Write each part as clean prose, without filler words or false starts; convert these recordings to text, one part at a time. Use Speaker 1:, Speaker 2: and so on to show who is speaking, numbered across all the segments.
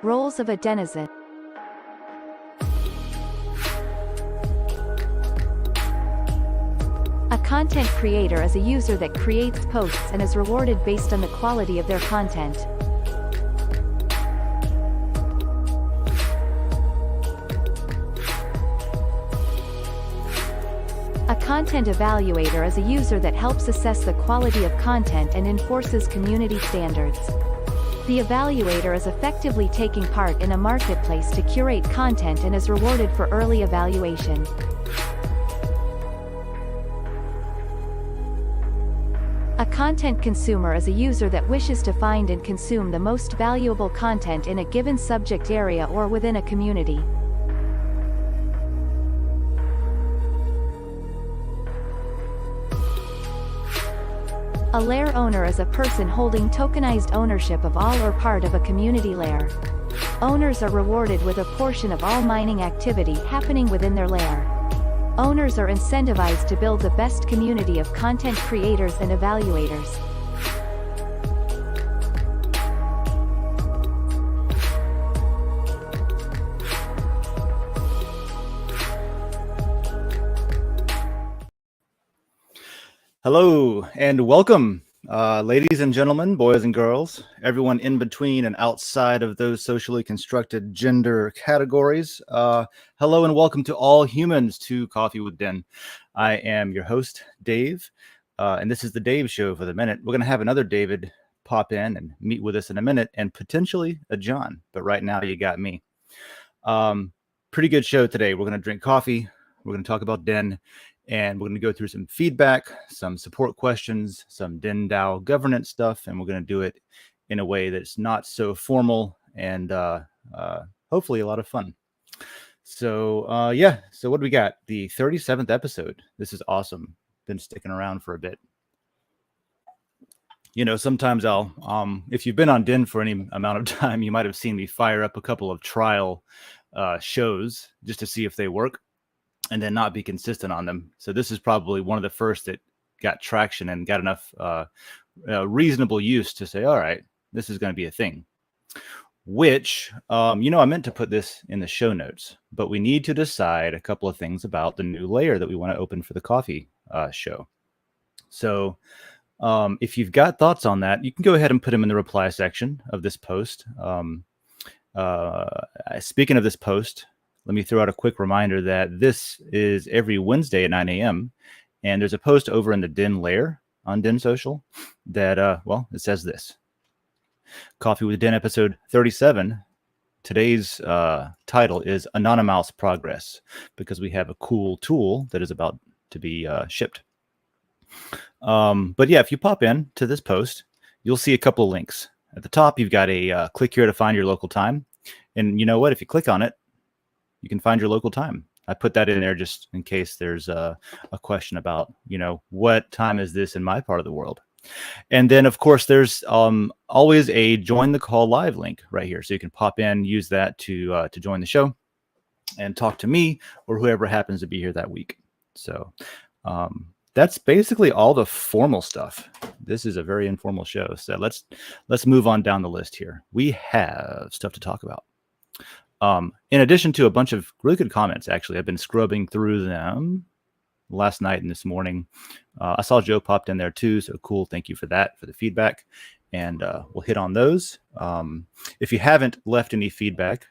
Speaker 1: Roles of a denizen. A content creator is a user that creates posts and is rewarded based on the quality of their content. A content evaluator is a user that helps assess the quality of content and enforces community standards. The evaluator is effectively taking part in a marketplace to curate content and is rewarded for early evaluation. A content consumer is a user that wishes to find and consume the most valuable content in a given subject area or within a community. A layer owner is a person holding tokenized ownership of all or part of a community layer. Owners are rewarded with a portion of all mining activity happening within their layer. Owners are incentivized to build the best community of content creators and evaluators.
Speaker 2: Hello and welcome, ladies and gentlemen, boys and girls, everyone in between and outside of those socially constructed gender categories. Hello and welcome to all humans to Coffee with Den. I am your host, Dave, and this is the Dave Show for the minute. We're going to have another David pop in and meet with us in a minute, and potentially a John, but right now you got me. Pretty good show today. We're going to drink coffee. We're going to talk about Den. And we're going to go through some feedback, some support questions, some DAO governance stuff, and we're going to do it in a way that's not so formal and hopefully a lot of fun. So yeah, so what do we got? The 37th episode. This is awesome. Been sticking around for a bit. You know, sometimes I'll, if you've been on Den for any amount of time, you might have seen me fire up a couple of trial shows just to see if they work, and then not be consistent on them. So this is probably one of the first that got traction and got enough reasonable use to say, all right, this is going to be a thing. Which, you know, I meant to put this in the show notes, but we need to decide a couple of things about the new layer that we want to open for the coffee show. So if you've got thoughts on that, you can go ahead and put them in the reply section of this post. Speaking of this post, let me throw out a quick reminder that this is every Wednesday at 9 a.m. And there's a post over in the Den layer on Den.Social that, well, it says this. Coffee with Den episode 37. Today's title is Anonymouse Progress, because we have a cool tool that is about to be shipped. But yeah, if you pop in to this post, you'll see a couple of links. At the top, you've got a click here to find your local time. And you know what? If you click on it, you can find your local time. I put that in there just in case there's a question about, you know, what time is this in my part of the world? And then, of course, there's always a join the call live link right here. So you can pop in, use that to join the show and talk to me or whoever happens to be here that week. So that's basically all the formal stuff. This is a very informal show. So let's move on down the list here. We have stuff to talk about. In addition to a bunch of really good comments, actually, I've been scrubbing through them last night and this morning. I saw Joe popped in there too. So cool. Thank you for that, for the feedback. And we'll hit on those. If you haven't left any feedback,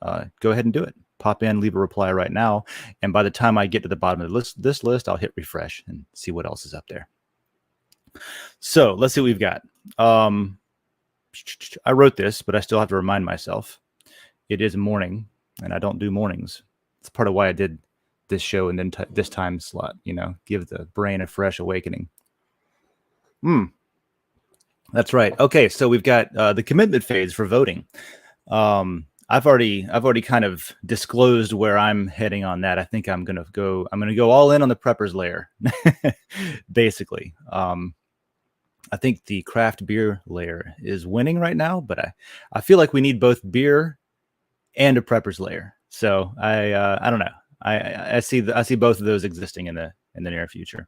Speaker 2: go ahead and do it. Pop in, leave a reply right now. And by the time I get to the bottom of this list, I'll hit refresh and see what else is up there. So let's see what we've got. I wrote this, but I still have to remind myself. It is morning, and I don't do mornings. It's part of why I did this show and then this time slot, you know, give the brain a fresh awakening. That's right. Okay, so we've got the commitment phase for voting. I've already kind of disclosed where I'm heading on that. I think I'm gonna go all in on the preppers layer, basically. I think the craft beer layer is winning right now, but I feel like we need both beer and a preppers layer. So I don't know. I see both of those existing in the near future.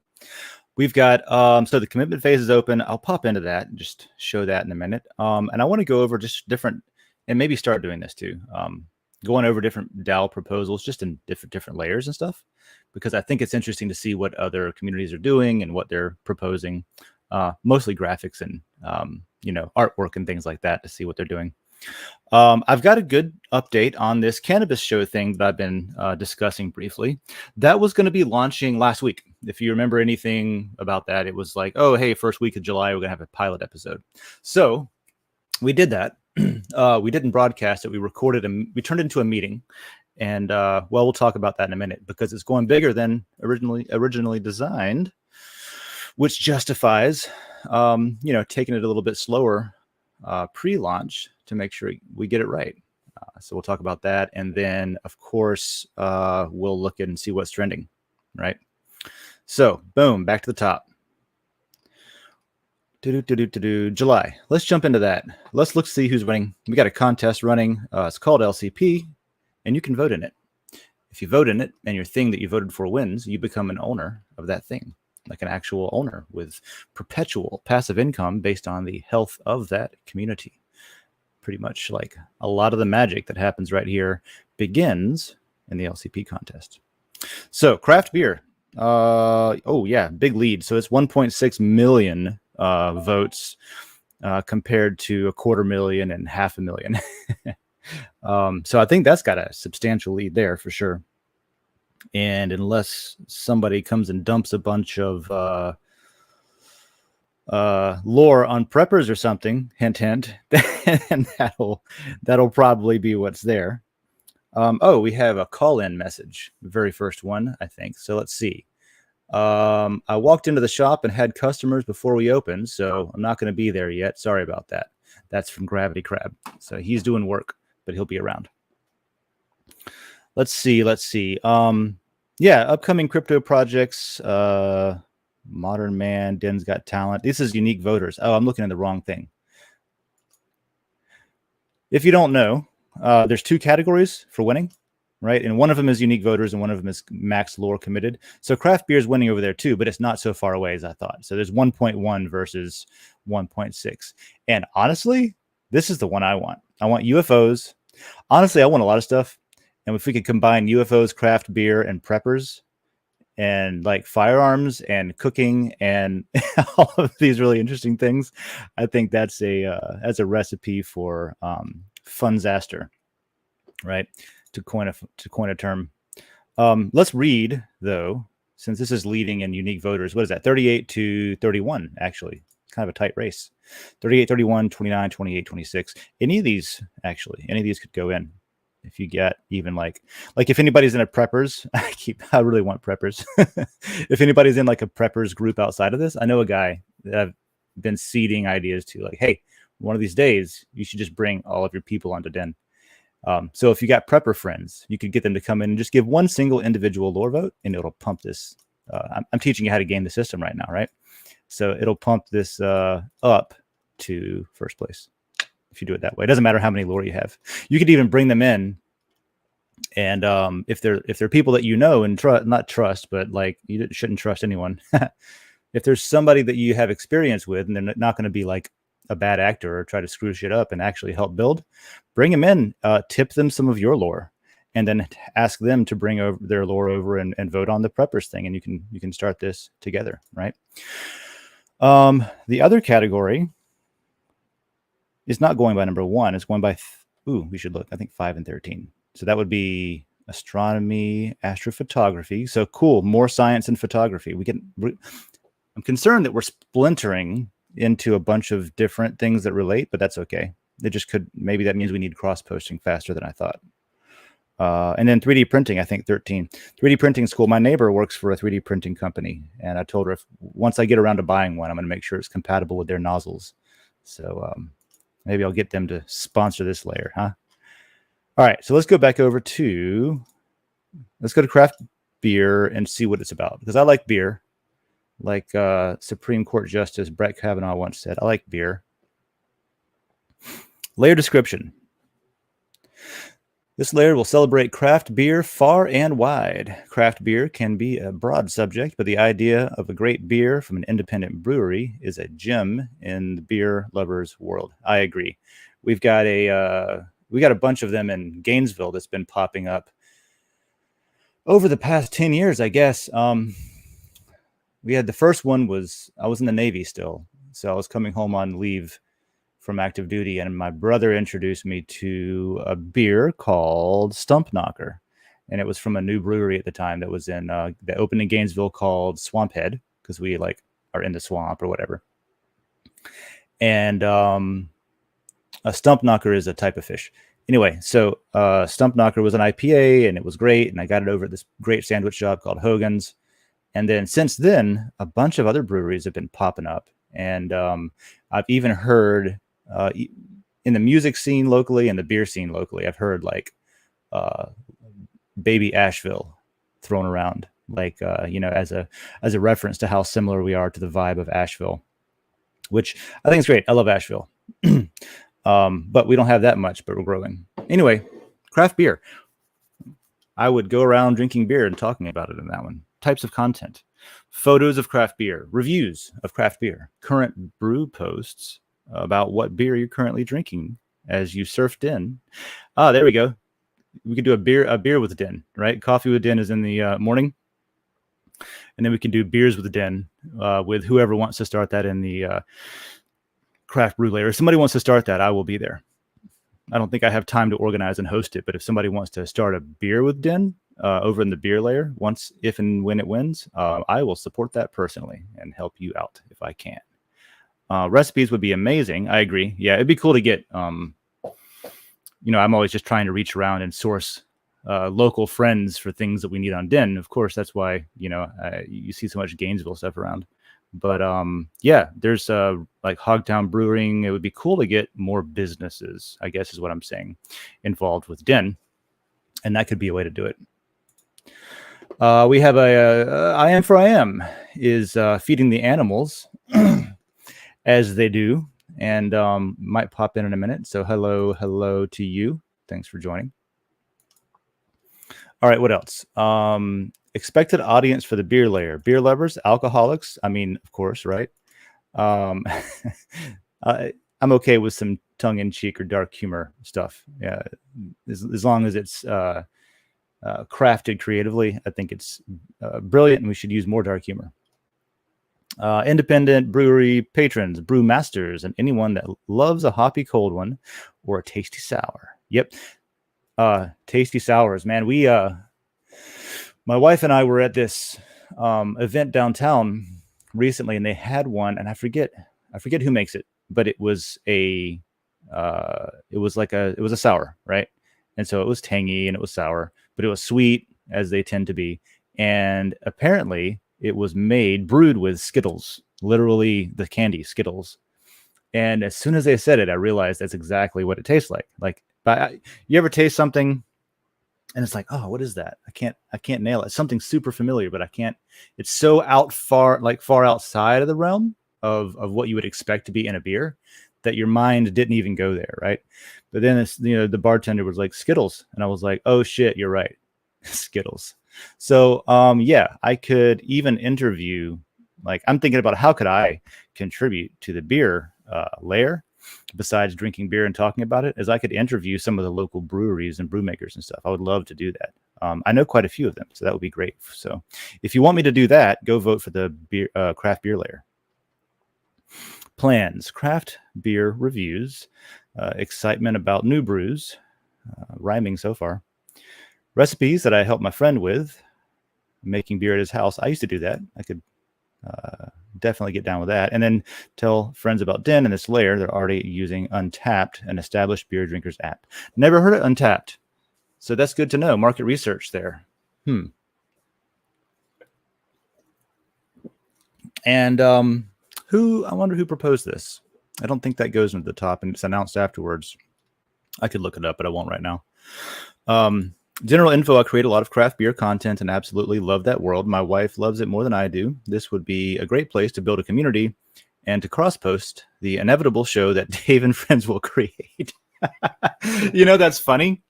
Speaker 2: We've got so the commitment phase is open. I'll pop into that and just show that in a minute. And I want to go over just different and maybe start doing this too. Going over different DAO proposals just in different layers and stuff, because I think it's interesting to see what other communities are doing and what they're proposing, mostly graphics and artwork and things like that, to see what they're doing. I've got a good update on this cannabis show thing that I've been discussing briefly. That was going to be launching last week. If you remember anything about that, it was like, oh, hey, first week of July, we're going to have a pilot episode. So we did that. We didn't broadcast it. We recorded and we turned it into a meeting. And we'll talk about that in a minute, because it's going bigger than originally designed, which justifies, taking it a little bit slower pre-launch to make sure we get it right. So we'll talk about that. And then, of course, we'll look and see what's trending, right? So, boom, back to the top. July. Let's jump into that. Let's see who's winning. We got a contest running. It's called LCP, and you can vote in it. If you vote in it and your thing that you voted for wins, you become an owner of that thing, like an actual owner with perpetual passive income based on the health of that community. Pretty much like a lot of the magic that happens right here begins in the LCP contest. So craft beer. Big lead. So it's 1.6 million votes compared to 250,000 and 500,000. So I think that's got a substantial lead there for sure. And unless somebody comes and dumps a bunch of lore on preppers or something, hint, and that'll probably be what's there. We have a call-in message, the very first one, I think. So let's see. I walked into the shop and had customers before we opened, so I'm not going to be there yet. Sorry about that. That's from Gravity Crab. So he's doing work, but he'll be around. Let's see. Upcoming crypto projects. Modern Man, Den's Got Talent. This is unique voters. Oh, I'm looking at the wrong thing. If you don't know, there's two categories for winning, right? And one of them is unique voters and one of them is max lore committed. So craft beer is winning over there too, but it's not so far away as I thought. So there's 1.1 versus 1.6. And honestly, this is the one I want. I want UFOs. Honestly, I want a lot of stuff. And if we could combine UFOs, craft beer, and preppers, and like firearms and cooking and all of these really interesting things, I think that's a recipe for funzaster, right? To coin a term. Let's read though, since this is leading in unique voters. What is that? 38-31, actually. Kind of a tight race. 38, 31, 29, 28, 26. Any of these could go in. If you get even like if anybody's in a preppers, I really want preppers. If anybody's in like a preppers group outside of this, I know a guy that I've been seeding ideas to, like, hey, one of these days you should just bring all of your people onto Den. So if you got prepper friends, you could get them to come in and just give one single individual lore vote, and it'll pump this. I'm teaching you how to game the system right now, right? So it'll pump this up to first place. If you do it that way, it doesn't matter how many lore you have. You could even bring them in, and if they're people that you know and not trust, but like you shouldn't trust anyone. If there's somebody that you have experience with, and they're not going to be like a bad actor or try to screw shit up and actually help build, bring them in, tip them some of your lore, and then ask them to bring over their lore over and vote on the preppers thing, and you can start this together, right? The other category is not going by number one. It's going by, we should look, I think 5 and 13. So that would be astronomy, astrophotography. So cool, more science and photography. I'm concerned that we're splintering into a bunch of different things that relate, but that's okay. Maybe that means we need cross-posting faster than I thought. And then 3D printing, I think 13. 3D printing is cool. My neighbor works for a 3D printing company, and I told her once I get around to buying one, I'm going to make sure it's compatible with their nozzles. So, maybe I'll get them to sponsor this layer, huh? All right, so let's go to craft beer and see what it's about, because I like beer. Like Supreme Court Justice Brett Kavanaugh once said, I like beer. Layer description. This layer will celebrate craft beer far and wide. Craft beer can be a broad subject, but the idea of a great beer from an independent brewery is a gem in the beer lover's world. I agree. We've got a we got a bunch of them in Gainesville that's been popping up over the past 10 years, I guess. We had the first one I was in the Navy still. So I was coming home on leave from active duty, and my brother introduced me to a beer called Stump Knocker. And it was from a new brewery at the time that was that opened in Gainesville called Swamp Head, because we like are in the swamp or whatever. And a Stump Knocker is a type of fish. Anyway, so Stump Knocker was an IPA, and it was great. And I got it over at this great sandwich shop called Hogan's. And then since then, a bunch of other breweries have been popping up. And I've even heard in the music scene locally and the beer scene locally, I've heard like Baby Asheville thrown around, like, as a reference to how similar we are to the vibe of Asheville, which I think is great. I love Asheville. But we don't have that much, but we're growing. Anyway, craft beer. I would go around drinking beer and talking about it in that one. Types of content, photos of craft beer, reviews of craft beer, current brew posts about what beer you're currently drinking as you surfed in. There we go. We could do a beer with Den, right? Coffee with Den is in the morning. And then we can do beers with Den with whoever wants to start that in the craft brew layer. If somebody wants to start that, I will be there. I don't think I have time to organize and host it, but if somebody wants to start a beer with Den over in the beer layer, if and when it wins, I will support that personally and help you out if I can. Recipes would be amazing. I agree. Yeah, it'd be cool to get, I'm always just trying to reach around and source local friends for things that we need on Den. Of course, that's why, you see so much Gainesville stuff around. But there's like Hogtown Brewing. It would be cool to get more businesses, I guess is what I'm saying, involved with Den. And that could be a way to do it. We have I Am for I Am is feeding the animals as they do, and might pop in a minute. So hello to you. Thanks for joining. All right, what else? Expected audience for the beer layer. Beer lovers, alcoholics. I mean, of course, right? I'm okay with some tongue-in-cheek or dark humor stuff. Yeah, as long as it's crafted creatively, I think it's brilliant, and we should use more dark humor. Independent brewery patrons, brew masters, and anyone that loves a hoppy cold one or a tasty sour. Yep. Tasty sours, man. My wife and I were at this event downtown recently, and they had one, and I forget who makes it, but it was a sour, right? And so it was tangy and it was sour, but it was sweet, as they tend to be. And apparently it was brewed with Skittles, literally the candy Skittles. And as soon as they said it, I realized that's exactly what it tastes like. You ever taste something and it's like, oh, what is that? I can't nail it. It's something super familiar, but I can't. It's so far outside of the realm of what you would expect to be in a beer that your mind didn't even go there, right? But then the bartender was like, Skittles, and I was like, oh shit, you're right, Skittles. So I could even interview. Like, I'm thinking about how could I contribute to the beer layer besides drinking beer and talking about it, as I could interview some of the local breweries and brew makers and stuff. I would love to do that. I know quite a few of them, so that would be great. So if you want me to do that, go vote for the craft beer layer. Plans, craft beer reviews, excitement about new brews, rhyming so far. Recipes that I help my friend with, making beer at his house. I used to do that. I could definitely get down with that. And then tell friends about Den and this layer. They're already using Untapped, an established beer drinkers app. Never heard of Untapped. So that's good to know. Market research there. And I wonder who proposed this. I don't think that goes into the top, and it's announced afterwards. I could look it up, but I won't right now. General info, I create a lot of craft beer content and absolutely love that world. My wife loves it more than I do. This would be a great place to build a community and to cross-post the inevitable show that Dave and friends will create. That's funny.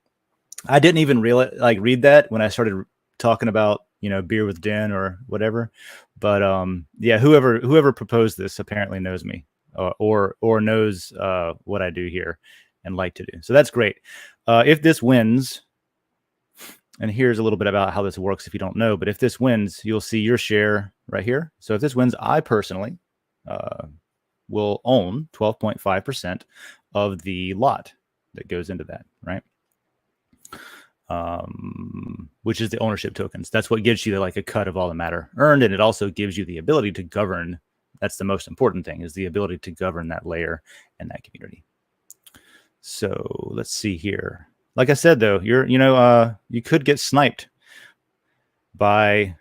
Speaker 2: I didn't even read that when I started talking about, beer with Den or whatever. But whoever proposed this apparently knows me or knows what I do here. and like to do. So that's great. If this wins, and here's a little bit about how this works if you don't know, but if this wins, you'll see your share right here. So if this wins, I personally will own 12.5% of the lot that goes into that, right? Which is the ownership tokens. That's what gives you like a cut of all the matter earned, and it also gives you the ability to govern. That's the most important thing, is the ability to govern that layer and that community. So let's see here. Like I said, though, you could get sniped by,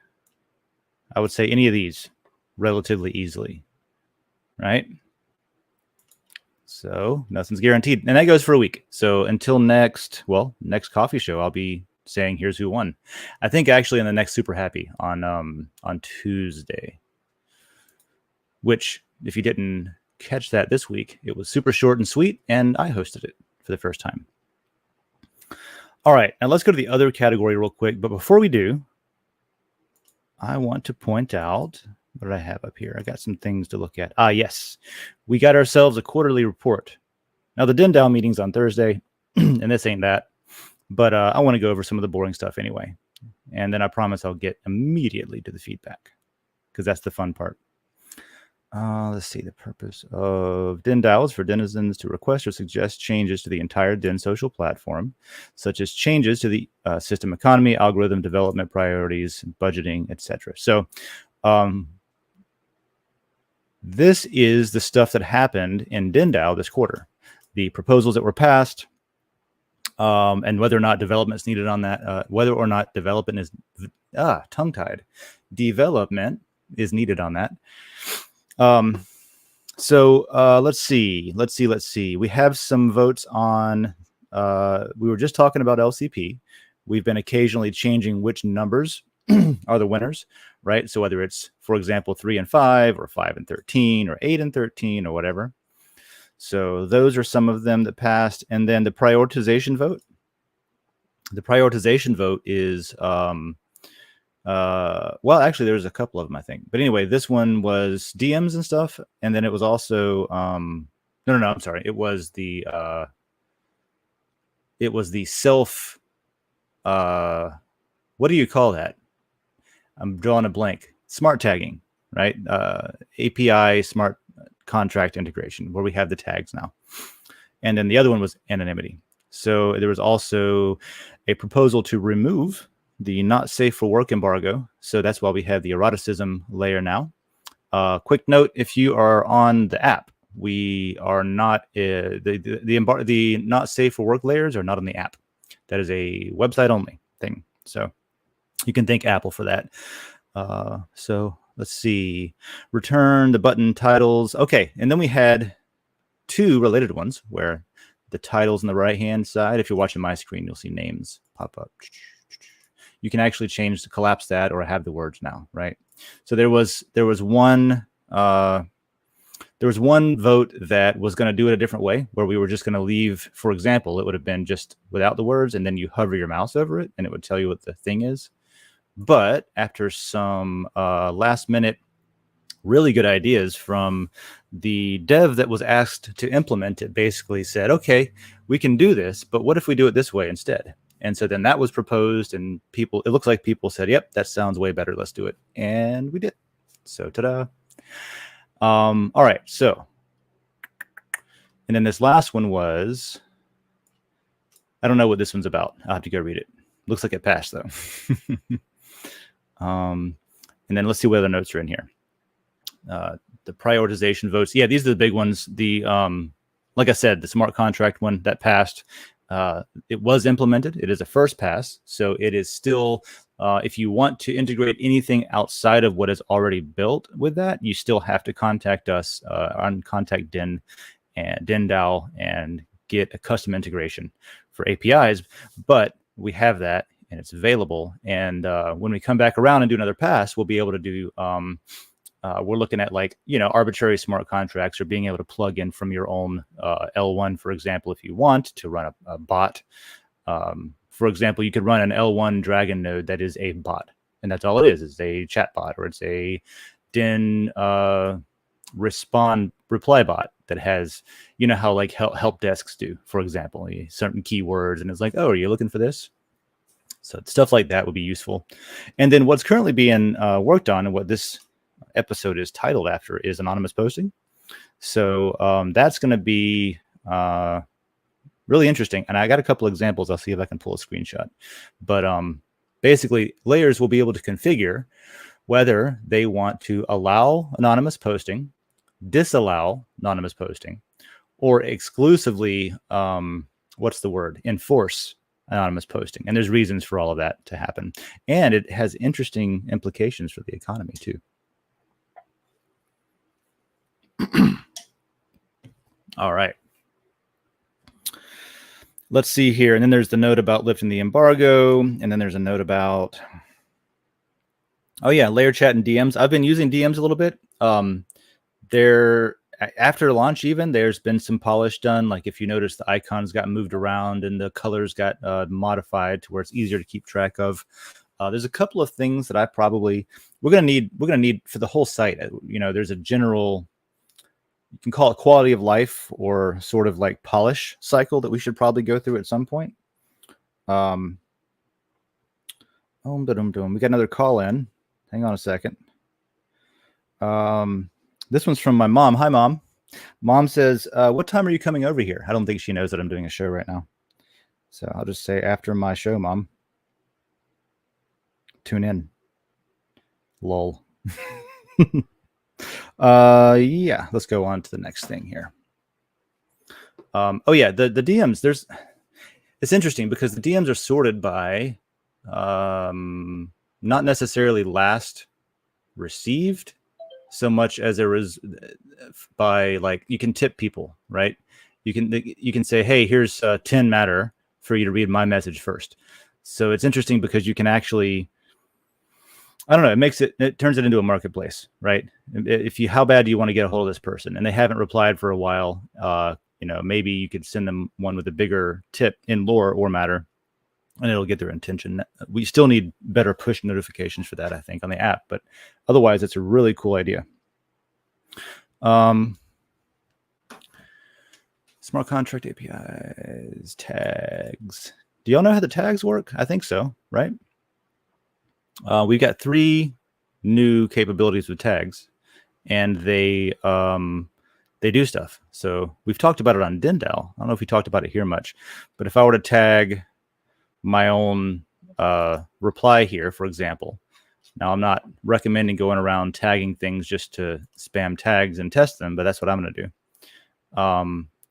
Speaker 2: I would say, any of these relatively easily, right? So nothing's guaranteed, and that goes for a week. So until next coffee show, I'll be saying here's who won. I think actually in the next Super Happy on Tuesday, which if you didn't catch that this week, it was super short and sweet, and I hosted it for the first time. All right, now let's go to the other category real quick. But before we do, I want to point out, what did I have up here? I got some things to look at. Yes, we got ourselves a quarterly report. Now, the Den.DAO meeting's on Thursday, and this ain't that. But I want to go over some of the boring stuff anyway. And then I promise I'll get immediately to the feedback, because that's the fun part. Let's see. The purpose of Den.DAO is for denizens to request or suggest changes to the entire Den.Social platform, such as changes to the system economy, algorithm development priorities, budgeting, etc. So this is the stuff that happened in Den.DAO this quarter. The proposals that were passed, and whether or not development is needed on that, whether or not development is tongue-tied. Development is needed on that. So let's see. We have some votes on, we were just talking about LCP. We've been occasionally changing which numbers are the winners, right? So whether it's, for example, 3 and 5 or 5 and 13 or 8 and 13 or whatever. So those are some of them that passed. And then the prioritization vote. The prioritization vote is, well, actually, there's a couple of them, I think. But anyway, this one was DMs and stuff. And then it was also, no, I'm sorry. It was the self, what do you call that? I'm drawing a blank. Smart tagging, right? API smart contract integration, where we have the tags now. And then the other one was anonymity. So there was also a proposal to remove the not safe for work embargo. So that's why we have the eroticism layer now. Quick note, if you are on the app, we are not, the not safe for work layers are not on the app. That is a website only thing. So you can thank Apple for that. So let's see, return the button titles. Okay, and then we had two related ones where the titles on the right-hand side, if you're watching my screen, you'll see names pop up. You can actually change to collapse that or have the words now, right? So there was one vote that was going to do it a different way, where we were just going to leave, for example, it would have been just without the words, and then you hover your mouse over it and it would tell you what the thing is. But after some last minute really good ideas from the dev that was asked to implement it, basically said, okay, we can do this, but what if we do it this way instead? And so then that was proposed, and it looks like people said, yep, that sounds way better. Let's do it. And we did. So ta-da. All right. So, and then this last one was, I don't know what this one's about. I'll have to go read it. Looks like it passed though. And then let's see what other notes are in here. The prioritization votes. Yeah, these are the big ones. The, like I said, the smart contract one that passed, it was implemented. It is a first pass. So it is still, if you want to integrate anything outside of what is already built with that, you still have to contact us on Contact Den and Den.DAO and get a custom integration for APIs. But we have that and it's available. And when we come back around and do another pass, we'll be able to do, we're looking at arbitrary smart contracts, or being able to plug in from your own L1, for example, if you want to run a bot. For example, you could run an L1 Dragon node that is a bot, and that's all it is. It's a chat bot, or it's a Den reply bot. that has, you know, how like help desks do, for example, certain keywords, and it's like, oh, are you looking for this? So stuff like that would be useful. And then what's currently being worked on, and what this episode is titled after, is anonymous posting. So that's going to be really interesting. And I got a couple examples. I'll see if I can pull a screenshot. But basically, layers will be able to configure whether they want to allow anonymous posting, disallow anonymous posting, or exclusively, enforce anonymous posting. And there's reasons for all of that to happen. And it has interesting implications for the economy too. All right. Let's see here. And then there's the note about lifting the embargo. And then there's a note about, oh yeah, layer chat and DMs. I've been using DMs a little bit. After launch, even there's been some polish done. Like if you notice, the icons got moved around and the colors got modified to where it's easier to keep track of. There's a couple of things that we're gonna need for the whole site. You know, there's a general, you can call it quality of life or sort of like polish cycle that we should probably go through at some point. We got another call in. Hang on a second. This one's from my mom. Hi, Mom. Mom says, what time are you coming over here? I don't think she knows that I'm doing a show right now. So I'll just say after my show, Mom. Tune in. Lol. Yeah, let's go on to the next thing here. Oh yeah, the DMs. It's interesting because the DMs are sorted by not necessarily last received so much as there is by, like, you can tip people, right? You can say, hey, here's 10 matter for you to read my message first. So it's interesting because you can actually, I don't know, it turns it into a marketplace, right? How bad do you want to get a hold of this person and they haven't replied for a while, you know, maybe you could send them one with a bigger tip in lore or matter, and it'll get their attention. We still need better push notifications for that, I think, on the app, but otherwise it's a really cool idea. Smart contract APIs, tags. Do y'all know how the tags work? I think so, right? We've got 3 new capabilities with tags, and they do stuff. So we've talked about it on Den.DAO. I don't know if we talked about it here much, but if I were to tag my own reply here, for example. Now, I'm not recommending going around tagging things just to spam tags and test them, but that's what I'm going to do.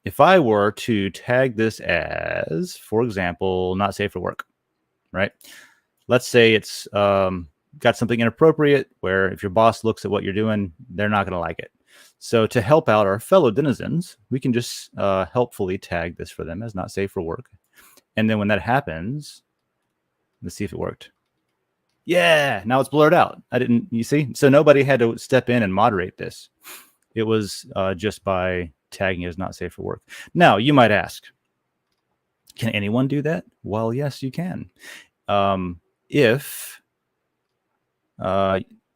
Speaker 2: If I were to tag this as, for example, not safe for work, right? Let's say it's got something inappropriate where if your boss looks at what you're doing, they're not going to like it. So to help out our fellow denizens, we can just helpfully tag this for them as not safe for work. And then when that happens, let's see if it worked. Yeah, now it's blurred out. You see? So nobody had to step in and moderate this. It was just by tagging as not safe for work. Now, you might ask, can anyone do that? Well, yes, you can. If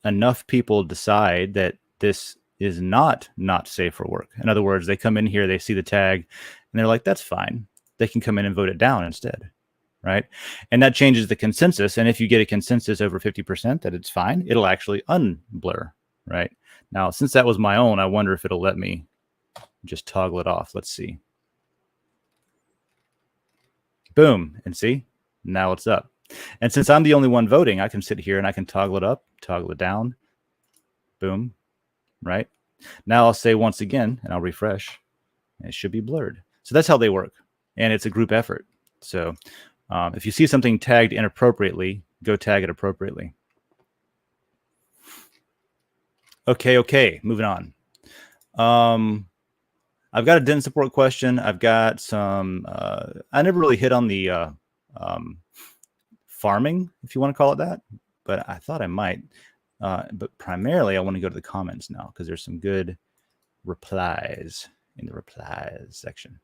Speaker 2: enough people decide that this is not safe for work. In other words, they come in here, they see the tag, and they're like, that's fine. They can come in and vote it down instead, right? And that changes the consensus. And if you get a consensus over 50% that it's fine, it'll actually unblur, right? Now, since that was my own, I wonder if it'll let me just toggle it off. Let's see. Boom. And see, now it's up. And since I'm the only one voting, I can sit here and I can toggle it up, toggle it down. Boom. Right? Now I'll say once again, and I'll refresh. And it should be blurred. So that's how they work. And it's a group effort. So if you see something tagged inappropriately, go tag it appropriately. Okay. Moving on. I've got a Den support question. I've got some, I never really hit on the farming, if you want to call it that, but I thought I might. But primarily, I want to go to the comments now because there's some good replies in the replies section.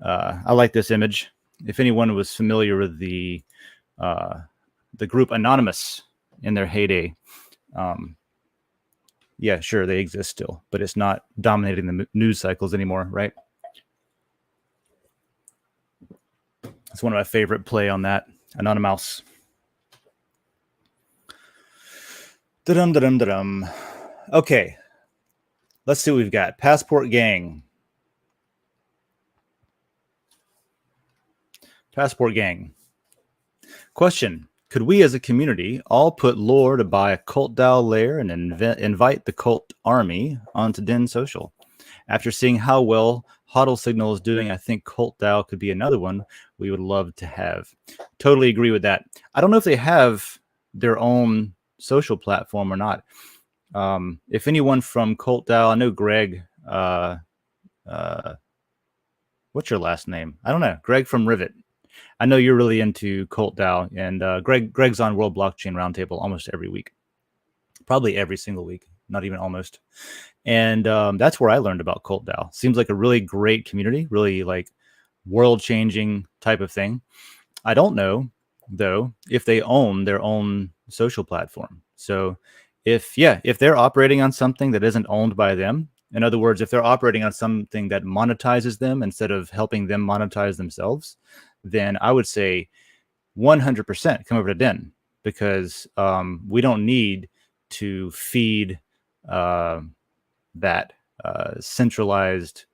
Speaker 2: I like this image. If anyone was familiar with the group Anonymous in their heyday, Yeah, sure, they exist still, but it's not dominating the news cycles anymore, right? It's one of my favorite play on that. Anonymouse. Da-dum. Okay. Let's see what we've got. Passport Gang. Passport Gang. Question. Could we as a community all put lore to buy a cult DAO layer and invite the cult army onto Den.Social? After seeing how well Huddle Signal is doing, I think cult DAO could be another one we would love to have. Totally agree with that. I don't know if they have their own social platform or not. If anyone from cult DAO, I know Greg, what's your last name? I don't know. Greg from Rivet. I know you're really into cult DAO, and Greg's on World Blockchain Roundtable almost every week, probably every single week, not even almost. And that's where I learned about cult DAO. Seems like a really great community, really like world-changing type of thing. I don't know though if they own their own social platform. So if they're operating on something that isn't owned by them, in other words, if they're operating on something that monetizes them instead of helping them monetize themselves, then I would say 100% come over to Den, because we don't need to feed that centralized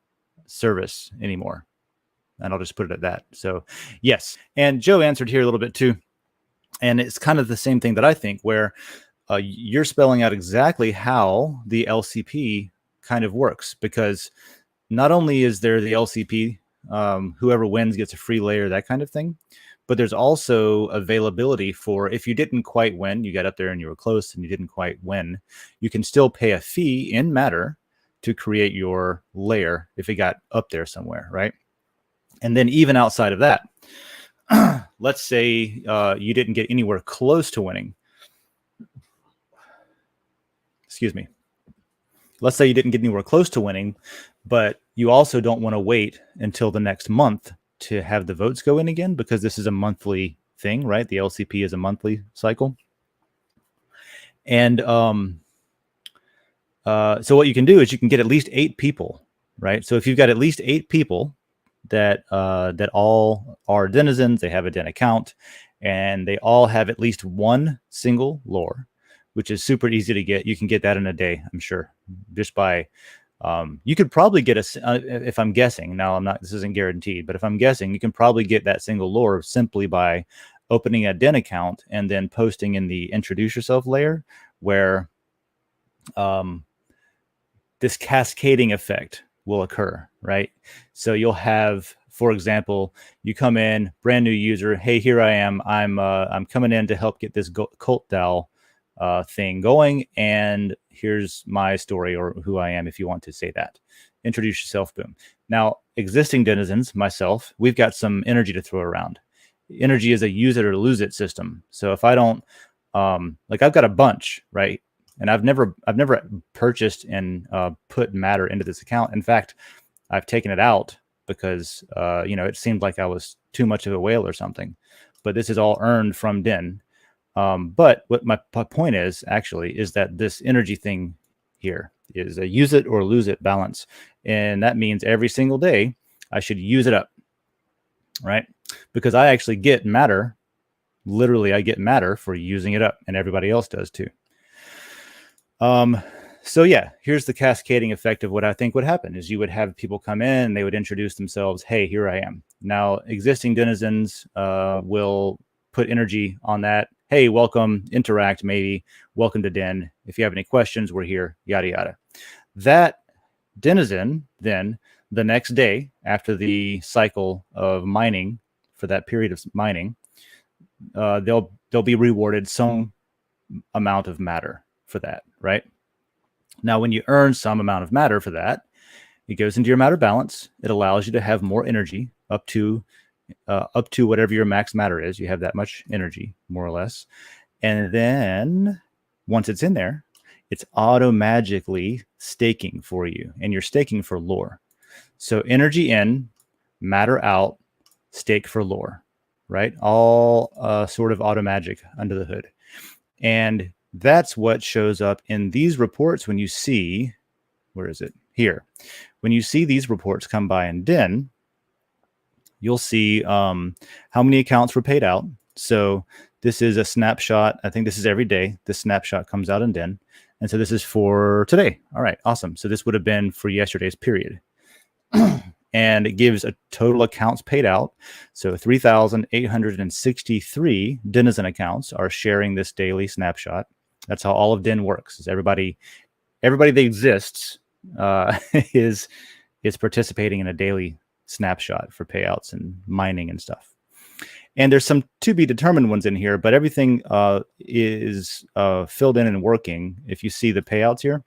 Speaker 2: service anymore. And I'll just put it at that. So yes. And Joe answered here a little bit too. And it's kind of the same thing that I think, where you're spelling out exactly how the LCP kind of works, because not only is there the LCP, whoever wins gets a free layer, that kind of thing, but there's also availability for, if you didn't quite win, you got up there and you were close and you didn't quite win, you can still pay a fee in Matter to create your layer if it got up there somewhere, right? And then even outside of that, let's say you didn't get anywhere close to winning. Excuse me. Let's say you didn't get anywhere close to winning, but you also don't want to wait until the next month to have the votes go in again, because this is a monthly thing, right? The LCP is a monthly cycle. And so what you can do is you can get at least 8 people, right? So if you've got at least 8 people that all are denizens, they have a Den account, and they all have at least one single lore, which is super easy to get. You can get that in a day, I'm sure, just by you could probably get if I'm guessing, now I'm not, this isn't guaranteed, but if I'm guessing, you can probably get that single lore simply by opening a Den account and then posting in the introduce yourself layer, where this cascading effect will occur, right? So you'll have, for example, you come in, brand new user, hey, here I am, I'm coming in to help get this cult DAO thing going, and here's my story, or who I am, if you want to say that. Introduce yourself, boom. Now, existing denizens, myself, we've got some energy to throw around. Energy is a use it or lose it system. So if I don't, like, I've got a bunch, right? And I've never purchased and put Matter into this account. In fact, I've taken it out because it seemed like I was too much of a whale or something. But this is all earned from Den. But what my point is actually is that this energy thing here is a use it or lose it balance. And that means every single day I should use it up, right? Because I actually get Matter. Literally, I get Matter for using it up, and everybody else does too. So yeah, here's the cascading effect of what I think would happen is you would have people come in and they would introduce themselves. Hey, here I am. Now, existing denizens will put energy on that. Hey, welcome, interact, maybe, welcome to Den. If you have any questions, we're here, yada, yada. That denizen, then, the next day, after the cycle of mining, for that period of mining, they'll be rewarded some amount of Matter for that, right? Now, when you earn some amount of Matter for that, it goes into your Matter balance. It allows you to have more energy up to whatever your max Matter is. You have that much energy, more or less. And then once it's in there, it's auto-magically staking for you, and you're staking for lore. So energy in, Matter out, stake for lore, right? All sort of auto-magic under the hood. And That's what shows up in these reports when you see, where is it? Here. When you see these reports come by in Den, you'll see how many accounts were paid out. So this is a snapshot. I think this is every day. This snapshot comes out in Den. And so this is for today. All right, awesome. So this would have been for yesterday's period. And it gives a total accounts paid out. So 3,863 denizen accounts are sharing this daily snapshot. That's how all of Den works. Is everybody that exists is participating in a daily snapshot for payouts and mining and stuff. And there's some to be determined ones in here, but everything is filled in and working. If you see the payouts here,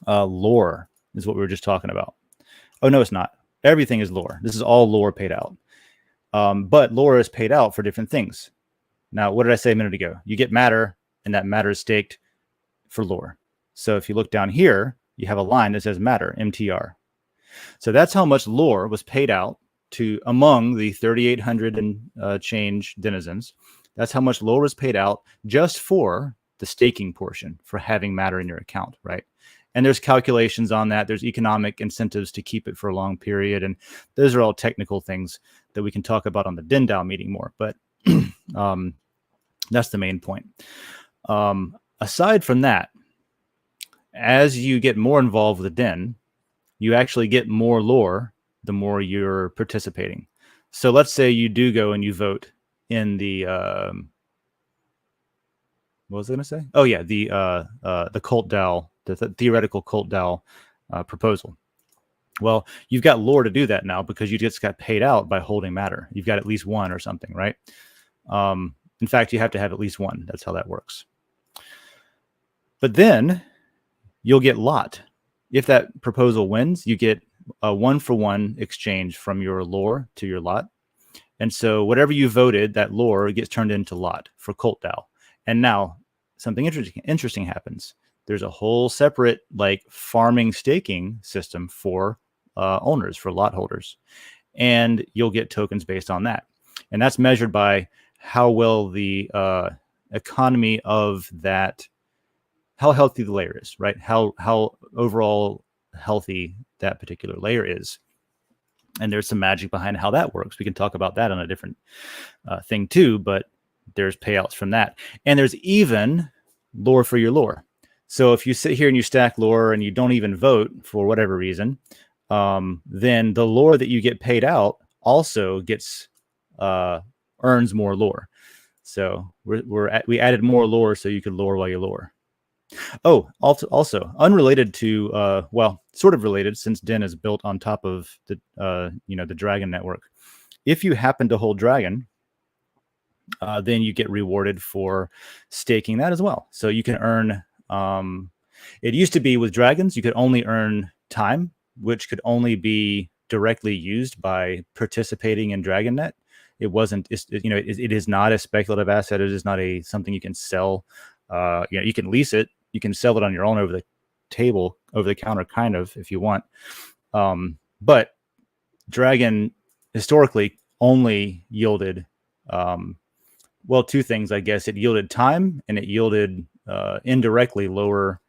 Speaker 2: lore is what we were just talking about. Oh, no, it's not. Everything is lore. This is all lore paid out. But lore is paid out for different things. Now, what did I say a minute ago? You get matter, and that matter is staked for lore. So if you look down here, you have a line that says matter, MTR. So that's how much lore was paid out to among the 3,800 and change denizens. That's how much lore was paid out just for the staking portion, for having matter in your account, right? And there's calculations on that. There's economic incentives to keep it for a long period. And those are all technical things that we can talk about on the Den.DAO meeting more. But that's the main point. Aside from that, as you get more involved with the Den, you actually get more lore the more you're participating. So let's say you do go and you vote in the what was I going to say? Oh yeah, the cult DAO, the theoretical cult DAO proposal. Well, you've got lore to do that now because you just got paid out by holding matter. You've got at least one or something, right? In fact, you have to have at least one. That's how that works. But then you'll get lot. If that proposal wins, you get a 1-for-1 exchange from your lore to your lot. And so whatever you voted, that lore gets turned into lot for cult DAO. And now something interesting happens. There's a whole separate like farming staking system for owners, for lot holders. And you'll get tokens based on that. And that's measured by how well the economy of that, how healthy the layer is, right? How overall healthy that particular layer is. And there's some magic behind how that works. We can talk about that on a different thing too, but there's payouts from that. And there's even lore for your lore. So if you sit here and you stack lore and you don't even vote for whatever reason, then the lore that you get paid out also gets earns more lore. So we added more lore so you could lore while you lore. Oh, also unrelated to well, sort of related, since Den is built on top of the the Dragon network. If you happen to hold Dragon, then you get rewarded for staking that as well. So you can earn. It used to be with Dragons, you could only earn time, which could only be directly used by participating in DragonNet. It wasn't. It is not a speculative asset. It is not something you can sell. You can lease it. You can sell it on your own over the table, over the counter, kind of, if you want. But Dragon historically only yielded, two things, I guess. It yielded time, and it yielded indirectly lower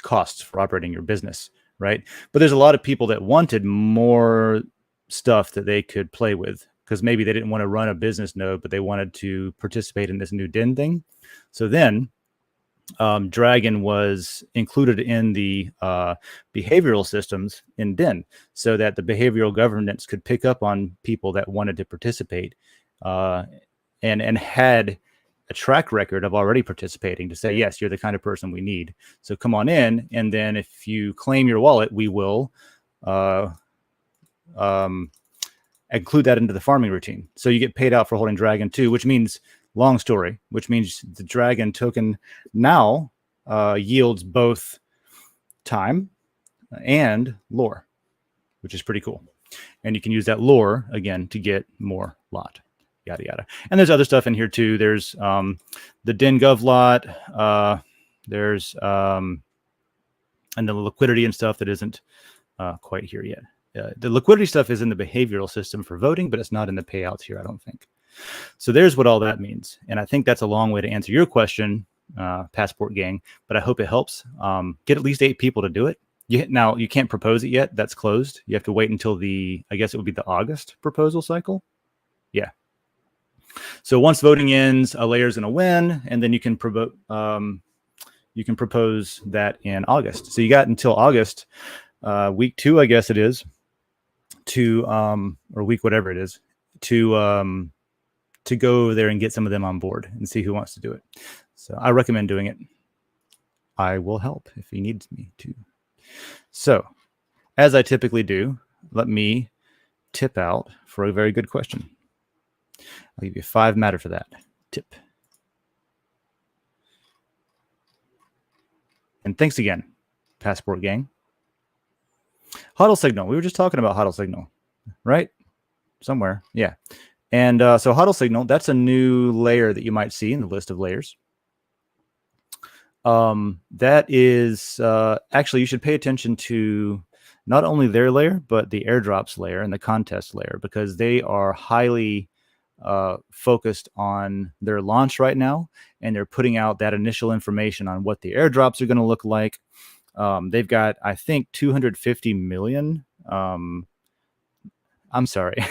Speaker 2: costs for operating your business, right? But there's a lot of people that wanted more stuff that they could play with, because maybe they didn't want to run a business node, but they wanted to participate in this new Den thing. So then Dragon was included in the behavioral systems in Den, so that the behavioral governance could pick up on people that wanted to participate and had a track record of already participating to say, yes, you're the kind of person we need. So come on in. And then if you claim your wallet, we will include that into the farming routine. So you get paid out for holding Dragon too, which means, long story, which means the Dragon token now yields both time and lore, which is pretty cool. And you can use that lore again to get more lot, yada, yada. And there's other stuff in here too. There's the Den Gov lot. There's and the liquidity and stuff that isn't quite here yet. The liquidity stuff is in the behavioral system for voting, but it's not in the payouts here, I don't think. So there's what all that means. And I think that's a long way to answer your question, Passport Gang, but I hope it helps. Get at least 8 people to do it. Now, you can't propose it yet. That's closed. You have to wait until I guess it would be the August proposal cycle. Yeah. So once voting ends, a layer is going to win, and then you can propose that in August. So you got until August, week 2, I guess it is, to or week whatever it is, to go over there and get some of them on board and see who wants to do it. So I recommend doing it. I will help if he needs me to. So, as I typically do, let me tip out for a very good question. I'll give you 5 matter for that. Tip. And thanks again, Passport Gang. Huddle Signal. We were just talking about Huddle Signal, right? Somewhere. Yeah. And so Huddle Signal, that's a new layer that you might see in the list of layers. That is actually, you should pay attention to not only their layer, but the airdrops layer and the contest layer, because they are highly focused on their launch right now, and they're putting out that initial information on what the airdrops are going to look like. They've got, I think, 250 million. I'm sorry.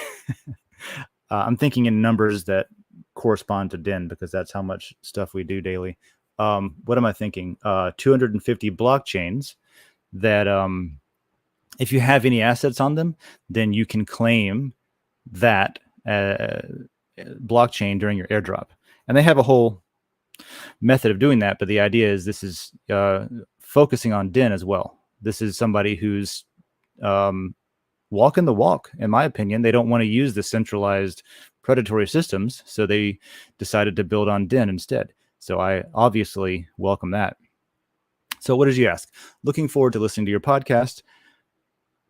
Speaker 2: I'm thinking in numbers that correspond to Den, because that's how much stuff we do daily. What am I thinking? 250 blockchains that if you have any assets on them, then you can claim that blockchain during your airdrop. And they have a whole method of doing that, but the idea is this is focusing on Den as well. This is somebody who's walking the walk, in my opinion. They don't want to use the centralized predatory systems, so they decided to build on Den instead. So I obviously welcome that. So what did you ask? Looking forward to listening to your podcast.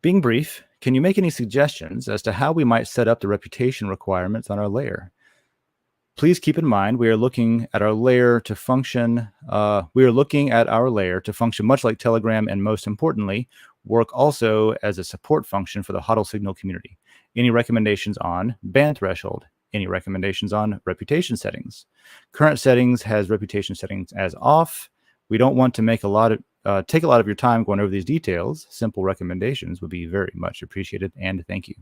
Speaker 2: Being brief, can you make any suggestions as to how we might set up the reputation requirements on our layer? Please keep in mind we are looking at our layer to function. Much like Telegram, and most importantly, work also as a support function for the Huddle Signal community. Any recommendations on ban threshold? Any recommendations on reputation settings? Current settings has reputation settings as off. We don't want to take a lot of your time going over these details. Simple recommendations would be very much appreciated, and thank you.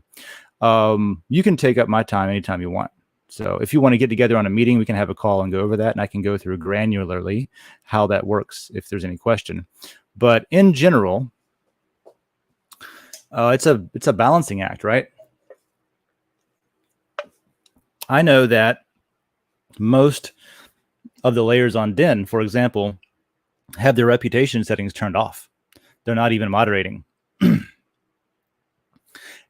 Speaker 2: You can take up my time anytime you want. So if you want to get together on a meeting, we can have a call and go over that, and I can go through granularly how that works if there's any question. But in general, it's a balancing act, right? I know that most of the layers on Den, for example, have their reputation settings turned off. They're not even moderating. And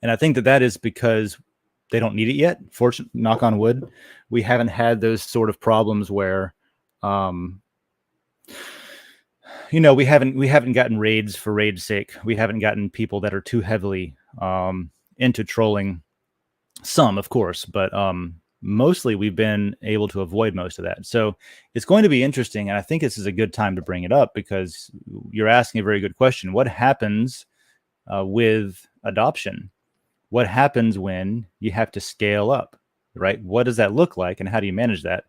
Speaker 2: I think that is because they don't need it yet. Fortunately, knock on wood, we haven't had those sort of problems where, we haven't gotten raids for raid's sake. We haven't gotten people that are too heavily into trolling. Some, of course, but mostly we've been able to avoid most of that. So it's going to be interesting, and I think this is a good time to bring it up because you're asking a very good question. What happens with adoption? What happens when you have to scale up, right? What does that look like, and how do you manage that?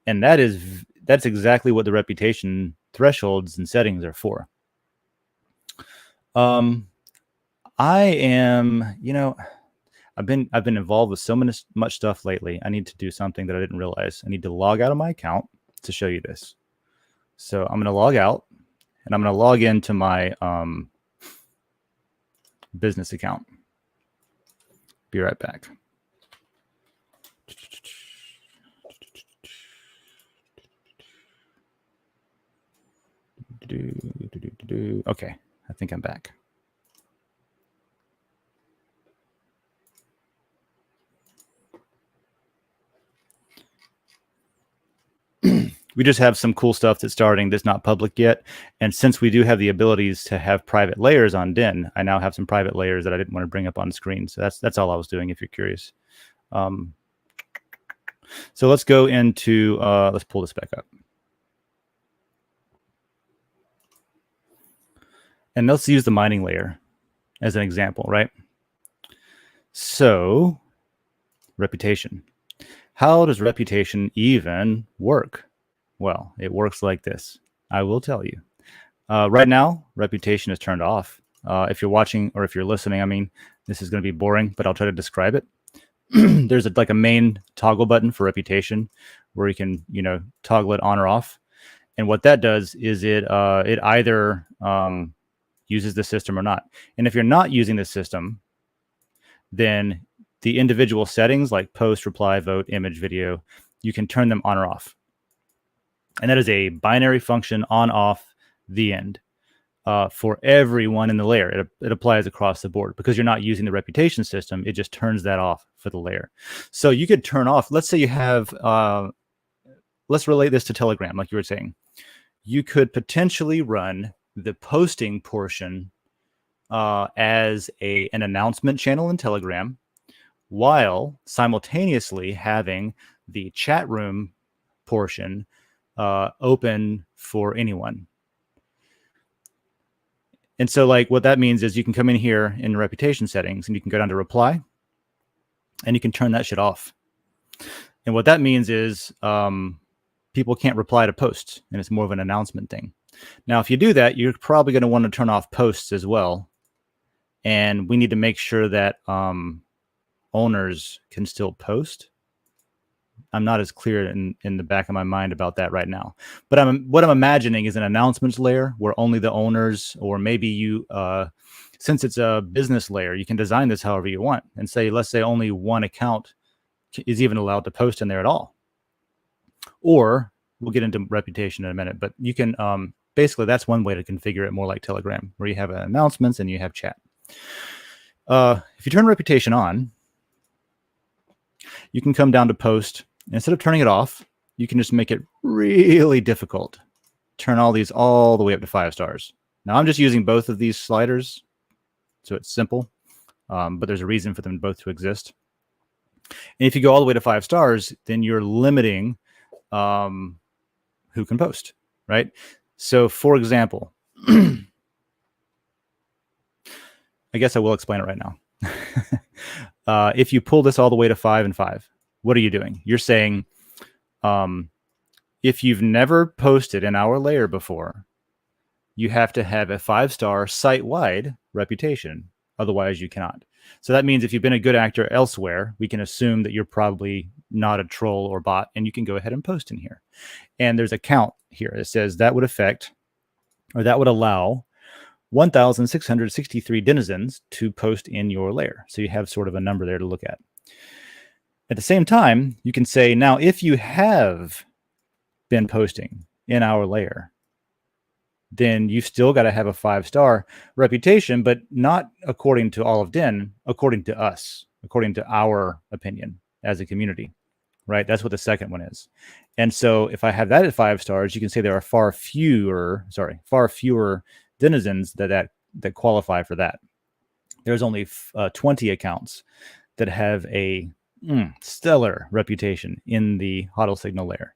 Speaker 2: And that's exactly what the reputation thresholds and settings are for. I am, I've been involved with so much stuff lately. I need to do something that I didn't realize. I need to log out of my account to show you this. So I'm going to log out, and I'm going to log into my business account. Be right back. Okay, I think I'm back. We just have some cool stuff that's starting that's not public yet. And since we do have the abilities to have private layers on Den, I now have some private layers that I didn't want to bring up on screen. So that's all I was doing, if you're curious. So let's go into, let's pull this back up. And let's use the mining layer as an example, right? So reputation. How does reputation even work? Well, it works like this. I will tell you. Right now, reputation is turned off. If you're watching or if you're listening, I mean, this is going to be boring, but I'll try to describe it. There's like a main toggle button for reputation where you can, toggle it on or off. And what that does is it either uses the system or not. And if you're not using the system, then the individual settings like post, reply, vote, image, video, you can turn them on or off. And that is a binary function on, off, the end. For everyone in the layer. It applies across the board. Because you're not using the reputation system, it just turns that off for the layer. So you could turn off, let's say you have, let's relate this to Telegram, like you were saying. You could potentially run the posting portion as an announcement channel in Telegram, while simultaneously having the chat room portion open for anyone. And so like what that means is you can come in here in reputation settings and you can go down to reply and you can turn that shit off. And what that means is people can't reply to posts, and it's more of an announcement thing. Now, if you do that, you're probably going to want to turn off posts as well. And we need to make sure that owners can still post. I'm not as clear in the back of my mind about that right now. But what I'm imagining is an announcements layer where only the owners, or maybe you, since it's a business layer, you can design this however you want and say, let's say only one account is even allowed to post in there at all. Or we'll get into reputation in a minute, but you can, basically that's one way to configure it more like Telegram, where you have announcements and you have chat. If you turn reputation on, you can come down to post. Instead of turning it off, you can just make it really difficult. Turn all these all the way up to 5 stars. Now I'm just using both of these sliders, so it's simple, but there's a reason for them both to exist. And if you go all the way to 5 stars, then you're limiting who can post, right? So for example, I guess I will explain it right now. If you pull this all the way to 5 and 5, what are you doing? You're saying, if you've never posted in our layer before, you have to have a 5-star site-wide reputation. Otherwise, you cannot. So that means if you've been a good actor elsewhere, we can assume that you're probably not a troll or bot, and you can go ahead and post in here. And there's a count here. It says that would affect, or that would allow 1,663 denizens to post in your layer. So you have sort of a number there to look at. At the same time, you can say, now, if you have been posting in our layer, then you've still got to have a 5-star reputation, but not according to all of Den, according to us, according to our opinion as a community, right? That's what the second one is. And so if I have that at 5 stars, you can say there are far fewer denizens that qualify for that. There's only 20 accounts that have a stellar reputation in the Huddle Signal layer.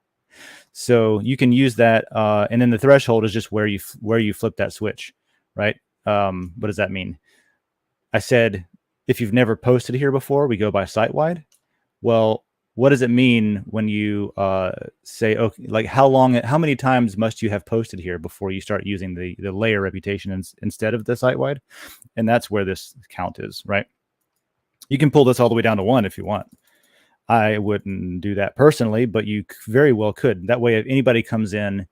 Speaker 2: So you can use that, and then the threshold is just where you flip that switch, right? What does that mean? I said if you've never posted here before, we go by site-wide. Well, what does it mean when you say, okay, like how many times must you have posted here before you start using the layer reputation instead of the site-wide? And that's where this count is, right? You can pull this all the way down to 1 if you want. I wouldn't do that personally, but you very well could. That way, if anybody comes in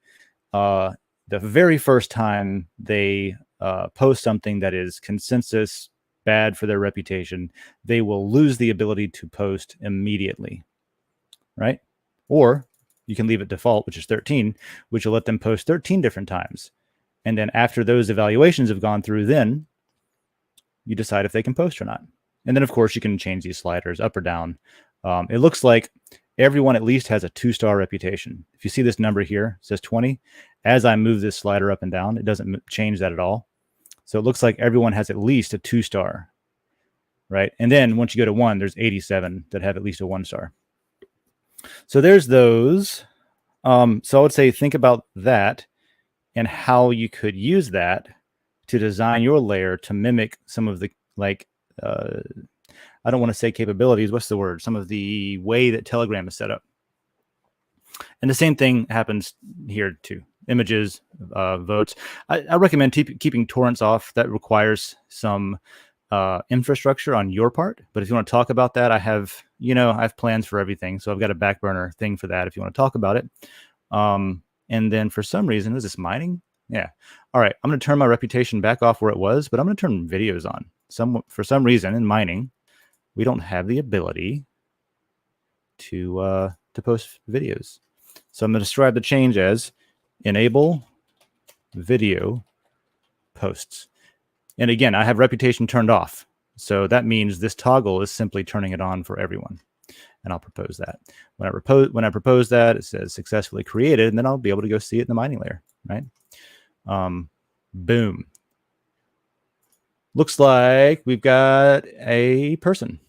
Speaker 2: the very first time they post something that is consensus bad for their reputation, they will lose the ability to post immediately, right? Or you can leave it default, which is 13, which will let them post 13 different times. And then after those evaluations have gone through, then you decide if they can post or not. And then, of course, you can change these sliders up or down. It looks like everyone at least has a 2-star reputation. If you see this number here, it says 20. As I move this slider up and down, it doesn't change that at all. So it looks like everyone has at least a 2-star, right? And then once you go to 1, there's 87 that have at least a 1-star. So there's those. So I would say think about that and how you could use that to design your layer to mimic some of the I don't want to say capabilities. What's the word? Some of the way that Telegram is set up. And the same thing happens here too. Images, votes. I recommend keeping torrents off. That requires some infrastructure on your part. But if you want to talk about that, I have plans for everything. So I've got a back burner thing for that if you want to talk about it. And then for some reason, is this mining? Yeah. All right. I'm going to turn my reputation back off where it was, but I'm going to turn videos on. For some reason in mining, we don't have the ability to post videos. So I'm going to describe the change as enable video posts. And again, I have reputation turned off. So that means this toggle is simply turning it on for everyone. And I'll propose that. When I propose that, it says successfully created, and then I'll be able to go see it in the mining layer, right? Boom. Looks like we've got a person.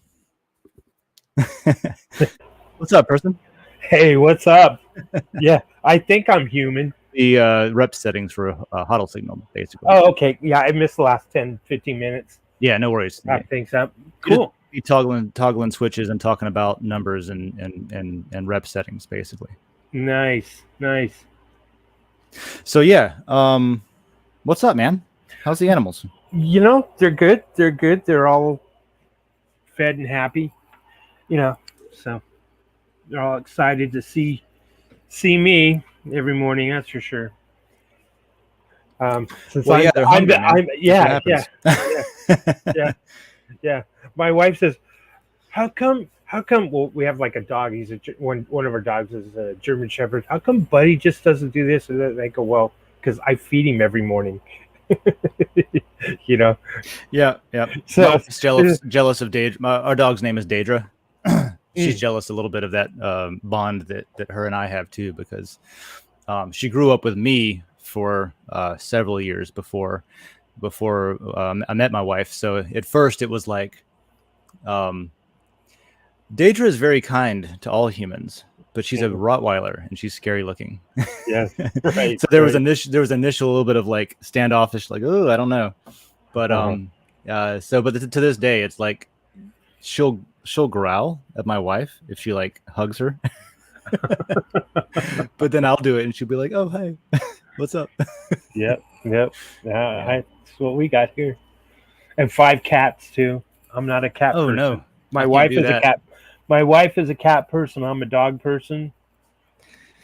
Speaker 2: What's up, person?
Speaker 3: Hey, what's up? Yeah, I think I'm human.
Speaker 2: The rep settings for a Huddle Signal, basically.
Speaker 3: Oh, okay. Yeah, I missed the last 10, 15 minutes.
Speaker 2: Yeah, no worries.
Speaker 3: Wrap things up. Cool.
Speaker 2: Be toggling switches and talking about numbers and rep settings, basically.
Speaker 3: Nice.
Speaker 2: So yeah, what's up, man? How's the animals?
Speaker 3: They're good. They're all fed and happy. So they're all excited to see me every morning. That's for sure.
Speaker 2: They're hungry,
Speaker 3: yeah. My wife says, "How come?" Well, we have like a dog. He's one of our dogs is a German Shepherd. How come Buddy just doesn't do this or that? They go, "Well, because I feed him every morning."
Speaker 2: Yeah.
Speaker 3: So
Speaker 2: it's jealous of Daedra. Our dog's name is Daedra. She's jealous a little bit of that bond that her and I have too, because she grew up with me for several years before I met my wife. So at first it was like, Daedra is very kind to all humans, but she's a Rottweiler and she's scary looking.
Speaker 3: Yes, right.
Speaker 2: So there was initial little bit of like standoffish, like, oh, I don't know, but to this day it's like she'll growl at my wife if she like hugs her, but then I'll do it and she'll be like, oh, hey, what's up?
Speaker 3: Yep. That's what we got here, and 5 cats too. I'm not a cat person.
Speaker 2: No,
Speaker 3: my wife is a cat. My wife is a cat person. I'm a dog person.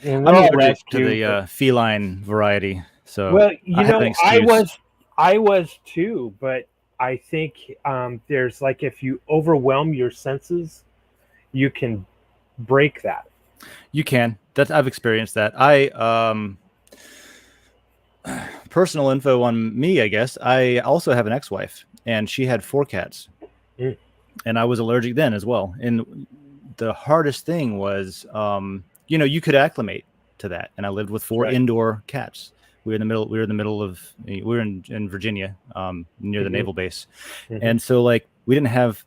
Speaker 3: And
Speaker 2: I'm allergic to the feline variety. So
Speaker 3: well, I was too, but I think there's like if you overwhelm your senses, you can break that.
Speaker 2: You can. I've experienced that. Personal info on me, I guess. I also have an ex-wife, and she had 4 cats, and I was allergic then as well. And the hardest thing was, you could acclimate to that. And I lived with 4 indoor cats. We were in Virginia, near the naval base, and so like we didn't live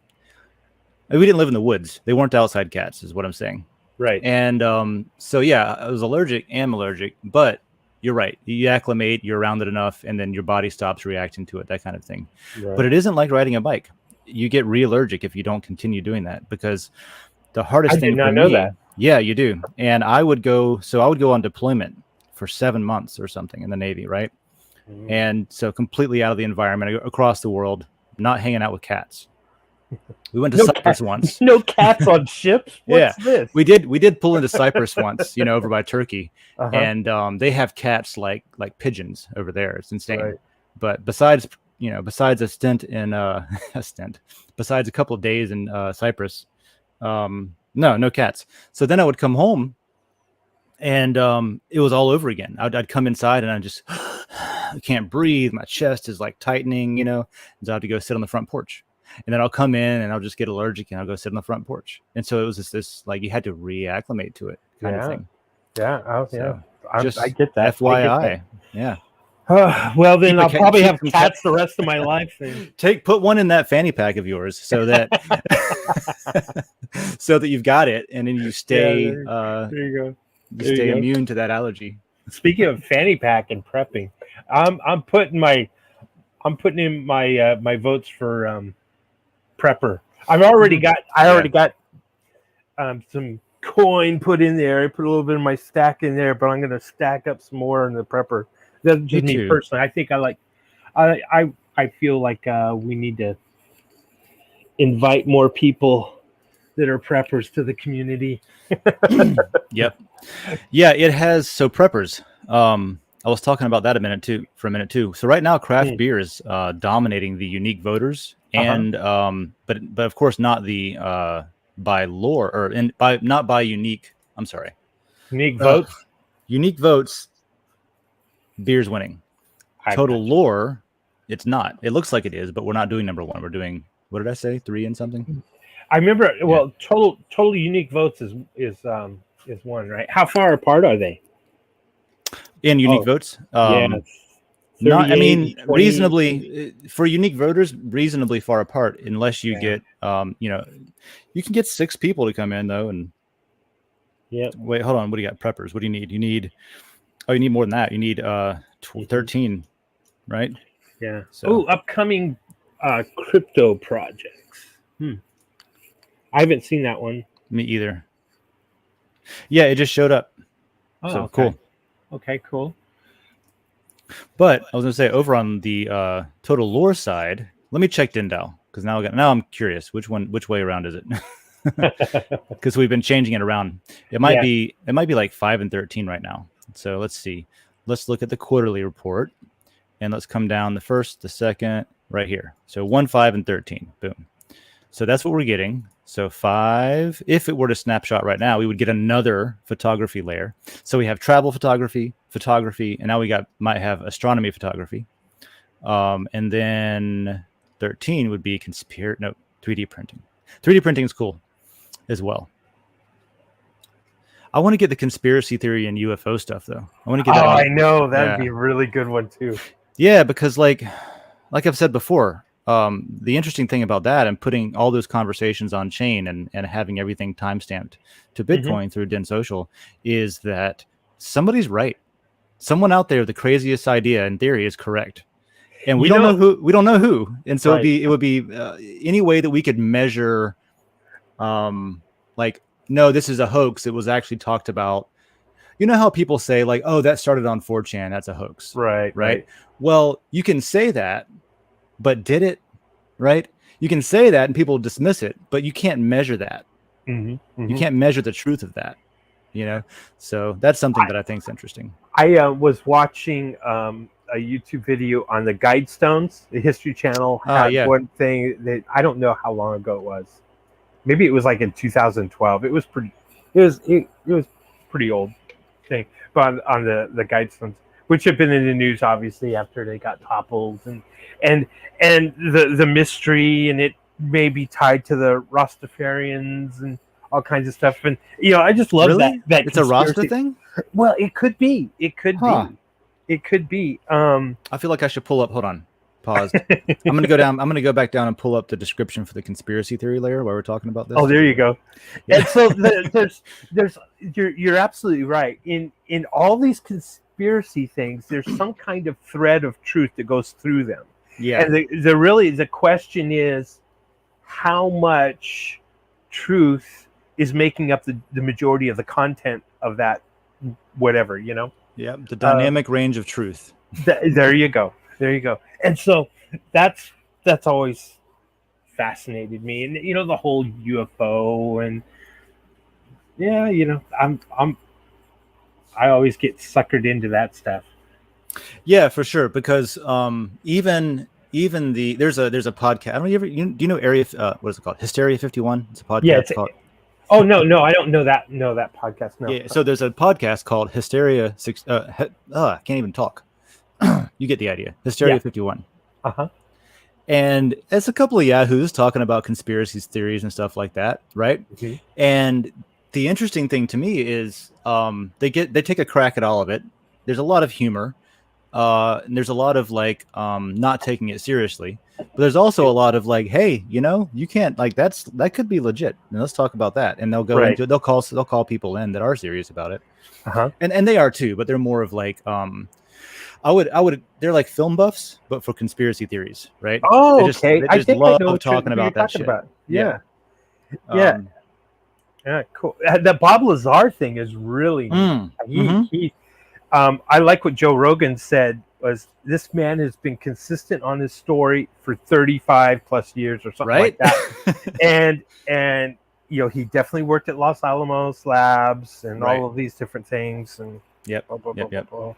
Speaker 2: in the woods. They weren't outside cats, is what I'm saying.
Speaker 3: Right.
Speaker 2: And so yeah, I was am allergic, but you're right. You acclimate, you're around it enough, and then your body stops reacting to it, that kind of thing. Right. But it isn't like riding a bike. You get re-allergic if you don't continue doing that, because the hardest thing for me, that. Yeah, you do. And I would go on deployment for 7 months or something in the Navy, right? And so completely out of the environment, across the world, not hanging out with cats. We went to Cyprus once.
Speaker 3: No cats on ships? What's this?
Speaker 2: We did pull into Cyprus once, over by Turkey. And they have cats like pigeons over there. It's insane. Right. But besides a stint in besides a couple of days in Cyprus, no cats. So then I would come home and it was all over again. I'd come inside and I just I can't breathe. My chest is like tightening, so I have to go sit on the front porch. And then I'll come in and I'll just get allergic and I'll go sit on the front porch. And so it was this like you had to reacclimate to it kind of thing.
Speaker 3: Yeah.
Speaker 2: I
Speaker 3: get that.
Speaker 2: FYI. Yeah.
Speaker 3: Well, then I'll probably have cats the rest of my life. Then.
Speaker 2: Put one in that fanny pack of yours so that so that you've got it, and then you stay. There you go. You stay immune to that allergy.
Speaker 3: Speaking of fanny pack and prepping, I'm putting in my votes for prepper. I've already got some coin put in there. I put a little bit of my stack in there, but I'm going to stack up some more in the prepper. That's just me personally. I think I feel like we need to invite more people that are preppers to the community.
Speaker 2: Yep. Yeah, it has. So preppers. I was talking about that for a minute too. So right now, craft beer is dominating the unique voters, and but of course not the by lore or not by unique. I'm sorry.
Speaker 3: Unique votes.
Speaker 2: Unique votes. Beer's winning. Total lore, it's not. It looks like it is, but we're not doing number one. We're doing, what did I say? 3 and something.
Speaker 3: I remember. Well, total unique votes is one, right? How far apart are they?
Speaker 2: In unique votes?
Speaker 3: Yeah.
Speaker 2: Not, I mean,
Speaker 3: 20.
Speaker 2: reasonably for unique voters, reasonably far apart, unless you get, you can get 6 people to come in though. And wait, hold on. What do you got? Preppers. What do you need? You need more than that. You need 13, right?
Speaker 3: Yeah.
Speaker 2: So,
Speaker 3: upcoming crypto projects. I haven't seen that one.
Speaker 2: Me either. Yeah, it just showed up.
Speaker 3: Oh,
Speaker 2: so
Speaker 3: okay.
Speaker 2: Cool.
Speaker 3: Okay, cool.
Speaker 2: But I was gonna say, over on the total lore side, let me check Den.DAO, because now I'm curious which way around is it? Because we've been changing it around. It might be like 5 and 13 right now. So let's see. Let's look at the quarterly report, and let's come down the first, the second, right here. So 1, 5, and 13. Boom. So that's what we're getting. So 5, if it were to snapshot right now, we would get another photography layer. So we have travel photography, and now we might have astronomy photography. And then 13 would be 3D printing. 3D printing is cool as well. I want to get the conspiracy theory and UFO stuff though. I want to get that.
Speaker 3: I know that'd be a really good one too.
Speaker 2: Yeah, because like I've said before, the interesting thing about that and putting all those conversations on chain and having everything timestamped to Bitcoin through Den.Social is that somebody's right. Someone out there, the craziest idea in theory is correct. And we don't know who. We don't know who. And so it would be any way that we could measure, like, no, this is a hoax. It was actually talked about. You know how people say, like, oh, that started on 4chan. That's a hoax. Right. Well, you can say that, but did it? Right. You can say that and people dismiss it, but you can't measure that. You can't measure the truth of that. You know, so that's something that I think is interesting.
Speaker 3: I was watching a YouTube video on the Guidestones, the History Channel. Had one thing that I don't know how long ago it was. Maybe it was like in 2012. It was pretty. It was pretty old thing, but on the Guidestones, which have been in the news obviously after they got toppled, and the mystery, and it may be tied to the Rastafarians and all kinds of stuff. And I just love that
Speaker 2: it's a Rasta thing.
Speaker 3: Well, it could be. It could be.
Speaker 2: I feel like I should pull up. Hold on. Pause. I'm gonna go down. I'm gonna go back down and pull up the description for the conspiracy theory layer while we're talking about this.
Speaker 3: Oh, there you go. Yeah. And so you're absolutely right. In all these conspiracy things, there's some kind of thread of truth that goes through them. Yeah. And the question is, how much truth is making up the majority of the content of that, whatever, Yeah,
Speaker 2: the dynamic range of truth.
Speaker 3: There you go. And so that's always fascinated me, and the whole UFO, and I always get suckered into that stuff.
Speaker 2: Yeah, for sure, because even there's a podcast. I don't do you know Area what is it called? Hysteria 51. It's a podcast.
Speaker 3: Yeah,
Speaker 2: called.
Speaker 3: Oh no, I don't know that podcast. No.
Speaker 2: Yeah, so there's a podcast called Hysteria I can't even talk. You get the idea. Hysteria 51. And it's a couple of yahoos talking about conspiracy theories and stuff like that, right? And the interesting thing to me is they take a crack at all of it. There's a lot of humor, and there's a lot of like not taking it seriously. But there's also a lot of like, hey, you can't, like, that could be legit, and let's talk about that. And they'll go into it. They'll call people in that are serious about it, and they are too. But they're more of like they're like film buffs, but for conspiracy theories, right?
Speaker 3: Oh, okay.
Speaker 2: I just love talking about that shit.
Speaker 3: Yeah.
Speaker 2: Um,
Speaker 3: Yeah, cool. The Bob Lazar thing is really neat. I like what Joe Rogan said was this man has been consistent on his story for 35 plus years or something like that. and he definitely worked at Los Alamos Labs and all of these different things and blah, blah, blah, blah.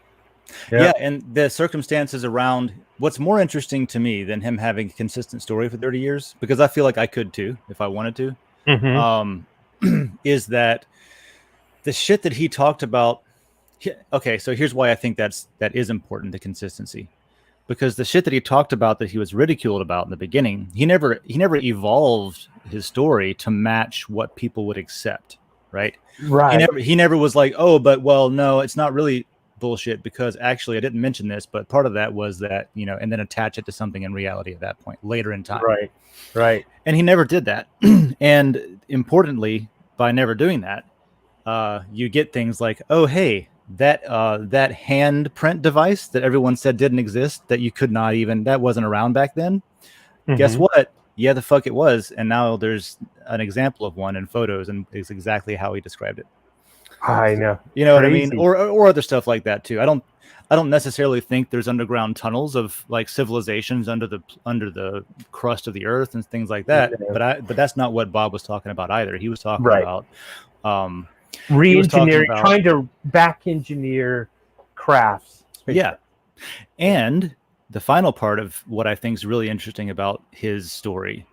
Speaker 2: Yeah, and the circumstances around what's more interesting to me than him having a consistent story for 30 years, because I feel like I could too if I wanted to, is that the shit that he talked about. Okay, so here's why I think that is important, the consistency. Because the shit that he talked about that he was ridiculed about in the beginning, he never evolved his story to match what people would accept, right?
Speaker 3: Right.
Speaker 2: He never was like, oh, but well, no, it's not really bullshit because actually I didn't mention this, but part of that was that, and then attach it to something in reality at that point later in time.
Speaker 3: Right.
Speaker 2: And he never did that. And importantly, by never doing that, you get things like, oh, hey, that hand print device that everyone said didn't exist, that wasn't around back then. Guess what? Yeah, the fuck it was. And now there's an example of one in photos, and it's exactly how he described it.
Speaker 3: I know.
Speaker 2: You know what I mean? Or other stuff like that too. I don't necessarily think there's underground tunnels of like civilizations under the crust of the earth and things like that. Yeah. But that's not what Bob was talking about either. He was talking about
Speaker 3: re-engineering, trying to back engineer crafts.
Speaker 2: Yeah. And the final part of what I think is really interesting about his story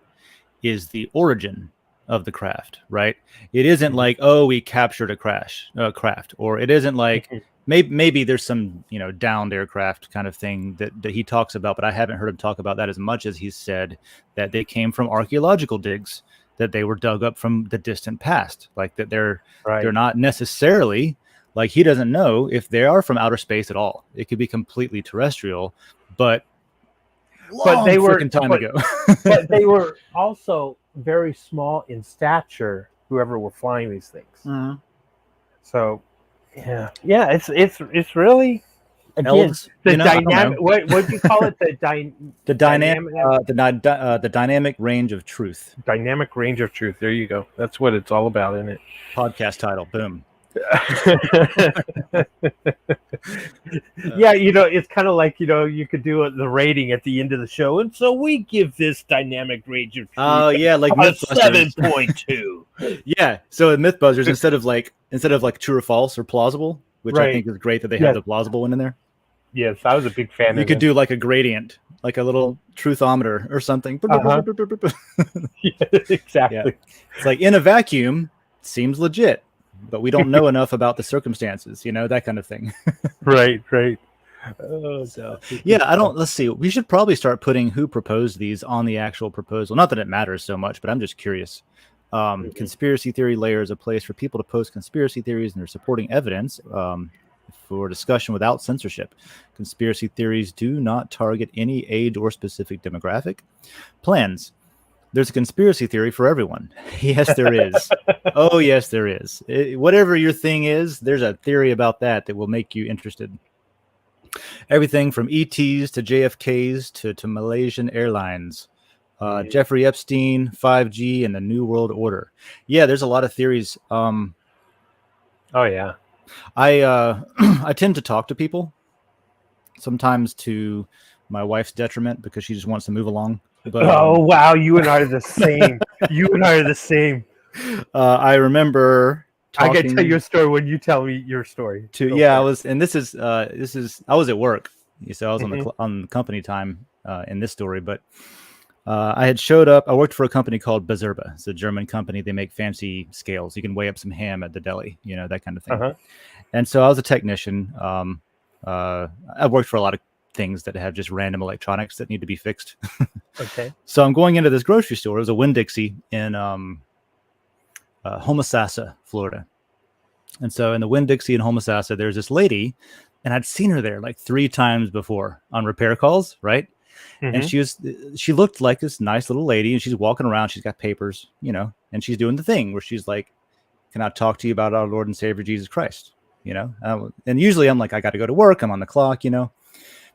Speaker 2: is the origin of the craft, right? It isn't like, oh, we captured a craft, or it isn't like maybe there's some, downed aircraft kind of thing that he talks about, but I haven't heard him talk about that as much as he said that they came from archaeological digs, that they were dug up from the distant past, like that they're not necessarily, like he doesn't know if they are from outer space at all. It could be completely terrestrial, but they were time ago.
Speaker 3: But they were also very small in stature, whoever were flying these things. So yeah, it's really
Speaker 2: elves,
Speaker 3: the dynamic. What do you call it? The
Speaker 2: dynamic range of truth.
Speaker 3: Dynamic range of truth. There you go. That's what it's all about, isn't it?
Speaker 2: Podcast title. Boom.
Speaker 3: Yeah, it's kind of like you could do the rating at the end of the show, and so we give this dynamic range of truth.
Speaker 2: Oh yeah, like
Speaker 3: Mythbusters 7.2.
Speaker 2: Yeah, so in Mythbusters, instead of like true or false or plausible, which I think is great that they have the plausible one in there.
Speaker 3: Yes, I was a big fan.
Speaker 2: You could do like a gradient, like a little truthometer or something.
Speaker 3: Yeah, exactly.
Speaker 2: Yeah. It's like in a vacuum, seems legit, but we don't know enough about the circumstances, that kind of thing.
Speaker 3: Right.
Speaker 2: So yeah, let's see. We should probably start putting who proposed these on the actual proposal. Not that it matters so much, but I'm just curious. Conspiracy Theory Layer is a place for people to post conspiracy theories and their supporting evidence for discussion without censorship. Conspiracy theories do not target any age or specific demographic. Plans. There's a conspiracy theory for everyone. Yes, there is. Oh, yes, there is. Whatever your thing is, there's a theory about that will make you interested. Everything from ETs to JFKs to Malaysian Airlines. Jeffrey Epstein, 5G, and the New World Order. Yeah, there's a lot of theories.
Speaker 3: Oh yeah,
Speaker 2: I tend to talk to people, sometimes to my wife's detriment because she just wants to move along. But,
Speaker 3: oh wow, you and I are the same.
Speaker 2: I remember.
Speaker 3: I gotta tell you a story when you tell me your story.
Speaker 2: I was, and this is I was at work, so I was on the company time in this story, but. I had showed up. I worked for a company called Bazerba. It's a German company. They make fancy scales. You can weigh up some ham at the deli, that kind of thing. And so I was a technician. I worked for a lot of things that have just random electronics that need to be fixed.
Speaker 3: Okay.
Speaker 2: So I'm going into this grocery store. It was a Winn-Dixie in Homosassa, Florida. And so in the Winn-Dixie in Homosassa, there's this lady, and I'd seen her there like 3 times before on repair calls, right? And she looked like this nice little lady, and she's walking around. She's got papers, and she's doing the thing where she's like, "Can I talk to you about our Lord and Savior Jesus Christ?" And usually I'm like, I got to go to work. I'm on the clock, But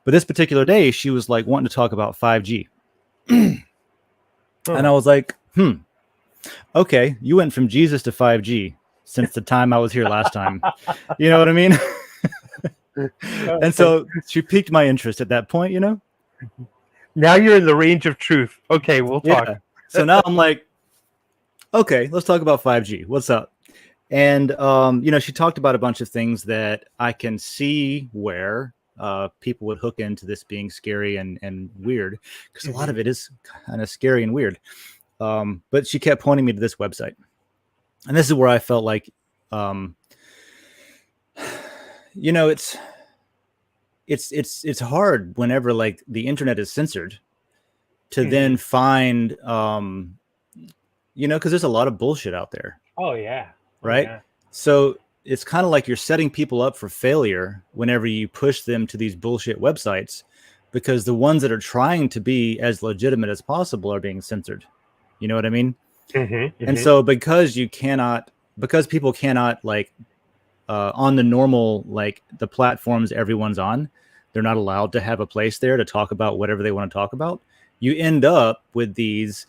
Speaker 2: this particular day, she was like wanting to talk about 5G, and I was like, Okay, you went from Jesus to 5G since the time I was here last time. You know what I mean? And so she piqued my interest at that point, you know?
Speaker 3: Now you're in the range of truth. Okay, we'll talk.
Speaker 2: Yeah. So now I'm like, okay, let's talk about 5G. What's up? And you know, she talked about a bunch of things that I can see where people would hook into this being scary and weird, because a lot of it is kind of scary and weird. But she kept pointing me to this website, and this is where I felt like, you know, it's hard whenever like the internet is censored to then find, you know, because there's a lot of bullshit out there.
Speaker 3: Oh yeah.
Speaker 2: Right.
Speaker 3: Yeah.
Speaker 2: So it's kind of like you're setting people up for failure whenever you push them to these bullshit websites, because the ones that are trying to be as legitimate as possible are being censored. You know what I mean? And so because people cannot like on the normal, like the platforms everyone's on, they're not allowed to have a place there to talk about whatever they want to talk about. You end up with these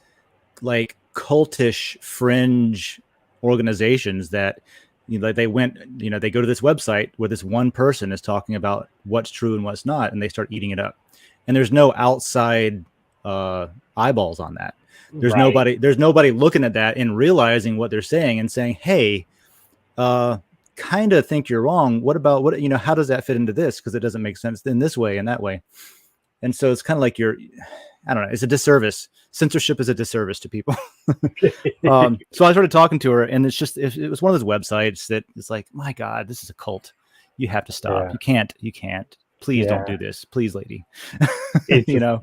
Speaker 2: like cultish fringe organizations that, you know, they go to this website where this one person is talking about what's true and what's not, and they start eating it up. And there's no outside eyeballs on that. There's nobody looking at that and realizing what they're saying and saying, hey, kind of think you're wrong. What about what, you know, how does that fit into this? Because it doesn't make sense in this way and that way. And so it's kind of like I don't know, it's a disservice. Censorship is a disservice to people. So I started talking to her, and it was one of those websites that is like, my God, this is a cult. You have to stop.
Speaker 3: Yeah.
Speaker 2: You can't. Please don't do this. Please, lady.
Speaker 3: You know,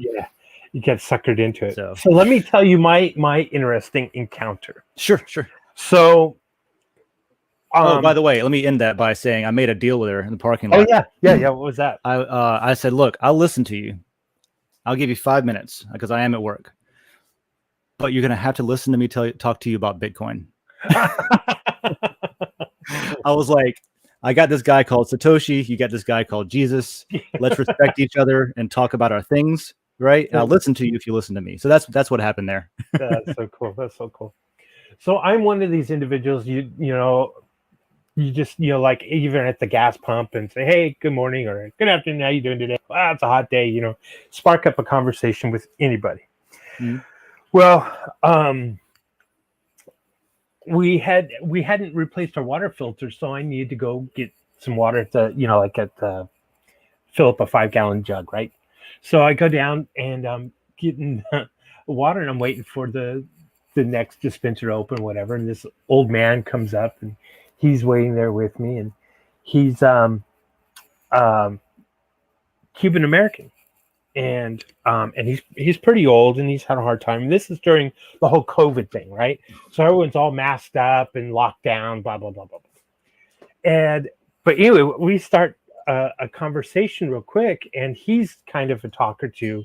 Speaker 3: you get suckered into it. So let me tell you my interesting encounter.
Speaker 2: Sure.
Speaker 3: So,
Speaker 2: by the way, let me end that by saying I made a deal with her in the parking lot.
Speaker 3: Oh yeah. What was that?
Speaker 2: I said, look, I'll listen to you. I'll give you 5 minutes because I am at work, but you're going to have to listen to me talk to you about Bitcoin. I was like, I got this guy called Satoshi. You got this guy called Jesus. Let's respect each other and talk about our things, right? And I'll listen to you if you listen to me. So that's what happened there.
Speaker 3: That's so cool. That's so cool. So I'm one of these individuals, you know, you just, you know, like even at the gas pump and say, hey, good morning or good afternoon, how you doing today? Well, it's a hot day, you know, spark up a conversation with anybody. Mm-hmm. Well, we hadn't replaced our water filter, so I needed to go get some water to, you know, like fill up a 5-gallon jug, right? So I go down and I'm getting water, and I'm waiting for the next dispenser to open, whatever. And this old man comes up, and he's waiting there with me, and he's Cuban American, and he's pretty old, and he's had a hard time. And this is during the whole COVID thing, right? So everyone's all masked up and locked down, blah blah blah blah blah. But anyway, we start a conversation real quick, and he's kind of a talker too,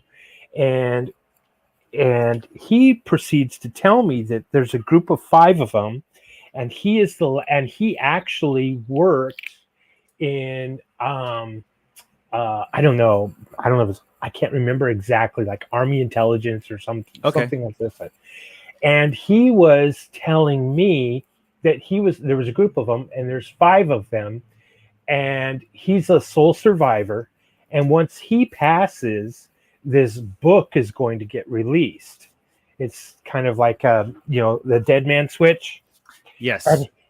Speaker 3: and he proceeds to tell me that there's a group of 5 of them, and he actually worked in I don't know I can't remember exactly, like Army intelligence or something like this. And he was telling me that there was a group of them, and there's 5 of them, and he's a sole survivor. And once he passes, this book is going to get released. It's kind of like you know, the dead man switch.
Speaker 2: Yes.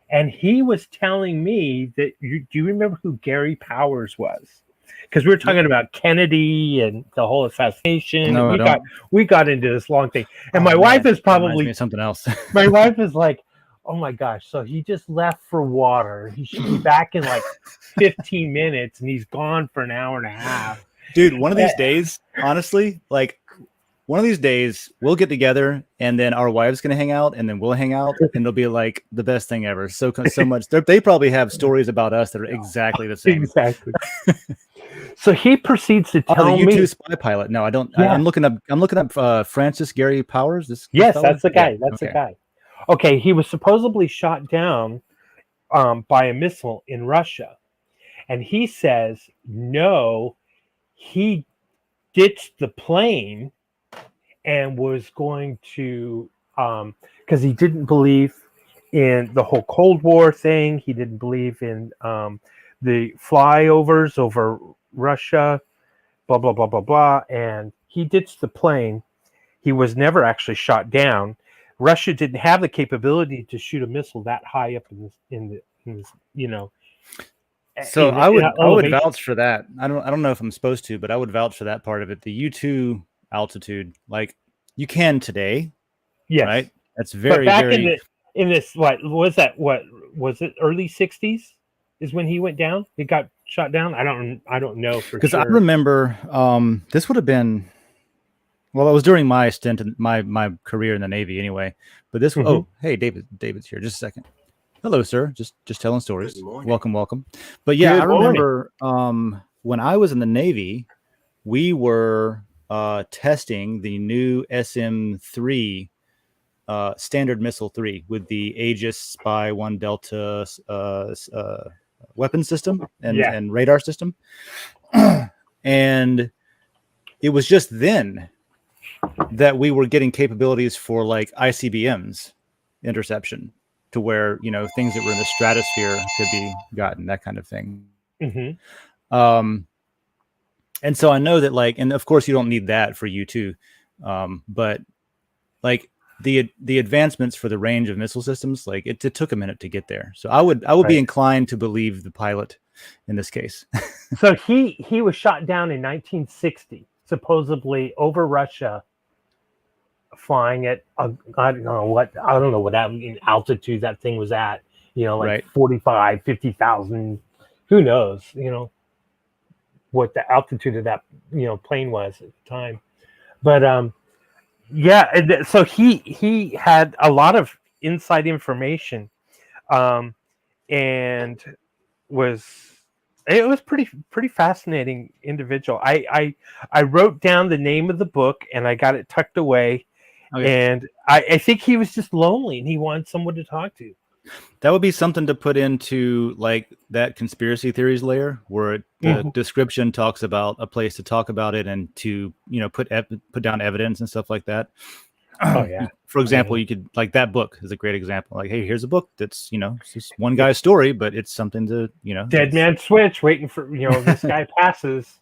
Speaker 3: And he was telling me that do you remember who Gary Powers was? Because we were talking about Kennedy and the whole assassination.
Speaker 2: No,
Speaker 3: and we got into this long thing. And my wife is probably
Speaker 2: something else.
Speaker 3: My wife is like, oh my gosh, so he just left for water. He should be back in like 15 minutes, and he's gone for an hour and a half.
Speaker 2: Dude, one of these days, honestly, like one of these days we'll get together, and then our wives gonna hang out, and then we'll hang out, and it'll be like the best thing ever. So much. They probably have stories about us that are exactly the same.
Speaker 3: Exactly. So he proceeds to tell me,
Speaker 2: U2 spy pilot. No, I don't. Yeah. I'm looking up Francis Gary Powers.
Speaker 3: Yes, that's the guy. That's the guy. Okay, he was supposedly shot down by a missile in Russia, and he says no, he ditched the plane and was going to because he didn't believe in the whole Cold War thing. He didn't believe in the flyovers over Russia, blah, blah, blah, blah, blah. And he ditched the plane. He was never actually shot down. Russia didn't have the capability to shoot a missile that high up in the you know.
Speaker 2: So
Speaker 3: in
Speaker 2: I would
Speaker 3: elevation.
Speaker 2: vouch for that. I don't know if I'm supposed to, but I would vouch for that part of it. The U2 altitude, like you can today,
Speaker 3: Yes.
Speaker 2: right? That's
Speaker 3: But
Speaker 2: very,
Speaker 3: back
Speaker 2: very.
Speaker 3: in this, what was that? What was it? Early 60s is when he went down. He got shot down. I don't know for
Speaker 2: Because
Speaker 3: sure.
Speaker 2: I remember this would have been, well, it was during my stint in my career in the Navy anyway. But this,
Speaker 3: Mhm.
Speaker 2: oh, hey, David's here. Just a second. Hello, sir. Just telling stories.
Speaker 4: Good morning.
Speaker 2: Welcome. But yeah,
Speaker 3: Good
Speaker 2: I
Speaker 3: morning.
Speaker 2: remember when I was in the Navy, we were testing the new SM-3 standard missile 3 with the Aegis Spy 1 Delta weapon system and radar system. And it was just then that we were getting capabilities for like ICBMs interception, to where, you know, things that were in the stratosphere could be gotten, that kind of thing.
Speaker 3: Mhm.
Speaker 2: And so I know that, like, and of course you don't need that for U2, but like the advancements for the range of missile systems, like it took a minute to get there. So I would be
Speaker 3: Right.
Speaker 2: inclined to believe the pilot in this case.
Speaker 3: So he was shot down in 1960, supposedly over Russia, flying at I don't know what altitude that thing was at. You know, like
Speaker 2: Right.
Speaker 3: 45, 50,000. Who knows? You know what the altitude of that plane was at the time. But yeah, so he had a lot of inside information, and it was pretty fascinating individual. I wrote down the name of the book and I got it tucked away.
Speaker 2: Okay.
Speaker 3: And I think he was just lonely and he wanted someone to talk to.
Speaker 2: That would be something to put into like that conspiracy theories layer, where the description talks about a place to talk about it and to, you know, put down evidence and stuff like that.
Speaker 3: Oh yeah.
Speaker 2: For example, you could, like, that book is a great example. Like, hey, here's a book that's, you know, it's just one guy's story, but it's something to, you know,
Speaker 3: Dead man switch, waiting for this guy passes.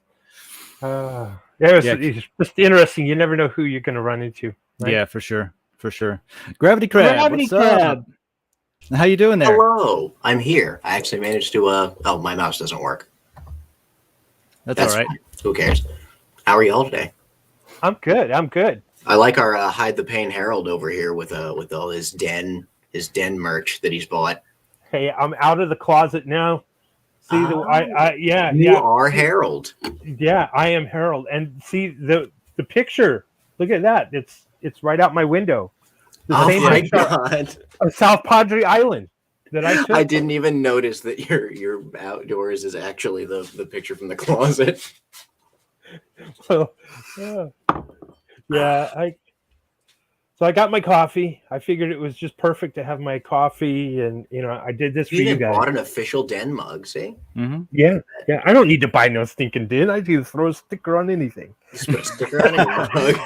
Speaker 3: It's just interesting. You never know who you're going to run into. Right?
Speaker 2: Yeah, for sure. Gravity Crab, what's up? How you doing there?
Speaker 4: Hello, I'm here. I actually managed to. Oh, my mouse doesn't work.
Speaker 2: That's all right.
Speaker 4: Fine. Who cares? How are y'all today?
Speaker 3: I'm good.
Speaker 4: I like our Hide the Pain Herald over here with all his den merch that he's bought.
Speaker 3: Hey, I'm out of the closet now. See
Speaker 4: You are Harold.
Speaker 3: Yeah, I am Harold. And see the picture. Look at that. It's right out my window.
Speaker 4: Oh my God!
Speaker 3: Of South Padre Island that I took.
Speaker 4: I didn't even notice that your outdoors is actually the picture from the closet.
Speaker 3: So, So I got my coffee. I figured it was just perfect to have my coffee, and I did this for you guys.
Speaker 4: Bought an official Den mug, see?
Speaker 2: Mm-hmm.
Speaker 3: Yeah. I don't need to buy no stinking Den. I just throw a sticker on anything.
Speaker 4: Just put a sticker on any mug.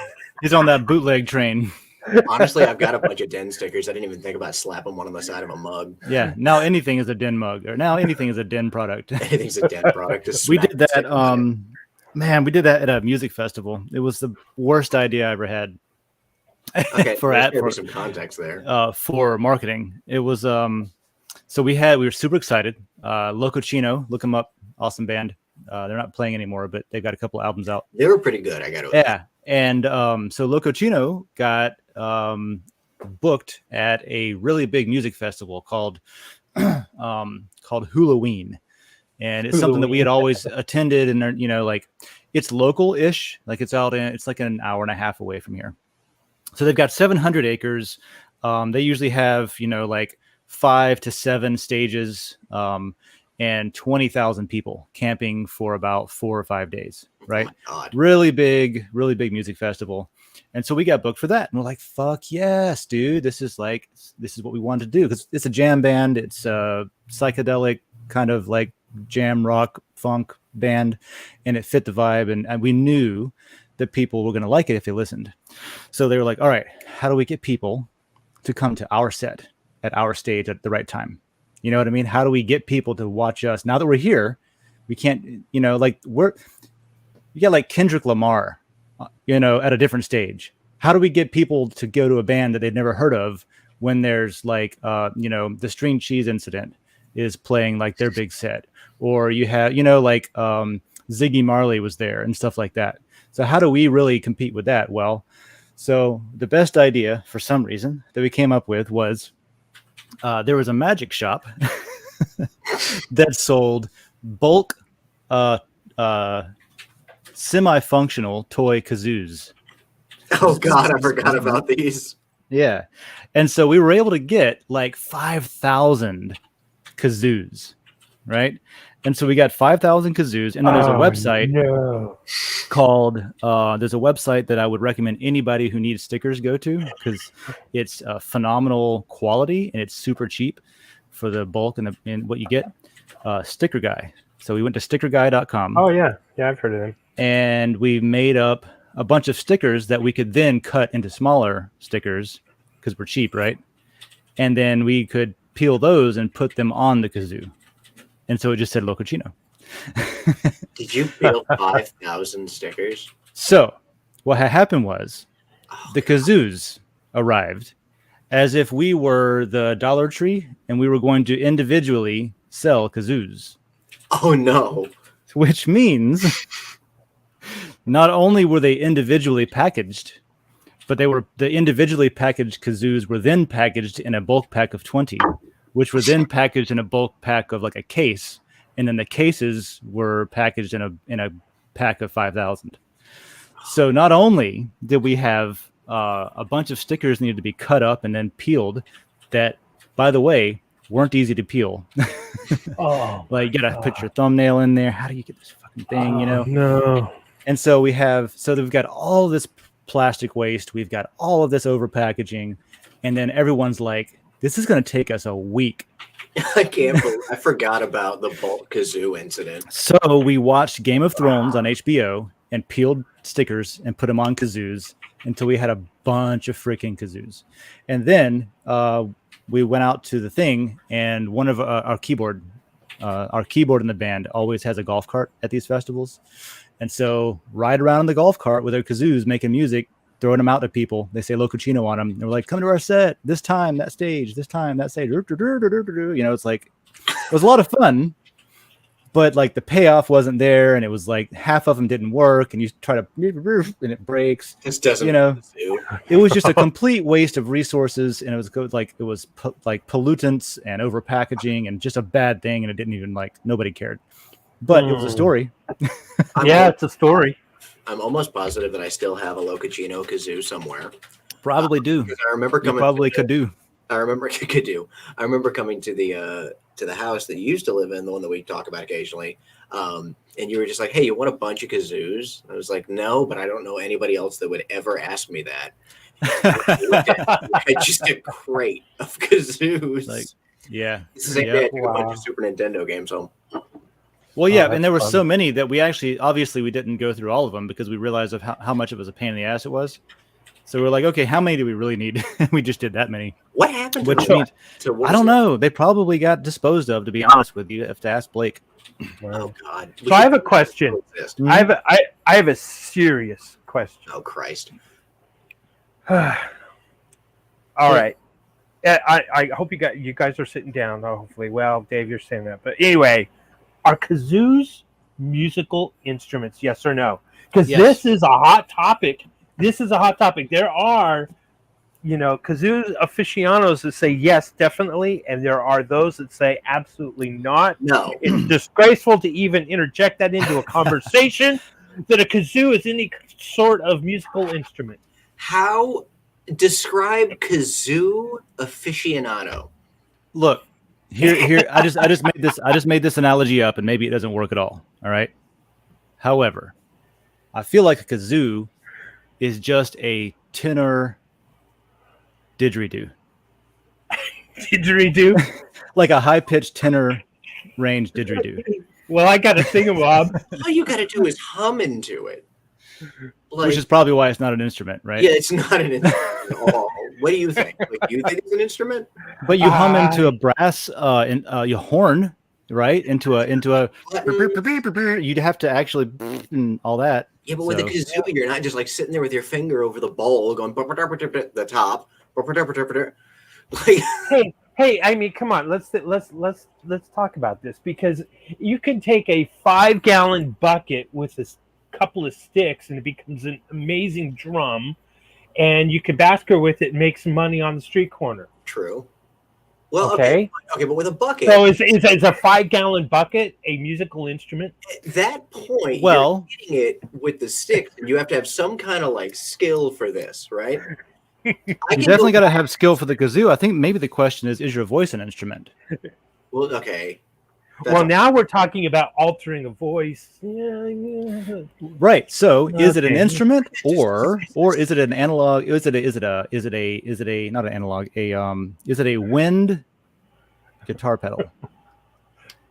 Speaker 2: He's on that bootleg train.
Speaker 4: Honestly, I've got a bunch of Den stickers. I didn't even think about slapping one on the side of a mug.
Speaker 2: Yeah, now anything is a Den mug, or now anything is a Den product.
Speaker 4: Anything's a Den product.
Speaker 2: We did that. Man, we did that at a music festival. It was the worst idea I ever had.
Speaker 4: Okay,
Speaker 2: for
Speaker 4: some context there.
Speaker 2: For marketing, it was so we were super excited. Lococino, look them up, awesome band. They're not playing anymore, but they got a couple albums out.
Speaker 4: They were pretty good. I got to admit.
Speaker 2: Yeah, and so Lococino got booked at a really big music festival called Halloween, and it's something that we had always attended, and like it's local-ish, like it's like an hour and a half away from here. So they've got 700 acres. They usually have like 5 to 7 stages, and 20,000 people camping for about 4 or 5 days. Right?
Speaker 4: Oh
Speaker 2: really big music festival. And so we got booked for that, and we're like, fuck yes, dude. This is what we wanted to do, because it's a jam band. It's a psychedelic kind of like jam rock funk band, and it fit the vibe. And we knew that people were going to like it if they listened. So they were like, all right, how do we get people to come to our set at our stage at the right time? You know what I mean? How do we get people to watch us now that we're here? We can't, like you got like Kendrick Lamar, at a different stage. How do we get people to go to a band that they've never heard of when there's like, the String Cheese Incident is playing like their big set, or you have, Ziggy Marley was there and stuff like that. So how do we really compete with that? Well, so the best idea for some reason that we came up with was there was a magic shop that sold bulk semi-functional toy kazoos.
Speaker 4: Oh God, I forgot about these.
Speaker 2: Yeah. And so we were able to get like 5,000 kazoos, right? And so we got 5,000 kazoos, and then there's a website called there's a website that I would recommend anybody who needs stickers go to, because it's phenomenal quality and it's super cheap for the bulk and what you get. Sticker Guy. So we went to stickerguy.com.
Speaker 3: Oh yeah, I've heard of them.
Speaker 2: And we made up a bunch of stickers that we could then cut into smaller stickers because we're cheap, right? And then we could peel those and put them on the kazoo. And so it just said Lococino.
Speaker 4: Did you peel 5,000 stickers?
Speaker 2: So what had happened was the kazoos arrived as if we were the Dollar Tree and we were going to individually sell kazoos.
Speaker 4: Oh no.
Speaker 2: Which means not only were they individually packaged, but the individually packaged kazoos were then packaged in a bulk pack of 20, which were then packaged in a bulk pack of like a case, and then the cases were packaged in a pack of 5,000. So not only did we have a bunch of stickers needed to be cut up and then peeled, that, by the way, weren't easy to peel. Like you gotta put your thumbnail in there. How do you get this fucking thing?
Speaker 3: No.
Speaker 2: And so we've got all this plastic waste. We've got all of this over packaging, and then everyone's like, "This is going to take us a week."
Speaker 4: I can't believe I forgot about the bulk kazoo incident.
Speaker 2: So we watched Game of Thrones on HBO and peeled stickers and put them on kazoos until we had a bunch of freaking kazoos. And then we went out to the thing, and one of our keyboard in the band always has a golf cart at these festivals. And so ride around in the golf cart with their kazoos, making music, throwing them out to people. They say Lococino on them. They're like, come to our set this time, that stage, this time, that stage. It's like, it was a lot of fun, but like the payoff wasn't there. And it was like half of them didn't work, and you try to, and it breaks.
Speaker 4: This doesn't,
Speaker 2: it was just a complete waste of resources. And it was like pollutants and over packaging and just a bad thing. And it didn't even nobody cared, but it was a story.
Speaker 3: It's a story.
Speaker 4: I'm almost positive that I still have a Lococino kazoo somewhere.
Speaker 2: Probably do.
Speaker 4: I remember coming.
Speaker 2: Could do.
Speaker 4: I remember coming to the house that you used to live in, the one that we talk about occasionally. And you were just like, "Hey, you want a bunch of kazoos?" I was like, "No, but I don't know anybody else that would ever ask me that." I just a crate of kazoos.
Speaker 2: This is
Speaker 4: a bunch of Super Nintendo games home.
Speaker 2: Well, yeah, and there were so many that we obviously we didn't go through all of them because we realized of how much it was a pain in the ass it was. So we're like, okay, how many do we really need? We just did that many.
Speaker 4: What happened to
Speaker 2: them? I don't know. They probably got disposed of, to be honest with you. You have to ask Blake.
Speaker 4: Oh God.
Speaker 3: So I have a question. I have a serious question.
Speaker 4: Oh Christ.
Speaker 3: All right. I hope you guys are sitting down. Hopefully, well, Dave, you're saying that, but anyway, are kazoos musical instruments? Yes or no? Because this is a hot topic. There are, kazoo aficionados that say yes, definitely, and there are those that say absolutely not.
Speaker 4: No,
Speaker 3: it's disgraceful to even interject that into a conversation that a kazoo is any sort of musical instrument.
Speaker 4: How describe kazoo aficionado?
Speaker 2: Look, here I just made this analogy up, and maybe it doesn't work at all. All right. However, I feel like a kazoo is just a tenor didgeridoo.
Speaker 3: Didgeridoo?
Speaker 2: Like a high-pitched tenor range didgeridoo.
Speaker 3: Well, I got a thingamabob.
Speaker 4: All you got to do is hum into it.
Speaker 2: Which is probably why it's not an instrument, right?
Speaker 4: Yeah, it's not an instrument at all. What do you think? Like, do you think it's an instrument?
Speaker 2: But you hum into a brass, you horn, right? Into a. You'd have to actually and all that.
Speaker 4: Yeah, but with a kazoo, you're not just like sitting there with your finger over the bowl going the top. Like,
Speaker 3: hey, I mean, come on, let's talk about this, because you can take a 5-gallon bucket with a couple of sticks and it becomes an amazing drum, and you can basker with it and make some money on the street corner.
Speaker 4: True. Well,
Speaker 3: okay,
Speaker 4: but with a bucket.
Speaker 3: So is a 5-gallon bucket a musical instrument?
Speaker 4: At that point,
Speaker 2: well,
Speaker 4: you're hitting it with the stick, and you have to have some kind of like skill for this, right?
Speaker 2: You definitely got to have skill for the kazoo. I think maybe the question is your voice an instrument?
Speaker 4: Well, okay.
Speaker 3: Now we're talking about altering a voice.
Speaker 2: Right. So is it an instrument or is it an analog? Is it a not an analog, is it a wind guitar pedal?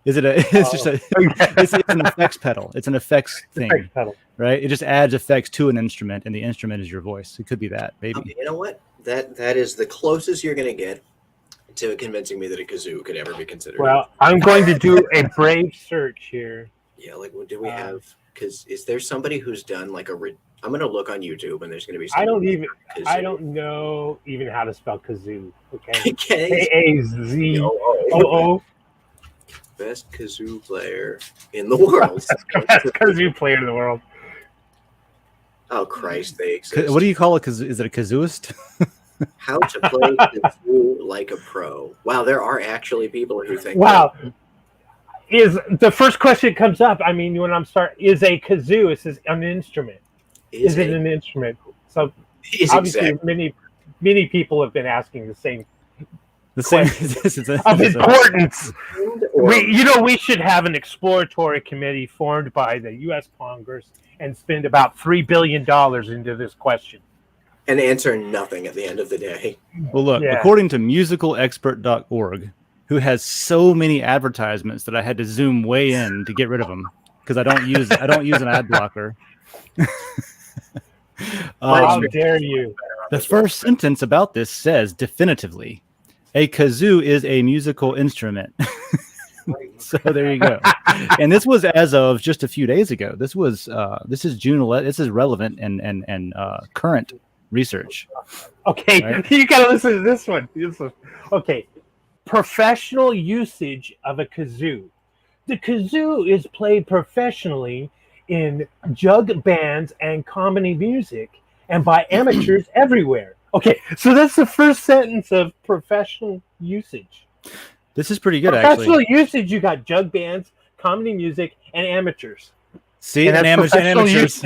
Speaker 2: Is it it's an effects pedal. It's an effects thing.
Speaker 3: Effects pedal.
Speaker 2: Right? It just adds effects to an instrument, and the instrument is your voice. It could be that, maybe.
Speaker 4: Okay, you know what? That is the closest you're going to get to convincing me that a kazoo could ever be considered.
Speaker 3: Well, I'm going to do a brave search here.
Speaker 4: Yeah, like what do we have? Because is there somebody who's done like I'm going to look on YouTube, and there's going to be.
Speaker 3: I don't know even how to spell kazoo. Okay. K-A-Z-O-O.
Speaker 4: Best kazoo player in the world.
Speaker 3: Best kazoo player in the world.
Speaker 4: Oh Christ, they exist.
Speaker 2: What do you call it? Is it a kazooist?
Speaker 4: How to play kazoo like a pro. Wow, there are actually people who think.
Speaker 3: Wow. Is the first question comes up? I mean, when I'm is a kazoo? Is this an instrument? Is it an instrument? So obviously, many people have been asking the same. Of importance. We should have an exploratory committee formed by the U.S. Congress and spend about $3 billion into this question.
Speaker 4: And answer nothing at the end of the day.
Speaker 2: Well, look, according to musicalexpert.org, who has so many advertisements that I had to zoom way in to get rid of them because I don't use an ad blocker.
Speaker 3: How dare you?
Speaker 2: The first sentence about this says definitively, a kazoo is a musical instrument. So there you go. And this was as of just a few days ago. This is June 11th. This is relevant and current research.
Speaker 3: Okay, right? You got to listen to this one. Okay, professional usage of a kazoo. The kazoo is played professionally in jug bands and comedy music and by amateurs everywhere. Okay, so that's the first sentence of professional usage.
Speaker 2: This is pretty good,
Speaker 3: professional usage, you got jug bands, comedy music, and amateurs.
Speaker 2: See, and amateurs.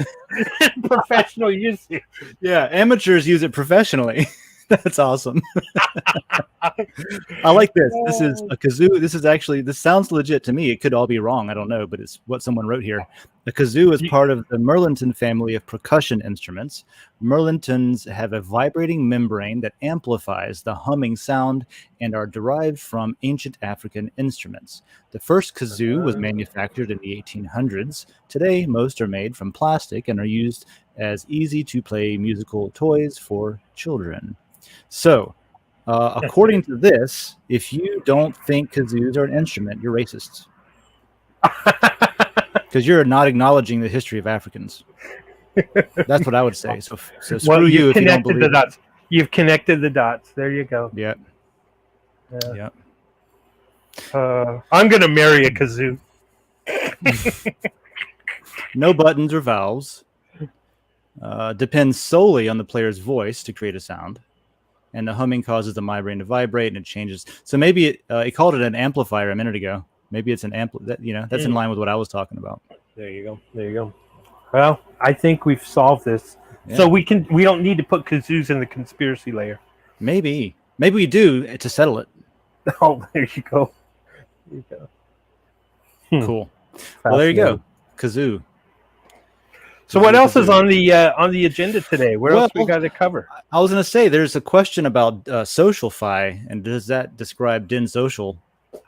Speaker 3: Professional usage.
Speaker 2: Yeah, amateurs use it professionally. That's awesome. I like this. This is a kazoo. This sounds legit to me. It could all be wrong. I don't know, but it's what someone wrote here. The kazoo is part of the Merlinton family of percussion instruments. Merlintons have a vibrating membrane that amplifies the humming sound and are derived from ancient African instruments. The first kazoo was manufactured in the 1800s. Today, most are made from plastic and are used as easy-to-play musical toys for children. So, according to this, if you don't think kazoos are an instrument, you're racist. Because you're not acknowledging the history of Africans. That's what I would say. So screw you if you don't believe
Speaker 3: the dots. You've connected the dots. There you go.
Speaker 2: Yeah.
Speaker 3: Yeah. I'm going to marry a kazoo.
Speaker 2: No buttons or valves. Depends solely on the player's voice to create a sound. And the humming causes the membrane to vibrate, and it changes. So maybe it called it an amplifier a minute ago. Maybe it's an that's in line with what I was talking about.
Speaker 3: There you go. Well, I think we've solved this. Yeah. So we don't need to put kazoos in the conspiracy layer.
Speaker 2: Maybe we do to settle it.
Speaker 3: Oh, there you go.
Speaker 2: Cool. Well, there you go. Kazoo.
Speaker 3: So what else is on the agenda today? Where else we got to cover?
Speaker 2: I was going to say there's a question about social-fi, and does that describe Den.Social?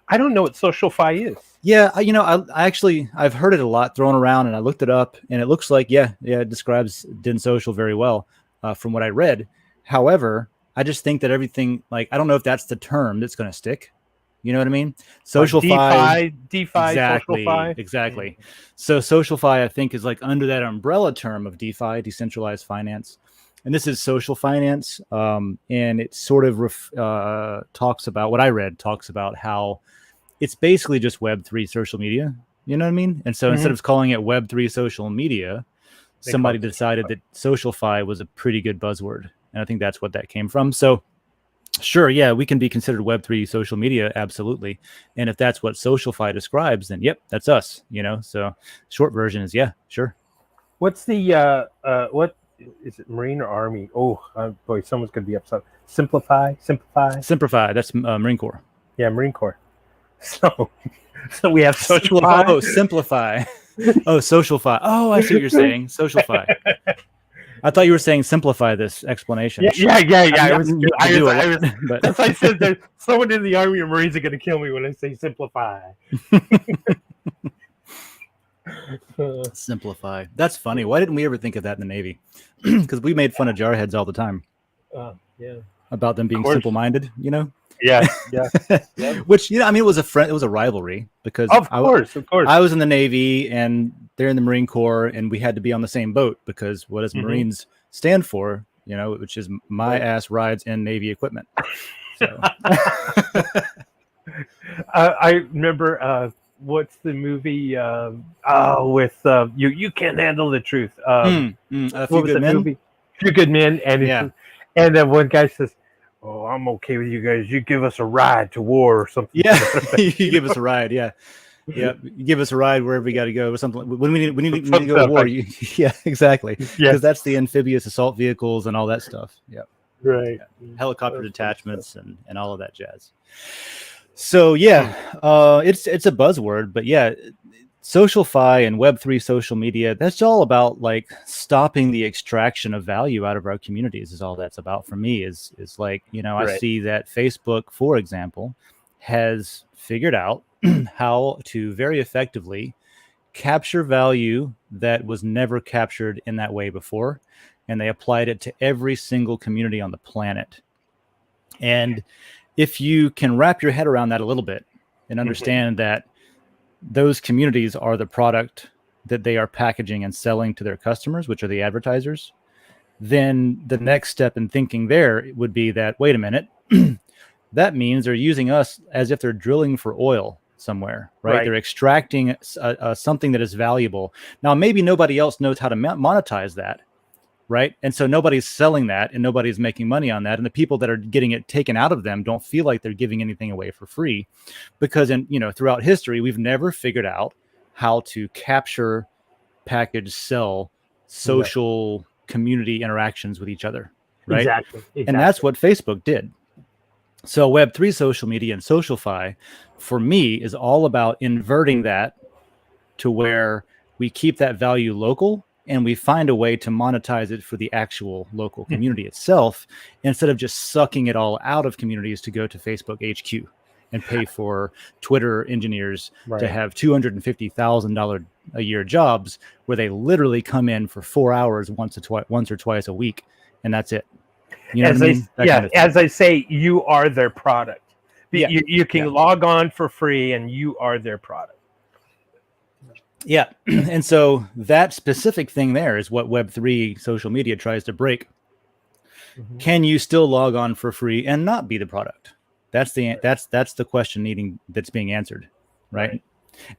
Speaker 3: I don't know what social-fi is.
Speaker 2: Yeah, I've heard it a lot thrown around, and I looked it up, and it looks like it describes Den.Social very well from what I read. However, I just think that everything, like, I don't know if that's the term that's going to stick. You know what I mean? SocialFi.
Speaker 3: DeFi,
Speaker 2: Exactly.
Speaker 3: SocialFi.
Speaker 2: Exactly. So SocialFi, I think, is like under that umbrella term of DeFi, decentralized finance. And this is social finance. And it sort of talks about what I read, talks about how it's basically just Web3 social media. You know what I mean? And so instead of calling it Web3 social media, somebody decided that SocialFi was a pretty good buzzword. And I think that's what that came from. So sure, yeah, we can be considered Web3 social media, absolutely. And if that's what SocialFi describes, then yep, that's us, you know? So short version is, yeah, sure.
Speaker 3: What's the, what is it, Marine or Army? Oh, boy, someone's going to be upset. Simplify.
Speaker 2: Simplify, that's Marine Corps.
Speaker 3: Yeah, Marine Corps. So we have SocialFi.
Speaker 2: Oh, Simplify. Oh, SocialFi. Oh, I see what you're saying. SocialFi. I thought you were saying simplify this explanation.
Speaker 3: Yeah. I was,
Speaker 2: but
Speaker 3: that's why I said that someone in the Army or Marines are going to kill me when I say simplify.
Speaker 2: Simplify. That's funny. Why didn't we ever think of that in the Navy? Because we made fun of jarheads all the time.
Speaker 3: Yeah.
Speaker 2: About them being simple-minded, you know?
Speaker 3: Yeah.
Speaker 2: Which, you know, I mean, it was a rivalry because
Speaker 3: of course.
Speaker 2: I was in the Navy and they're in the Marine Corps, and we had to be on the same boat because what does Marines stand for? You know, which is my ass rides in Navy equipment. So
Speaker 3: I remember what's the movie with you can't handle the truth.
Speaker 2: A Few Good Men.
Speaker 3: Movie? Few Good Men, and and then one guy says, "Oh, I'm okay with you guys. You give us a ride to war or something."
Speaker 2: Yeah, you give us a ride. Yeah. You give us a ride wherever we got to go or something. When we need to go to war. Yeah, exactly. Because that's the amphibious assault vehicles and all that stuff. Yeah.
Speaker 3: Right.
Speaker 2: Yeah. Helicopter detachments and all of that jazz. So it's a buzzword, but yeah, SocialFi and Web3 social media, that's all about like stopping the extraction of value out of our communities is all that's about for me is like, you know, I see that Facebook, for example, has figured out how to very effectively capture value that was never captured in that way before. And they applied it to every single community on the planet. And if you can wrap your head around that a little bit and understand that those communities are the product that they are packaging and selling to their customers, which are the advertisers, then the next step in thinking there would be that, wait a minute, that means they're using us as if they're drilling for oil somewhere, right? They're extracting something that is valuable. Now, maybe nobody else knows how to monetize that, right? And so nobody's selling that and nobody's making money on that. And the people that are getting it taken out of them don't feel like they're giving anything away for free because throughout history, we've never figured out how to capture, package, sell social community interactions with each other, right?
Speaker 3: Exactly.
Speaker 2: And that's what Facebook did. So Web3 social media and SocialFi, for me, is all about inverting that to where we keep that value local and we find a way to monetize it for the actual local community itself, instead of just sucking it all out of communities to go to Facebook HQ and pay for Twitter engineers to have $250,000 a year jobs where they literally come in for 4 hours once or twice a week, and that's it. You know what I mean?
Speaker 3: As I say, you are their product. You can log on for free, and you are their product.
Speaker 2: Yeah. And so that specific thing there is what Web3 social media tries to break. Can you still log on for free and not be the product? That's the question that's being answered, right?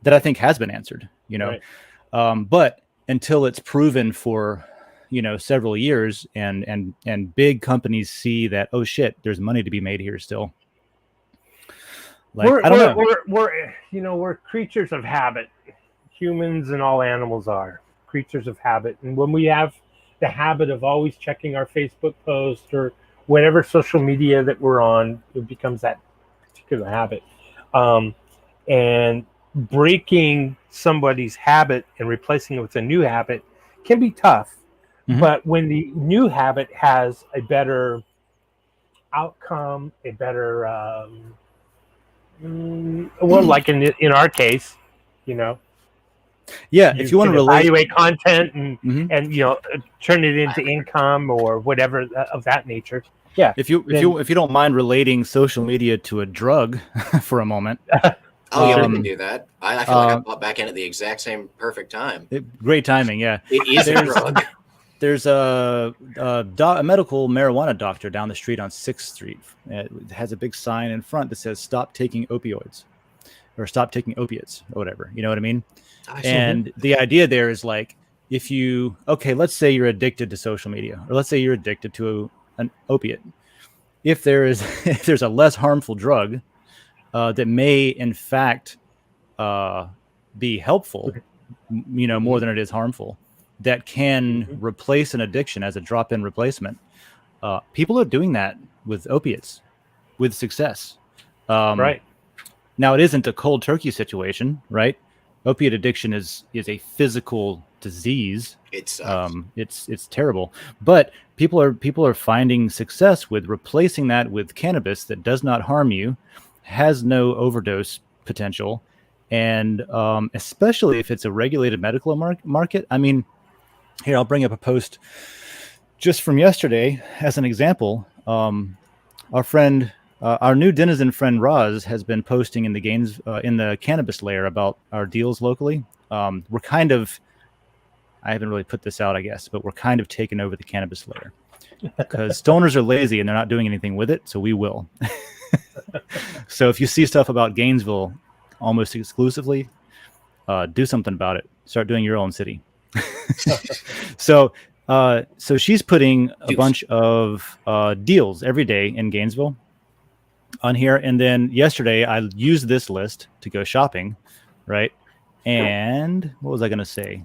Speaker 2: That I think has been answered, you know. But until it's proven for, several years and big companies see that, oh shit, there's money to be made here still. Like, I don't know.
Speaker 3: We're creatures of habit. Humans and all animals are creatures of habit. And when we have the habit of always checking our Facebook post or whatever social media that we're on, it becomes that particular habit. And breaking somebody's habit and replacing it with a new habit can be tough. But when the new habit has a better outcome, a better, like in our case,
Speaker 2: if you want to
Speaker 3: evaluate content and turn it into income or whatever of that nature, Yeah.
Speaker 2: If you don't mind relating social media to a drug for a moment.
Speaker 4: Oh yeah, we can do that. I feel like I popped back in at the exact same perfect time.
Speaker 2: Great timing, yeah.
Speaker 4: It is a drug.
Speaker 2: There's a medical marijuana doctor down the street on 6th Street. It has a big sign in front that says "Stop taking opioids," or "Stop taking opiates," or whatever. You know what I mean? And the idea there is like, if you let's say you're addicted to social media, or let's say you're addicted to an opiate. If there's a less harmful drug that may in fact be helpful, more than it is harmful, that can replace an addiction as a drop-in replacement. People are doing that with opiates with success.
Speaker 3: Right.
Speaker 2: Now, it isn't a cold turkey situation, right? Opiate addiction is a physical disease.
Speaker 4: It's
Speaker 2: terrible, but people are finding success with replacing that with cannabis that does not harm you, has no overdose potential, and especially if it's a regulated medical market. I mean, here, I'll bring up a post just from yesterday as an example. Our friend, our new denizen friend Roz, has been posting in the cannabis layer about our deals locally. We're kind of, I haven't really put this out, I guess, but we're kind of taking over the cannabis layer because stoners are lazy and they're not doing anything with it. So we will. So if you see stuff about Gainesville almost exclusively, do something about it. Start doing your own city. So she's putting a bunch of deals every day in Gainesville on here. And then yesterday I used this list to go shopping, right? And what was I going to say?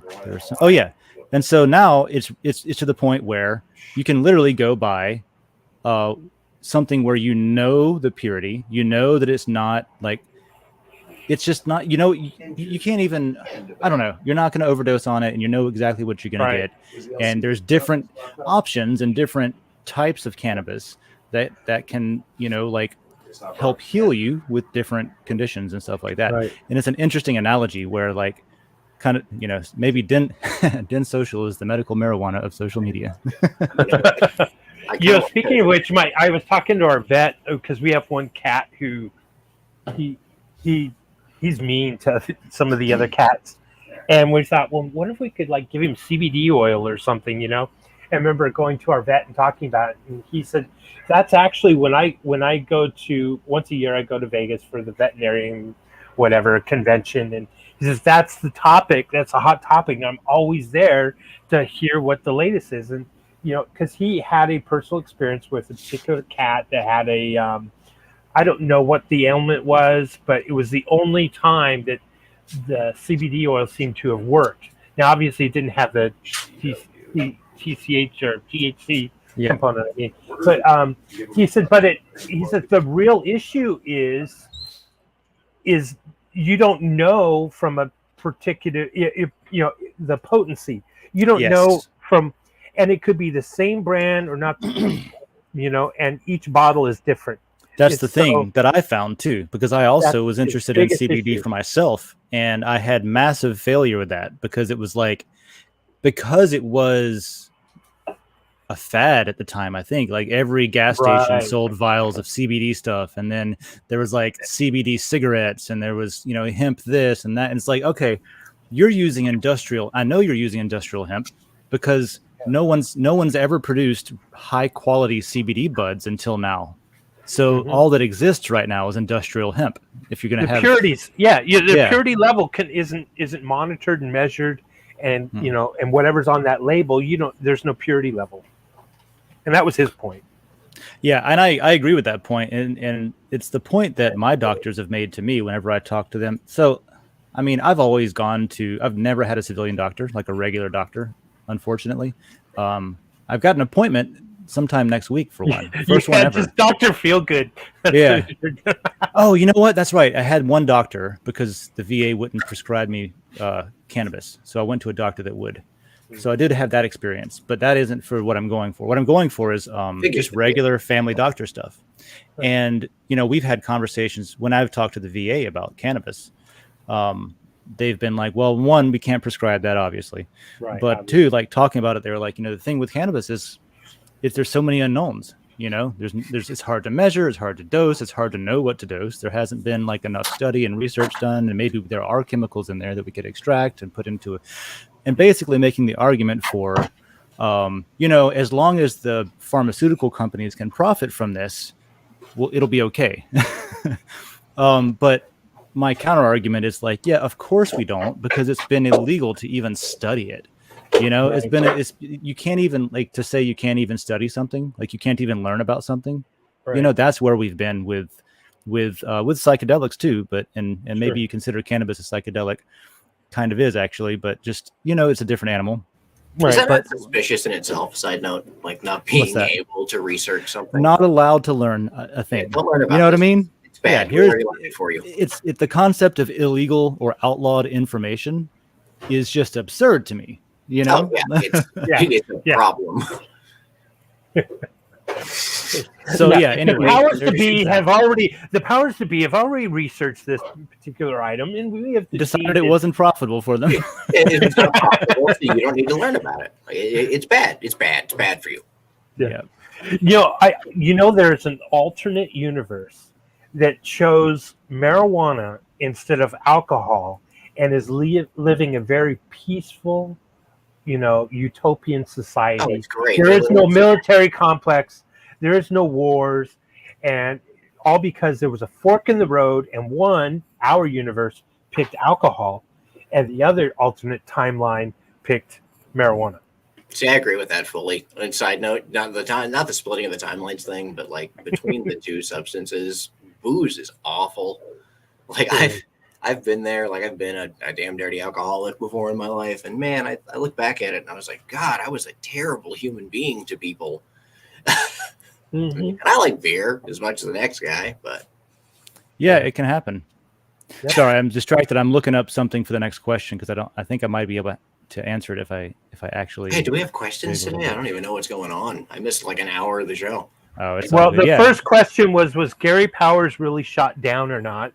Speaker 2: And so now it's to the point where you can literally go buy something where the purity, that it's not like, it's just not, you can't even, I don't know, you're not going to overdose on it, and you know exactly what you're going to get. And there's different options and different types of cannabis that can, help heal you with different conditions and stuff like that.
Speaker 3: Right.
Speaker 2: And it's an interesting analogy where like, kind of, maybe Den.Social is the medical marijuana of social media.
Speaker 3: Speaking of which, I was talking to our vet because we have one cat who he's mean to some of the other cats, and we thought, well, what if we could like give him CBD oil or something, I remember going to our vet and talking about it, and he said that's actually when I go to, once a year I go to Vegas for the veterinarian convention, and he says that's the topic, that's a hot topic, and I'm always there to hear what the latest is. And because he had a personal experience with a particular cat that had a I don't know what the ailment was, but it was the only time that the CBD oil seemed to have worked. Now, obviously, it didn't have the TCH or THC component. I mean, but he said the real issue is you don't know from a particular, the potency. You don't know from, and it could be the same brand or not, and each bottle is different.
Speaker 2: That's the thing that I found too, because I also was interested in CBD for myself, and I had massive failure with that because it was a fad at the time. I think like every gas station sold vials of CBD stuff, and then there was like CBD cigarettes, and there was hemp this and that, and it's like, okay, you're using industrial. I know you're using industrial hemp because no one's ever produced high quality CBD buds until now. So all that exists right now is industrial hemp. If you're going to have
Speaker 3: purities, the purity level isn't monitored and measured, and and whatever's on that label, there's no purity level, and that was his point.
Speaker 2: Yeah, and I agree with that point, and it's the point that my doctors have made to me whenever I talk to them. So, I mean, I've never had a civilian doctor, like a regular doctor, unfortunately. I've got an appointment sometime next week for one. First one ever.
Speaker 3: Just Dr. Feelgood.
Speaker 2: Yeah. Oh, you know what? That's right. I had one doctor because the VA wouldn't prescribe me cannabis. So I went to a doctor that would. So I did have that experience, but that isn't for what I'm going for. What I'm going for is just regular family doctor stuff. And, we've had conversations when I've talked to the VA about cannabis. They've been like, well, one, we can't prescribe that, obviously. Right, but obviously. Two, like talking about it, they're like, the thing with cannabis is there's so many unknowns. It's hard to measure, it's hard to dose, it's hard to know what to dose. There hasn't been like enough study and research done, and maybe there are chemicals in there that we could extract and put into it, and basically making the argument for, as long as the pharmaceutical companies can profit from this, well, it'll be okay. But my counter argument is like, yeah, of course we don't, because it's been illegal to even study it. Right. You can't even, like, to say you can't even study something, like you can't even learn about something. Right. That's where we've been with psychedelics too. But and sure. Maybe you consider cannabis a psychedelic, kind of is actually, but just it's a different animal.
Speaker 4: Right. Is that not suspicious in itself? Side note, like not being able to research something,
Speaker 2: not allowed to learn a thing.
Speaker 4: Yeah, don't learn about
Speaker 2: what I mean?
Speaker 4: It's bad.
Speaker 2: Yeah,
Speaker 4: it for you.
Speaker 2: It's the concept of illegal or outlawed information is just absurd to me.
Speaker 4: Oh, yeah, it's a problem.
Speaker 2: So anyway,
Speaker 3: the powers to be have already researched this particular item, and we have
Speaker 2: decided it wasn't profitable for them.
Speaker 4: It's not profitable, so you don't need to learn about it. It's bad. It's bad. It's bad for you.
Speaker 3: Yeah. There's an alternate universe that chose marijuana instead of alcohol and is living a very peaceful, utopian society.
Speaker 4: Oh, it's great.
Speaker 3: There is no military complex. There is no wars. And all because there was a fork in the road, and our universe, picked alcohol, and the other alternate timeline picked marijuana.
Speaker 4: See, I agree with that fully. And side note, not the splitting of the timelines thing, but like between the two substances, booze is awful. Like I've been there, like I've been a damn dirty alcoholic before in my life, and man, I look back at it and I was like, God, I was a terrible human being to people.
Speaker 3: Mm-hmm.
Speaker 4: And I like beer as much as the next guy, but
Speaker 2: yeah, it can happen. Yep. Sorry, I'm distracted. I'm looking up something for the next question because I think I might be able to answer it if I actually.
Speaker 4: Hey, do we have questions today? I don't even know what's going on. I missed like an hour of the show.
Speaker 2: Oh, it's
Speaker 3: the first question was Gary Powers really shot down or not?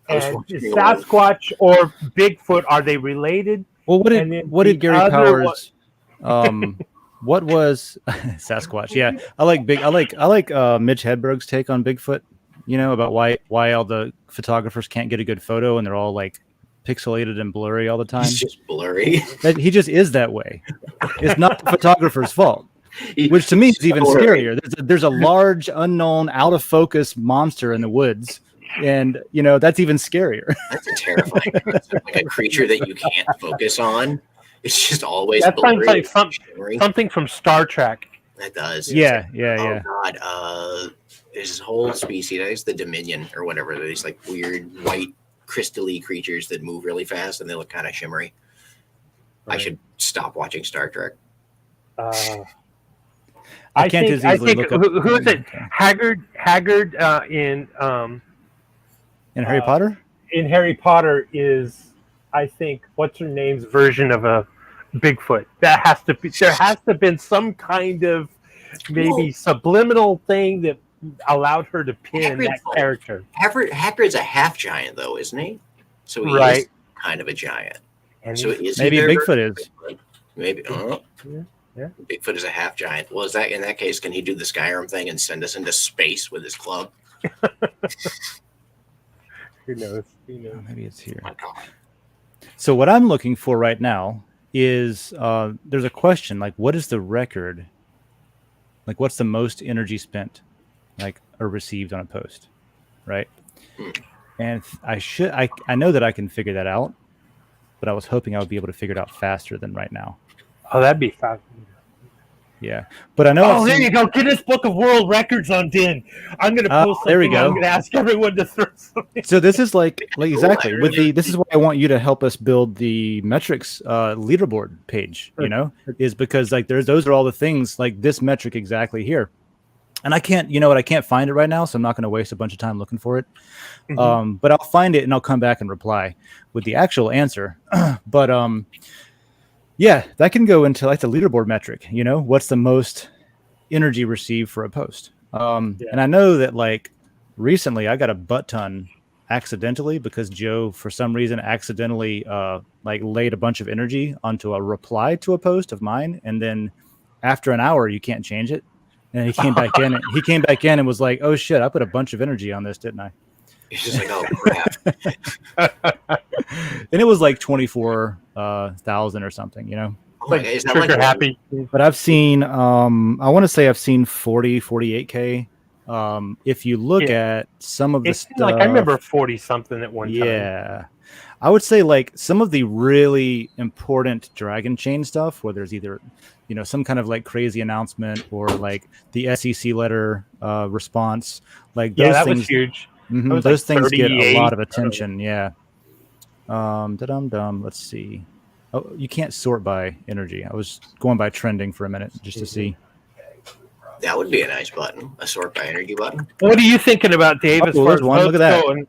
Speaker 3: And is Sasquatch or Bigfoot, are they related?
Speaker 2: Well, what did Gary Powers? What was Sasquatch? Yeah, I like Mitch Hedberg's take on Bigfoot. About why all the photographers can't get a good photo and they're all like pixelated and blurry all the time.
Speaker 4: He's just blurry.
Speaker 2: He just is that way. It's not the photographer's fault. Which to me is even scarier. There's a large, unknown, out of focus monster in the woods. And that's even scarier.
Speaker 4: That's a terrifying concept. Like a creature that you can't focus on. It's just always
Speaker 3: that
Speaker 4: blurry.
Speaker 3: Sounds like something from Star Trek.
Speaker 4: That does.
Speaker 2: Yeah.
Speaker 4: Oh God. There's this whole species. I think it's the Dominion or whatever. They're these like weird white crystal-y creatures that move really fast and they look kind of shimmery. Right. I should stop watching Star Trek.
Speaker 2: I can't as easily look up.
Speaker 3: Who is it? Haggard in
Speaker 2: Harry Potter?
Speaker 3: In Harry Potter is, I think, what's her name's version of a Bigfoot. There has to have been some kind of maybe subliminal thing that allowed her to pin that character.
Speaker 4: Hagrid's a half giant, though, isn't he? So he is kind of a giant.
Speaker 3: And
Speaker 4: so is
Speaker 2: maybe Bigfoot is.
Speaker 4: Maybe.
Speaker 3: Yeah.
Speaker 4: Bigfoot is a half giant. Well, in that case, can he do the Skyrim thing and send us into space with his club?
Speaker 3: Who knows?
Speaker 2: Oh, maybe it's here.
Speaker 4: Oh my God.
Speaker 2: So what I'm looking for right now is there's a question like, what is the record? Like, what's the most energy spent, like, or received on a post, right? And I know that I can figure that out, but I was hoping I would be able to figure it out faster than right now.
Speaker 3: Oh, that'd be fast.
Speaker 2: Yeah, but I know.
Speaker 3: Oh, there you go. Guinness Book of World Records on Den. I'm going to post something.
Speaker 2: There we go.
Speaker 3: I'm going to ask everyone to throw something.
Speaker 2: So this is like exactly this is why I want you to help us build the metrics leaderboard page. Is because like those are all the things like this metric exactly here, and I can't I can't find it right now, so I'm not going to waste a bunch of time looking for it. Mm-hmm. But I'll find it and I'll come back and reply with the actual answer. But yeah, that can go into like the leaderboard metric, what's the most energy received for a post. And I know that like recently I got a butt ton accidentally because Joe, for some reason, accidentally like laid a bunch of energy onto a reply to a post of mine. And then after an hour, you can't change it. And he came back in. He came back in and was like, "Oh shit! I put a bunch of energy on this, didn't I?"
Speaker 4: He's just like, oh crap.
Speaker 2: And it was like 24,000 or something, you know.
Speaker 4: Oh my God, is that
Speaker 3: Trigger
Speaker 4: like
Speaker 3: happy.
Speaker 2: But I've seen, I want to say I've seen 40, 48K. If you look at some of the
Speaker 3: It's
Speaker 2: stuff,
Speaker 3: like I remember 40 something at one time.
Speaker 2: yeah, I would say like some of the really important Dragon Chain stuff, where there's either, you know, some kind of like crazy announcement or like the SEC letter response, like those
Speaker 3: Yeah, that
Speaker 2: things,
Speaker 3: was huge.
Speaker 2: mhm,
Speaker 3: That was
Speaker 2: those
Speaker 3: like
Speaker 2: things get a lot
Speaker 3: 38.
Speaker 2: of attention. Yeah. Let's see. Oh, you can't sort by energy. I was going by trending for a minute just to see.
Speaker 4: That would be a nice button, a sort by energy button.
Speaker 3: What are you thinking about, Dave? As
Speaker 2: Oh,
Speaker 3: far
Speaker 2: there's
Speaker 3: as
Speaker 2: one. Look
Speaker 3: votes
Speaker 2: at that.
Speaker 3: go?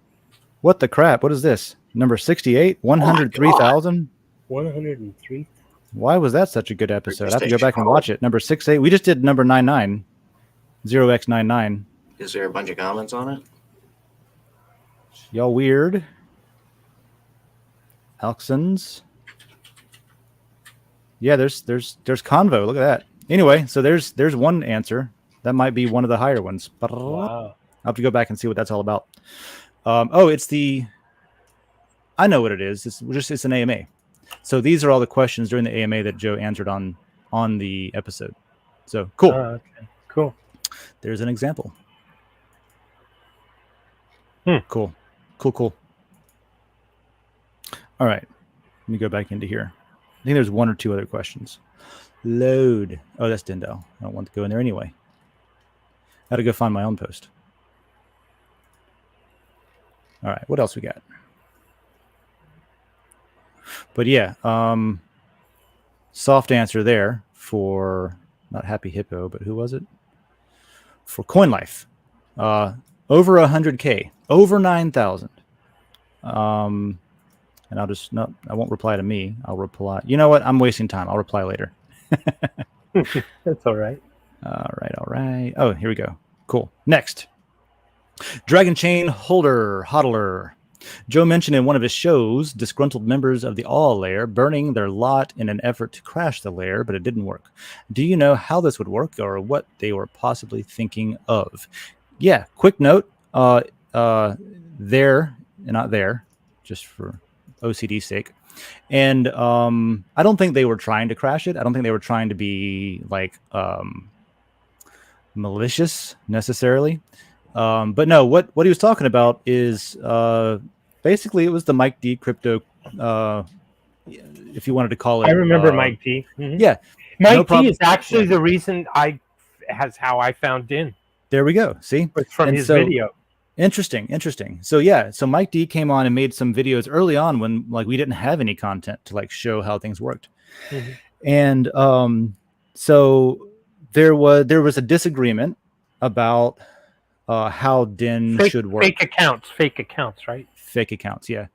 Speaker 2: What the crap? What is this? Number 68, 103,000.
Speaker 3: 103.
Speaker 2: Why was that such a good episode? I have to go back and
Speaker 4: Oh.
Speaker 2: watch it. Number 68. We just did number 99, 0x99.
Speaker 4: Is there a bunch of comments on it?
Speaker 2: Y'all weird. Alxons. Yeah, there's Convo. Look at that. Anyway, so there's one answer. That might be one of the higher ones. But
Speaker 3: Wow.
Speaker 2: I'll have to go back and see what that's all about. Oh, it's the. I know what it is. It's an AMA. So these are all the questions during the AMA that Joe answered on the episode. So cool.
Speaker 3: Okay. Cool.
Speaker 2: There's an example. Cool. All right. Let me go back into here. I think there's one or two other questions. Load. Oh, that's Den.Social. I don't want to go in there anyway. I got to go find my own post. All right. What else we got? But yeah, soft answer there for not Happy Hippo, but who was it? For Coin Life. Over 100K, over 9,000. And I'll just I won't reply to me. I'll reply. You know what? I'm wasting time. I'll reply later.
Speaker 3: That's all right.
Speaker 2: All right. Oh, here we go. Cool. Next. Dragon Chain Hodler. Joe mentioned in one of his shows disgruntled members of the All layer burning their lot in an effort to crash the layer, but it didn't work. Do you know how this would work or what they were possibly thinking of? Yeah, quick note. There, not there, just for OCD's sake. And I don't think they were trying to crash it. I don't think they were trying to be like malicious necessarily. But no, what he was talking about is basically it was the Mike D crypto, if you wanted to call it.
Speaker 3: I remember Mike D. Mm-hmm.
Speaker 2: Yeah,
Speaker 3: Mike D is actually the reason how I found Den.
Speaker 2: There we go. See,
Speaker 3: it's from his video.
Speaker 2: Interesting. So yeah, so Mike D came on and made some videos early on when like we didn't have any content to like show how things worked, and so there was a disagreement about how Den should work.
Speaker 3: Fake accounts, right?
Speaker 2: Fake accounts, yeah.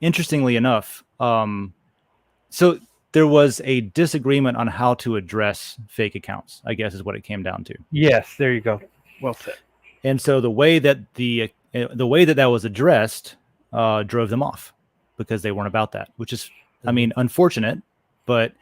Speaker 2: Interestingly enough, so there was a disagreement on how to address fake accounts, I guess is what it came down to.
Speaker 3: Yes, there you go. Well said. And
Speaker 2: so the way that that was addressed drove them off because they weren't about that, which is, I mean, unfortunate, but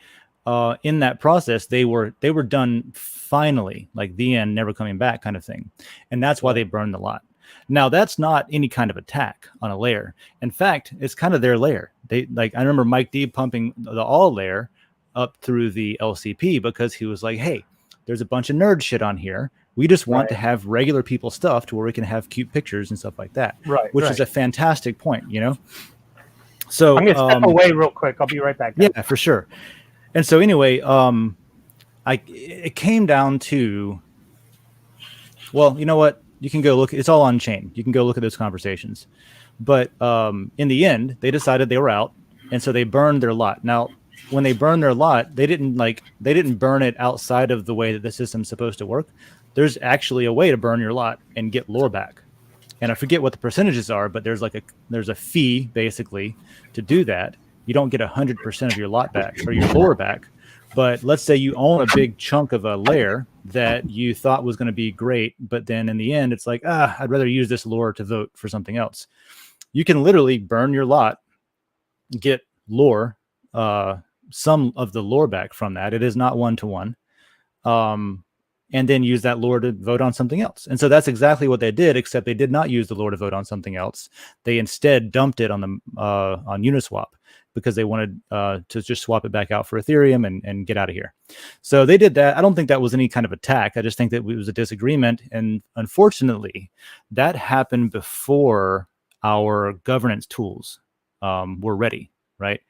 Speaker 2: in that process, they were done finally, like the end, never coming back kind of thing. And that's why they burned the lot. Now, that's not any kind of attack on a layer. In fact, it's kind of their layer. I remember Mike D pumping the All layer up through the LCP because he was like, hey, there's a bunch of nerd shit on here. We just want to have regular people stuff to where we can have cute pictures and stuff like that.
Speaker 3: Right.
Speaker 2: Which is a fantastic point, you know? So
Speaker 3: I'm going to step away real quick. I'll be right back.
Speaker 2: Guys. Yeah, for sure. And so anyway, it came down to, well, you know what? You can go look. It's all on chain. You can go look at those conversations. But in the end, they decided they were out, and so they burned their lot. Now, when they burned their lot, they didn't burn it outside of the way that the system's supposed to work. There's actually a way to burn your lot and get lore back. And I forget what the percentages are, but there's a fee basically to do that. You don't get 100% of your lot back or your lore back. But let's say you own a big chunk of a layer that you thought was going to be great, but then in the end, it's like, I'd rather use this lore to vote for something else. You can literally burn your lot, get lore, some of the lore back from that. It is not 1-to-1. and then use that lore to vote on something else. And so that's exactly what they did, except they did not use the lore to vote on something else. They instead dumped it on the on Uniswap because they wanted to just swap it back out for Ethereum and get out of here. So they did that. I don't think that was any kind of attack. I just think that it was a disagreement. And unfortunately, that happened before our governance tools were ready, right?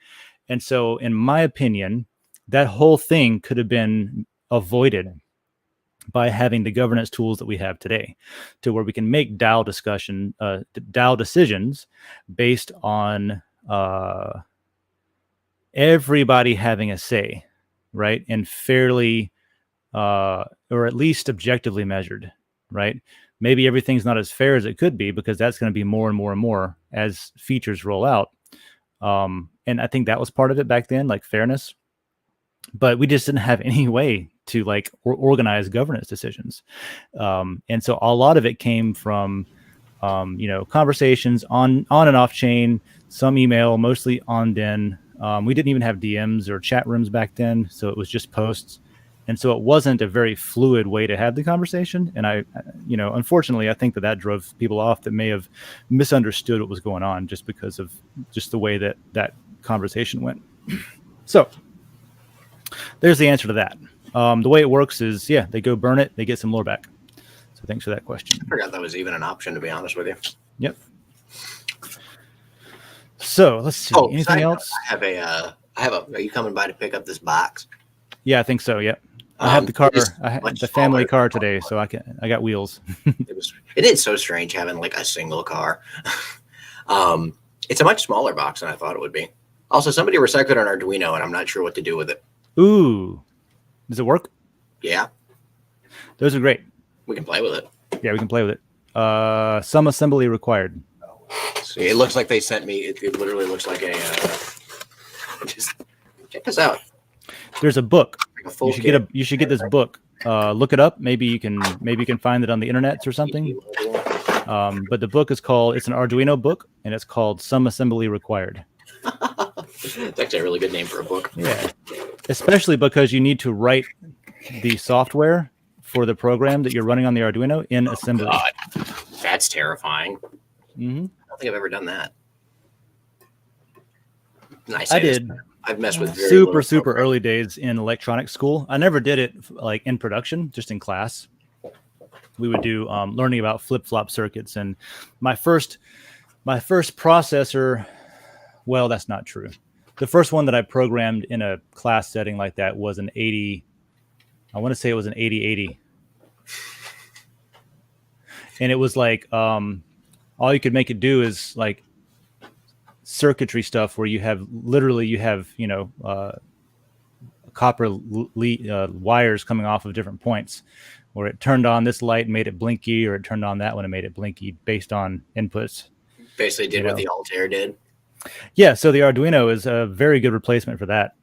Speaker 2: And so in my opinion, that whole thing could have been avoided by having the governance tools that we have today, to where we can make DAO decisions based on everybody having a say, right? And fairly, or at least objectively measured, right? Maybe everything's not as fair as it could be, because that's going to be more and more and more as features roll out. And I think that was part of it back then, like fairness. But we just didn't have any way to like organize governance decisions. And so a lot of it came from, conversations on and off chain, some email, mostly on Den. We didn't even have DMs or chat rooms back then. So it was just posts. And so it wasn't a very fluid way to have the conversation. And unfortunately, I think that drove people off that may have misunderstood what was going on just because of just the way that conversation went. So there's the answer to that. The way it works is, they go burn it, they get some lore back. So thanks for that question.
Speaker 4: I forgot that was even an option, to be honest with you.
Speaker 2: Yep. So let's see. Anything else?
Speaker 4: I have a. Are you coming by to pick up this box?
Speaker 2: Yeah, I think so. Yep. I have the car. I had the family car today, so I got wheels.
Speaker 4: It is so strange having like a single car. It's a much smaller box than I thought it would be. Also, somebody recycled an Arduino, and I'm not sure what to do with it.
Speaker 2: Ooh, does it work?
Speaker 4: Yeah,
Speaker 2: those are great.
Speaker 4: We can play with it.
Speaker 2: Yeah, we can play with it. Some assembly required.
Speaker 4: See, it looks like they sent me. It literally looks like a. Just check this out.
Speaker 2: There's a book.
Speaker 4: Like a
Speaker 2: You should get this book. Look it up. Maybe you can find it on the internet or something. But the book is called. It's an Arduino book, and it's called Some Assembly Required.
Speaker 4: It's actually a really good name for a book.
Speaker 2: Yeah, especially because you need to write the software for the program that you're running on the Arduino in assembly.
Speaker 4: God, that's terrifying.
Speaker 2: Mm-hmm.
Speaker 4: I don't think I've ever done that.
Speaker 2: I did.
Speaker 4: I've messed with very
Speaker 2: super early days in electronics school. I never did it like in production, just in class. We would do learning about flip-flop circuits, and my first processor. Well, that's not true. The first one that I programmed in a class setting like that was an 80. I want to say it was an 8080. And it was like, all you could make it do is like circuitry stuff where you have copper wires coming off of different points, where it turned on this light and made it blinky, or it turned on that one and made it blinky based on inputs.
Speaker 4: Basically did what the Altair did.
Speaker 2: Yeah, so the Arduino is a very good replacement for that.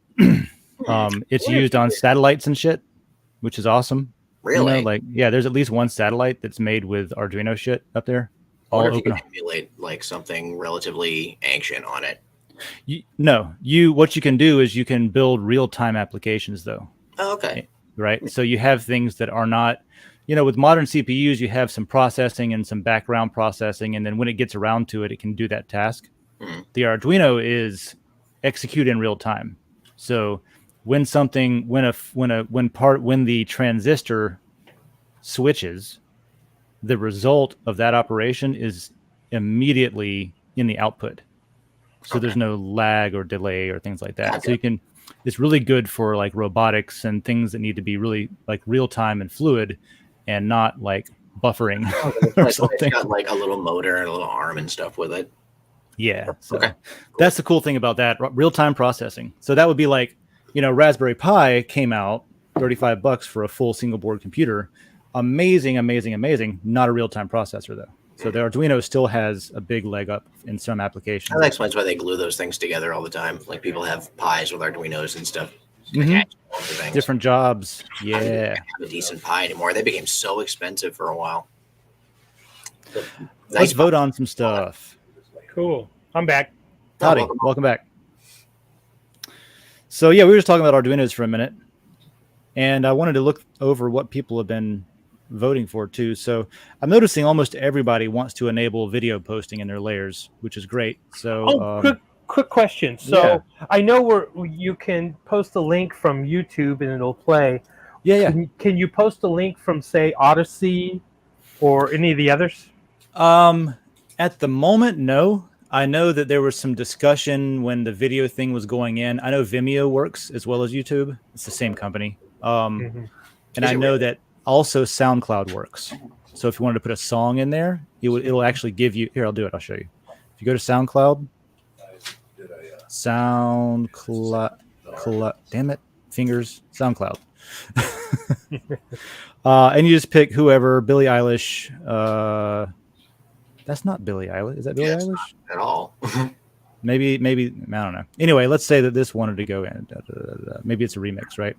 Speaker 2: It's used on satellites and shit, which is awesome.
Speaker 4: Really?
Speaker 2: There's at least one satellite that's made with Arduino shit up there.
Speaker 4: I wonder if you can emulate like something relatively ancient on it.
Speaker 2: What you can do is you can build real-time applications, though.
Speaker 4: Oh, okay.
Speaker 2: Right? So you have things that are not, with modern CPUs, you have some processing and some background processing, and then when it gets around to it, it can do that task. Mm-hmm. The Arduino is execute in real time. So when the transistor switches, the result of that operation is immediately in the output. So there's no lag or delay or things like that. Okay. So it's really good for like robotics and things that need to be really like real time and fluid, and not like buffering or something.
Speaker 4: It's got like a little motor and a little arm and stuff with it.
Speaker 2: Yeah. So that's the cool thing about that, real time processing. So that would be like, Raspberry Pi came out $35 for a full single board computer. Amazing. Not a real time processor though. So the Arduino still has a big leg up in some applications.
Speaker 4: That explains why they glue those things together all the time. Like people have Pis with Arduinos and stuff.
Speaker 2: Mm-hmm. Different jobs. Yeah.
Speaker 4: I don't have a decent Pi anymore. They became so expensive for a while.
Speaker 2: Let's vote on some stuff.
Speaker 3: Cool. I'm back.
Speaker 2: Howdy. Welcome back. So we were just talking about Arduinos for a minute. And I wanted to look over what people have been voting for too. So I'm noticing almost everybody wants to enable video posting in their layers, which is great. So
Speaker 3: quick question. So I know you can post a link from YouTube and it'll play.
Speaker 2: Yeah.
Speaker 3: Can you post a link from, say, Odyssey or any of the others?
Speaker 2: At the moment, no. I know that there was some discussion when the video thing was going in. I know Vimeo works as well as YouTube. It's the same company. And I know that also SoundCloud works. So if you wanted to put a song in there, it'll actually give you. Here, I'll do it. I'll show you. If you go to SoundCloud, damn it, fingers, SoundCloud. And you just pick whoever, Billie Eilish. That's not Billie Eilish. Is that Billie Eilish?
Speaker 4: Not at all.
Speaker 2: Maybe, I don't know. Anyway, let's say that this wanted to go in. Maybe it's a remix, right?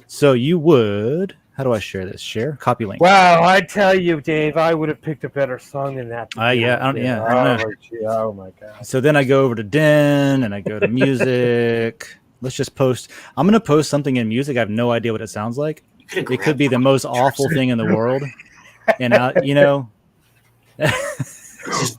Speaker 2: So you would, how do I share this? Share? Copy link.
Speaker 3: Wow, I tell you, Dave, I would have picked a better song than that.
Speaker 2: I don't know.
Speaker 3: Oh my God.
Speaker 2: So then I go over to Den and I go to music. Let's just post. I'm going to post something in music. I have no idea what it sounds like. It could be the most awful thing in the world. And,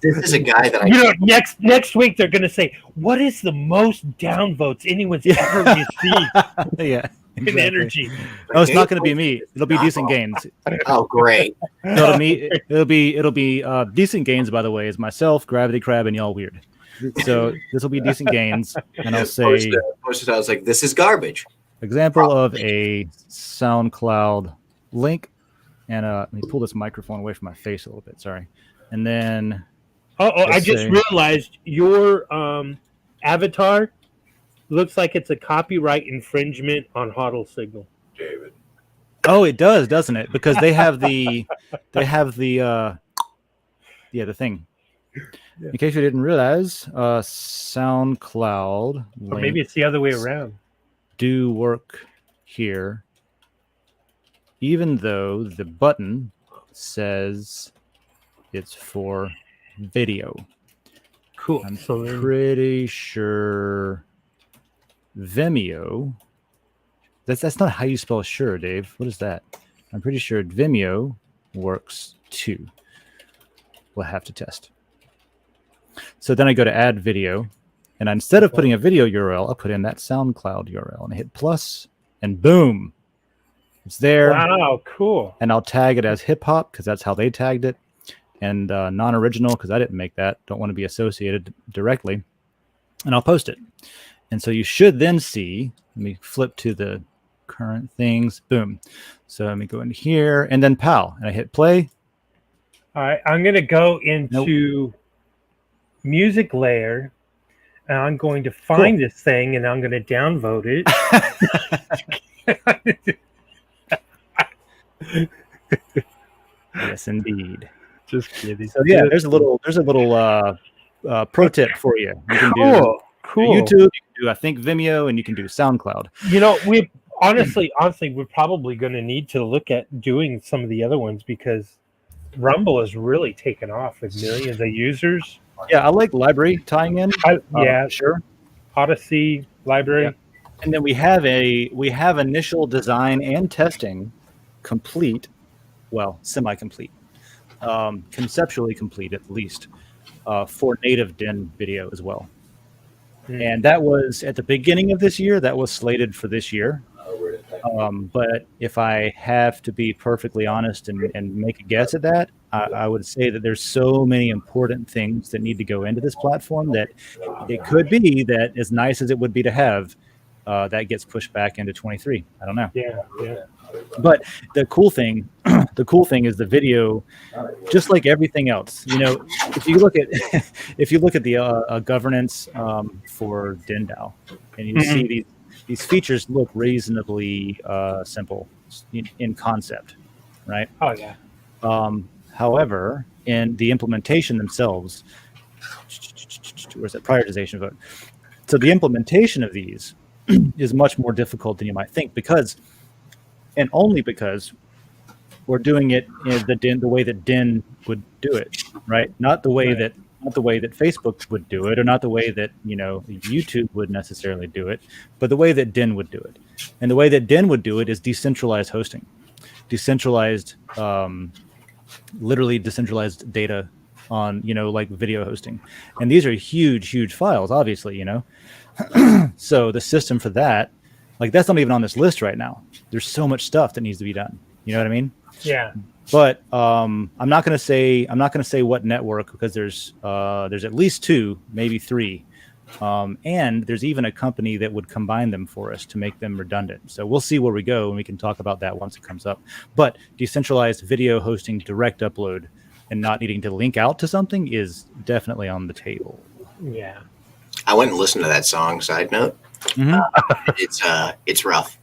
Speaker 4: This is a guy that
Speaker 3: next week they're going to say, what is the most downvotes anyone's ever received?
Speaker 2: Yeah.
Speaker 3: In energy.
Speaker 2: No, it's not going to be me. It'll be Decent Gains.
Speaker 4: Oh, great.
Speaker 2: No, to me, it'll be Decent Gains. By the way, is myself, Gravity Crab, and y'all weird. So this will be Decent Gains, and I'll say.
Speaker 4: Posted, I was like, "This is garbage."
Speaker 2: Example of a SoundCloud link, and let me pull this microphone away from my face a little bit. Sorry, and then.
Speaker 3: I just realized your avatar looks like it's a copyright infringement on Huddle Signal.
Speaker 4: David.
Speaker 2: Oh, it does, doesn't it? Because they have the thing. Yeah. In case you didn't realize, SoundCloud
Speaker 3: or maybe it's the other way around.
Speaker 2: Do work here, even though the button says it's for video.
Speaker 3: Cool.
Speaker 2: I'm pretty sure Vimeo. That's not how you spell sure, Dave. What is that? I'm pretty sure Vimeo works too. We'll have to test. So then I go to add video, and instead of putting a video URL, I'll put in that SoundCloud URL and I hit plus, and boom, it's there.
Speaker 3: Wow, cool.
Speaker 2: And I'll tag it as hip hop because that's how they tagged it, and non-original because I didn't make that. Don't want to be associated directly, and I'll post it. And so you should then see. Let me flip to the current things. Boom. So let me go in here and then PAL, and I hit play.
Speaker 3: All right, I'm going to go into music layer, and I'm going to find this thing, and I'm going to downvote it.
Speaker 2: Yes, indeed.
Speaker 3: Just kidding.
Speaker 2: So yeah, there's a little pro tip for you. You can do
Speaker 3: cool.
Speaker 2: YouTube, you can do I think Vimeo, and you can do SoundCloud.
Speaker 3: You know, we honestly, we're probably going to need to look at doing some of the other ones because Rumble has really taken off with millions of users.
Speaker 2: Yeah, I like library tying in.
Speaker 3: Sure. Odyssey library.
Speaker 2: Yeah. And then we have initial design and testing complete, well, semi-complete, conceptually complete at least, for native Den video as well. And that was at the beginning of this year. That was slated for this year. But if I have to be perfectly honest and make a guess at that, I would say that there's so many important things that need to go into this platform that it could be that as nice as it would be to have, that gets pushed back into 23. I don't know.
Speaker 3: Yeah.
Speaker 2: But the cool thing is the video, just like everything else. You know, if you look at the governance for Den.DAO, and you see these features look reasonably simple in concept, right?
Speaker 3: Oh yeah.
Speaker 2: However, in the implementation themselves, where's that prioritization vote? So the implementation of these is much more difficult than you might think because we're doing it in the way that Den would do it, right? Not the way that not the way that Facebook would do it, or not the way that YouTube would necessarily do it, but the way that Den would do it. And the way that Den would do it is decentralized hosting, decentralized, literally decentralized data on like video hosting. And these are huge files, obviously, so the system for that, like, that's not even on this list right now. There's so much stuff that needs to be done. You know what I mean?
Speaker 3: Yeah.
Speaker 2: But I'm not going to say what network, because there's at least 2, maybe 3, and there's even a company that would combine them for us to make them redundant. So we'll see where we go, and we can talk about that once it comes up. But decentralized video hosting, direct upload, and not needing to link out to something is definitely on the table.
Speaker 3: Yeah.
Speaker 4: I went and listened to that song. Side note, it's rough.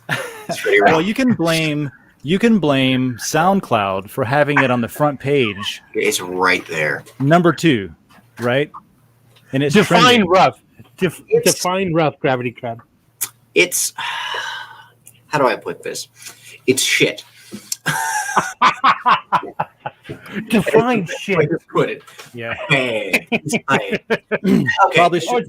Speaker 4: It's pretty rough.
Speaker 2: Well, you can blame SoundCloud for having it on the front page.
Speaker 4: It's right there.
Speaker 2: Number 2, right? And it's
Speaker 3: define
Speaker 2: trending.
Speaker 3: rough. Define rough, Gravity Crab.
Speaker 4: It's, how do I put this? It's shit.
Speaker 3: Define shit.
Speaker 4: Put it.
Speaker 2: Yeah.
Speaker 4: Hey, okay.
Speaker 2: Probably
Speaker 3: Oh,
Speaker 2: should.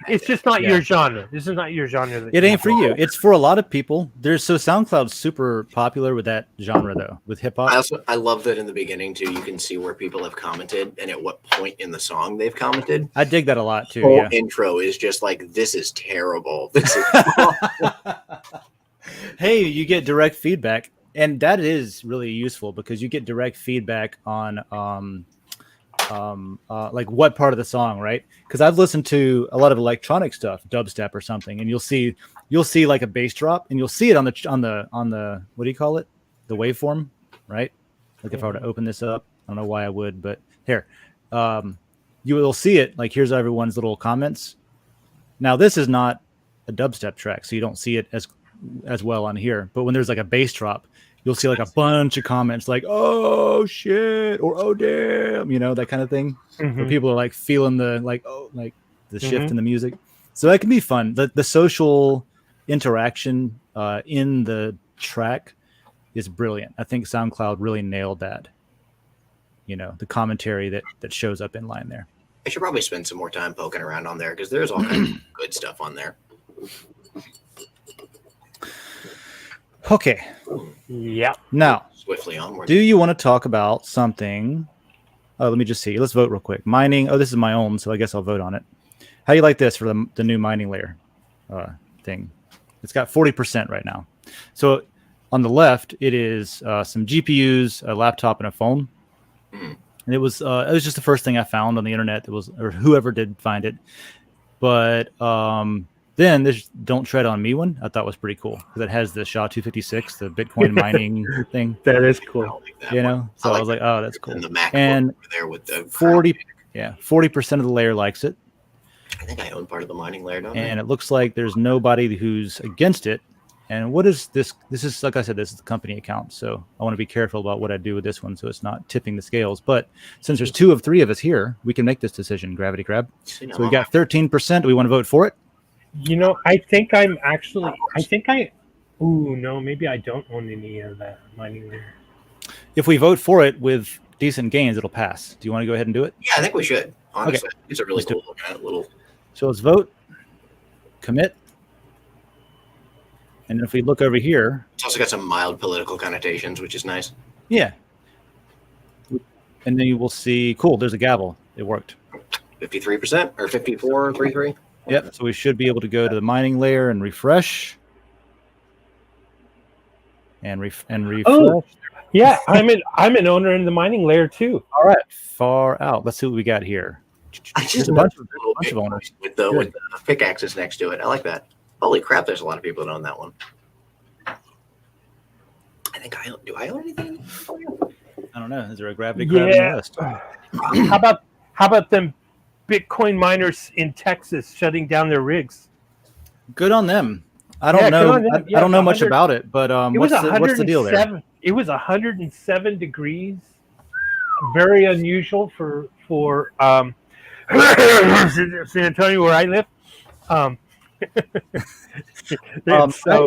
Speaker 3: it's just not
Speaker 2: Yeah.
Speaker 3: your genre. This is not your genre. That
Speaker 2: It ain't for you. It's for a lot of people. SoundCloud's super popular with that genre, though, with hip hop.
Speaker 4: I love that in the beginning too. You can see where people have commented and at what point in the song they've commented.
Speaker 2: I dig that a lot too.
Speaker 4: Whole
Speaker 2: Yeah.
Speaker 4: intro is just like, this is terrible. This is
Speaker 2: Hey, you get direct feedback, and that is really useful because you get direct feedback on like what part of the song, right? Because I've listened to a lot of electronic stuff, dubstep or something, and you'll see like a bass drop, and you'll see it on the what do you call it? The waveform, right? Like if I were to open this up, I don't know why I would, but here, you will see it. Like, here's everyone's little comments. Now, this is not a dubstep track, so you don't see it as well on here. But when there's like a bass drop, you'll see like a bunch of comments like, "Oh shit," or "Oh damn," that kind of thing.
Speaker 3: Mm-hmm.
Speaker 2: Where people are like feeling the the shift in the music. So that can be fun. The social interaction in the track is brilliant. I think SoundCloud really nailed that. The commentary that shows up in line there.
Speaker 4: I should probably spend some more time poking around on there because there's all kinds of good stuff on there.
Speaker 2: Okay.
Speaker 3: Yeah.
Speaker 2: Now,
Speaker 4: Swiftly onward.
Speaker 2: do you want to talk about something? Oh, let me just see. Let's vote real quick. Mining. Oh, this is my own, so I guess I'll vote on it. How do you like this for the new mining layer thing? It's got 40% right now. So on the left, it is some GPUs, a laptop, and a phone. And it was just the first thing I found on the internet. Or whoever did find it. But then there's "Don't Tread on Me" one. I thought was pretty cool because it has the SHA-256, the Bitcoin mining thing.
Speaker 3: That is
Speaker 4: I
Speaker 3: cool.
Speaker 4: don't like that one.
Speaker 2: So I was like, oh, that's cool.
Speaker 4: And the MacBook
Speaker 2: And
Speaker 4: over there with the
Speaker 2: 40% of the layer likes it.
Speaker 4: I think I own part of the mining layer, don't I?
Speaker 2: And it looks like there's nobody who's against it. And what is this? This is, like I said, this is the company account. So I want to be careful about what I do with this one so it's not tipping the scales. But since there's 2 of 3 of us here, we can make this decision, Gravity Crab. So we got 13%. Do we want to vote for it?
Speaker 3: I think maybe I don't own any of that mining layer.
Speaker 2: If we vote for it with decent gains, it'll pass. Do you want to go ahead and do it?
Speaker 4: Yeah, I think we should. Honestly, it's a really cool little.
Speaker 2: So let's vote. Commit. And if we look over here.
Speaker 4: It's also got some mild political connotations, which is nice.
Speaker 2: Yeah. And then you will see, cool, there's a gavel. It worked.
Speaker 4: 53% or 54.33.
Speaker 2: Yep. So we should be able to go to the mining layer and refresh. And refresh.
Speaker 3: Oh, yeah, I'm an owner in the mining layer too.
Speaker 2: All right. Far out. Let's see what we got here.
Speaker 4: I just
Speaker 2: There's a bunch of owners.
Speaker 4: with the pickaxes next to it. I like that. Holy crap! There's a lot of people that own that one. I think I own. Do I own anything?
Speaker 2: I don't know. Is there a Gravity Crab in the list?
Speaker 3: How about them Bitcoin miners in Texas shutting down their rigs?
Speaker 2: Good on them. I don't know. I don't know much about it, but what's the deal there?
Speaker 3: It was 107 degrees. Very unusual for San Antonio, where I live. So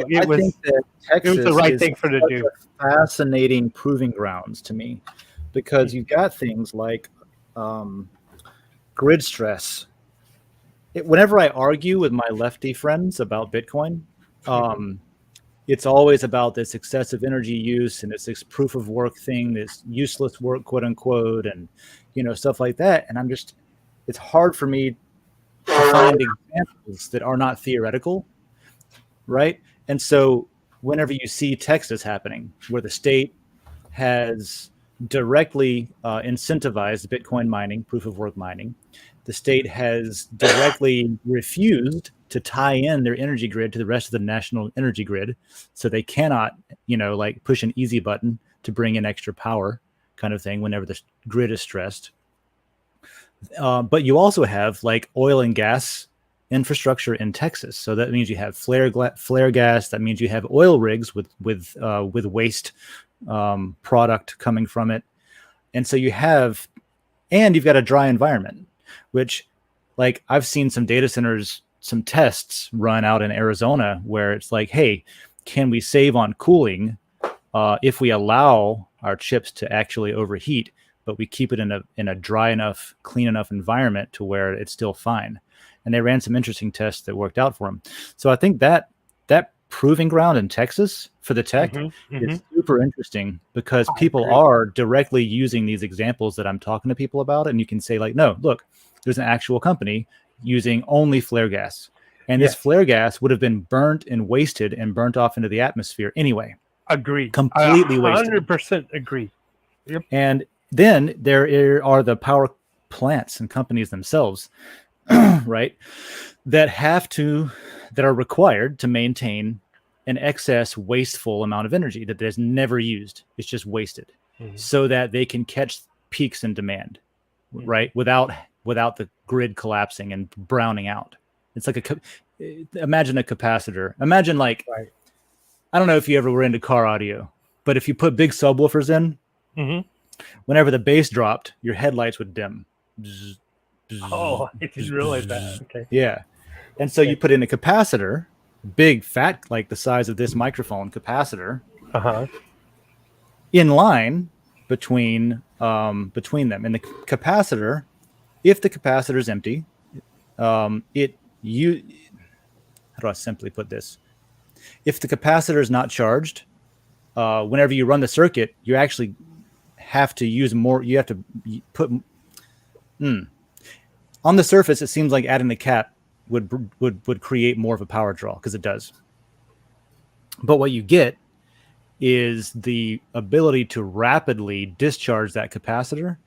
Speaker 3: it was the right thing for to do.
Speaker 2: Fascinating proving grounds to me, because you've got things like grid stress. Whenever I argue with my lefty friends about Bitcoin, it's always about this excessive energy use and it's this proof of work thing, this useless work, quote unquote, and stuff like that. And it's hard for me to find examples that are not theoretical, right? And so whenever you see Texas happening, where the state has directly incentivized Bitcoin mining, proof of work mining, the state has directly refused to tie in their energy grid to the rest of the national energy grid, so they cannot, like push an easy button to bring in extra power, kind of thing, whenever the grid is stressed. But you also have like oil and gas infrastructure in Texas, so that means you have flare gas. That means you have oil rigs with waste product coming from it, and so you've got a dry environment, which, like, I've seen some data centers, some tests run out in Arizona where it's like, hey, can we save on cooling if we allow our chips to actually overheat, but we keep it in a dry enough, clean enough environment to where it's still fine? And they ran some interesting tests that worked out for them. So I think that proving ground in Texas for the tech is super interesting, because people are directly using these examples that I'm talking to people about. And you can say, like, no, look, there's an actual company using only flare gas. And this flare gas would have been burnt and wasted and burnt off into the atmosphere anyway.
Speaker 3: Agreed.
Speaker 2: Completely wasted.
Speaker 3: 100% agree. Yep.
Speaker 2: And then there are the power plants and companies themselves, right, that are required to maintain an excess wasteful amount of energy that is never used. It's just wasted, so that they can catch peaks in demand, right, without the grid collapsing and browning out. It's like imagine a capacitor. Imagine, like, I don't know if you ever were into car audio, but if you put big subwoofers in, whenever the bass dropped, your headlights would dim.
Speaker 3: Oh, I didn't realize that. Okay.
Speaker 2: Yeah. And so you put in a capacitor, big, fat, like the size of this microphone capacitor, in line between them. And the capacitor, if the capacitor is empty, how do I simply put this? If the capacitor is not charged, whenever you run the circuit, you actually have to use more. You have to put. On the surface, it seems like adding the cap would create more of a power draw, because it does. But what you get is the ability to rapidly discharge that capacitor,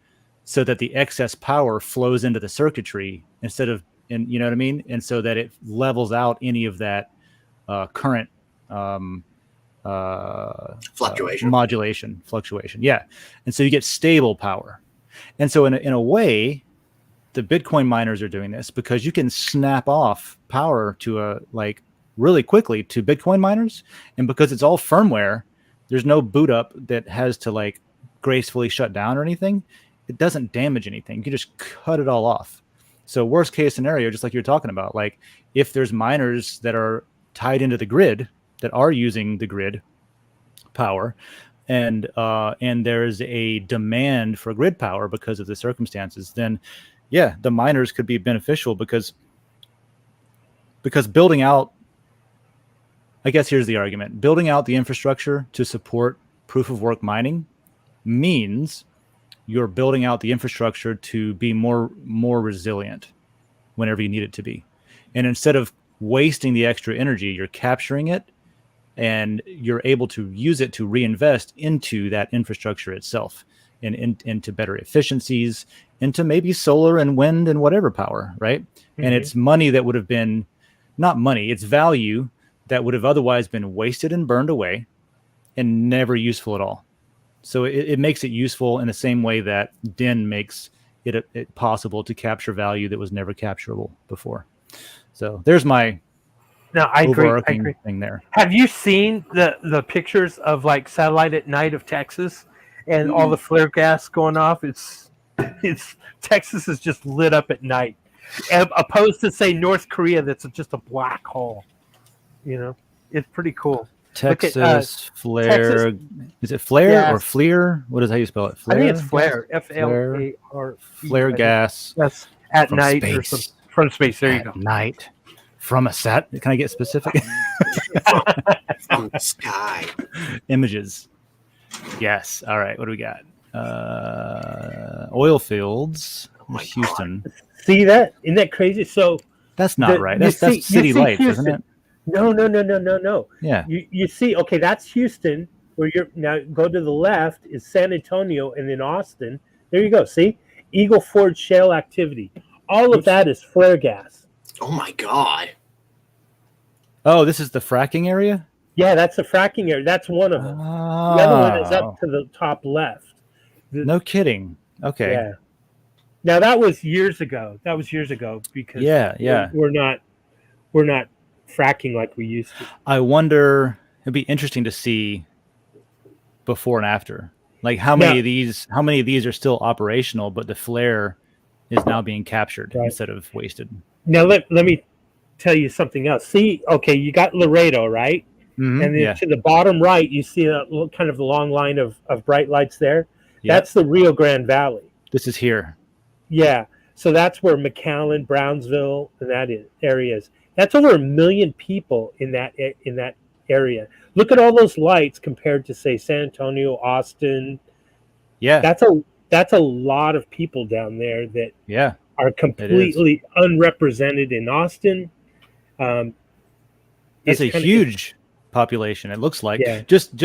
Speaker 2: so that the excess power flows into the circuitry instead of, you know what I mean? And so that it levels out any of that current fluctuation. Yeah. And so you get stable power. And so in a way, the Bitcoin miners are doing this because you can snap off power to really quickly to Bitcoin miners. And because it's all firmware, there's no boot up that has to like gracefully shut down or anything. It doesn't damage anything. You can just cut it all off. So worst case scenario, just like you're talking about, like if there's miners that are tied into the grid that are using the grid power, and there's a demand for grid power because of the circumstances, then yeah, the miners could be beneficial because building out, I guess here's the argument, building out the infrastructure to support proof of work mining means you're building out the infrastructure to be more resilient whenever you need it to be. And instead of wasting the extra energy, you're capturing it and you're able to use it to reinvest into that infrastructure itself and into better efficiencies, into maybe solar and wind and whatever power, right? And it's money that would have been, not money, it's value that would have otherwise been wasted and burned away and never useful at all. So it makes it useful in the same way that Den makes it possible to capture value that was never capturable before. So there's my overarching thing there.
Speaker 3: Have you seen the pictures of like satellite at night of Texas and all the flare gas going off? It's Texas is just lit up at night, opposed to say North Korea that's just a black hole. You know, it's pretty cool.
Speaker 2: Texas flare. Texas, is it flare or FLIR? What is how you spell it? Flare?
Speaker 3: I think it's flare. FLAR.
Speaker 2: Flare gas.
Speaker 3: Yes. at
Speaker 2: from
Speaker 3: night or
Speaker 2: space.
Speaker 3: from space. There you
Speaker 2: At
Speaker 3: go.
Speaker 2: night from a sat. Can I get specific?
Speaker 4: From the sky.
Speaker 2: Images. Yes. All right. What do we got? Oil fields.
Speaker 4: my
Speaker 2: Where's Houston.
Speaker 3: See that? Isn't that crazy? So
Speaker 2: That's not right. That's city lights, isn't it?
Speaker 3: No.
Speaker 2: Yeah.
Speaker 3: You see, okay, that's Houston. Where you're now, go to the left is San Antonio, and then Austin. There you go. See, Eagle Ford shale activity. All of that is flare gas.
Speaker 4: Oh my God.
Speaker 2: Oh, this is the fracking area?
Speaker 3: Yeah, that's the fracking area. That's one of them. The other one is up to the top left.
Speaker 2: No kidding. Okay.
Speaker 3: Yeah. Now that was years ago. Because we're not fracking like we used to.
Speaker 2: I wonder. It'd be interesting to see before and after. Like how many of these are still operational, but the flare is now being captured instead of wasted.
Speaker 3: Now let me tell you something else. See, okay, you got Laredo, right?
Speaker 2: Mm-hmm.
Speaker 3: And then to the bottom right, you see a little, kind of long line of bright lights there.
Speaker 2: Yep.
Speaker 3: That's the Rio Grande Valley.
Speaker 2: This is here.
Speaker 3: Yeah. So that's where McAllen, Brownsville, and that area is. That's over 1 million people in that area. Look at all those lights compared to, say, San Antonio, Austin.
Speaker 2: Yeah.
Speaker 3: That's a lot of people down there that are completely unrepresented in Austin.
Speaker 2: It's a huge population. It looks like just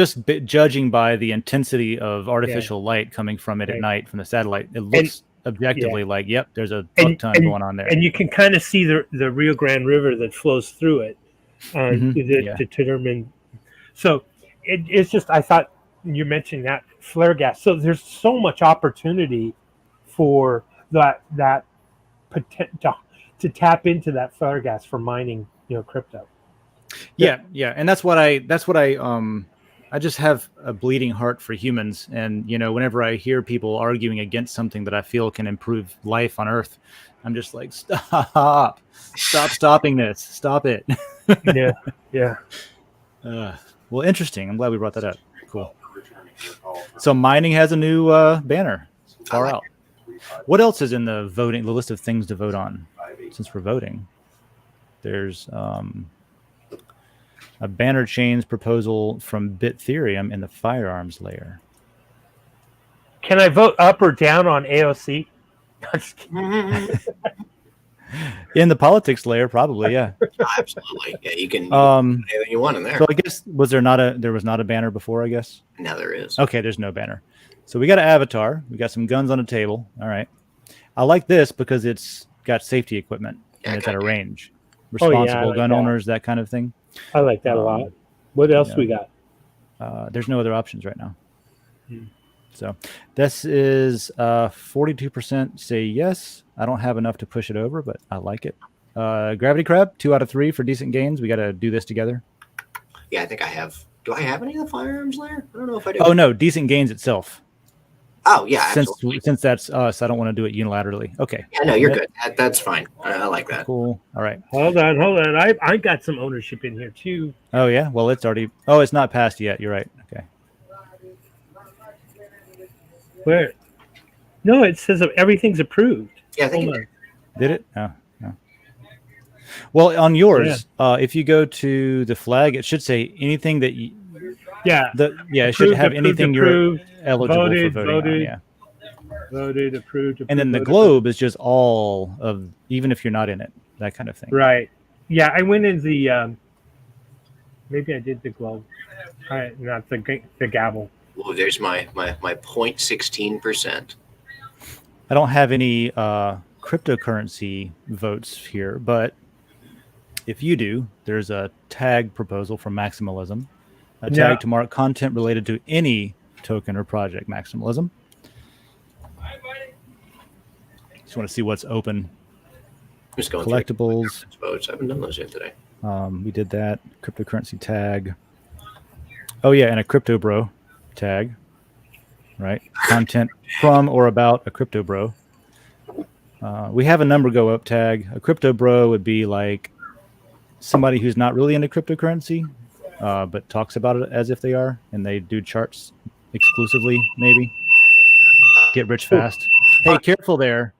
Speaker 2: judging by the intensity of artificial light coming from it at night from the satellite, it looks objectively like, there's a ton going on there.
Speaker 3: And you can kind of see the Rio Grande River that flows through it to determine. So it's just, I thought you mentioned that flare gas. So there's so much opportunity for that potential to tap into that flare gas for mining, crypto.
Speaker 2: Yeah. And that's what I just have a bleeding heart for humans. And, whenever I hear people arguing against something that I feel can improve life on Earth, I'm just like, stopping this. Stop it.
Speaker 3: Yeah.
Speaker 2: Well, interesting. I'm glad we brought that up. Cool. So mining has a new banner. Far out. What else is in the list of things to vote on? Since we're voting, there's a banner change proposal from Bithereum in the firearms layer.
Speaker 3: Can I vote up or down on AOC?
Speaker 2: In the politics layer, probably, yeah.
Speaker 4: Absolutely. Yeah, you can anything you want in there.
Speaker 2: So I guess there was not a banner before, I guess?
Speaker 4: Now there is.
Speaker 2: Okay, there's no banner. So we got an avatar. We got some guns on a table. All right. I like this because it's got safety equipment and it's at a range. Responsible gun owners, that kind of thing.
Speaker 3: I like that a lot. What else we got?
Speaker 2: There's no other options right now. So this is 42% say yes. I don't have enough to push it over, but I like it. Gravity Crab, 2 out of 3 for decent gains. We got to do this together.
Speaker 4: Yeah, I think I have. Do I have any of the firearms layer? I don't know if I do.
Speaker 2: Oh, no, decent gains itself.
Speaker 4: Oh, yeah, absolutely.
Speaker 2: Since that's us, I don't want to do it unilaterally. Okay.
Speaker 4: Yeah, no, you're good. That's fine. I like that.
Speaker 2: Cool. All right.
Speaker 3: Hold on. I got some ownership in here, too.
Speaker 2: Oh, yeah? Well, it's already... Oh, it's not passed yet. You're right. Okay.
Speaker 3: Where? No, it says everything's approved.
Speaker 4: Yeah, I think
Speaker 2: Did it? No. Well, on yours, if you go to the flag, it should say anything that you... it should have anything you're eligible for voting on. Yeah.
Speaker 3: Voted, approved.
Speaker 2: And then the globe is just all of, even if you're not in it, that kind of thing.
Speaker 3: Right. Yeah, I went in the... maybe I did the globe. Not the gavel.
Speaker 4: Oh, there's my 0.16%.
Speaker 2: I don't have any cryptocurrency votes here, but if you do, there's a tag proposal from Maximalism, a tag to mark content related to any token or project. Maximalism. Just want to see what's open.
Speaker 4: Just going
Speaker 2: collectibles.
Speaker 4: Votes. I haven't done those yet today.
Speaker 2: We did that cryptocurrency tag. Oh yeah, and a crypto bro tag. Right, content from or about a crypto bro. We have a number go up tag. A crypto bro would be like somebody who's not really into cryptocurrency, but talks about it as if they are, and they do charts exclusively. Maybe get rich fast. Hey, careful there!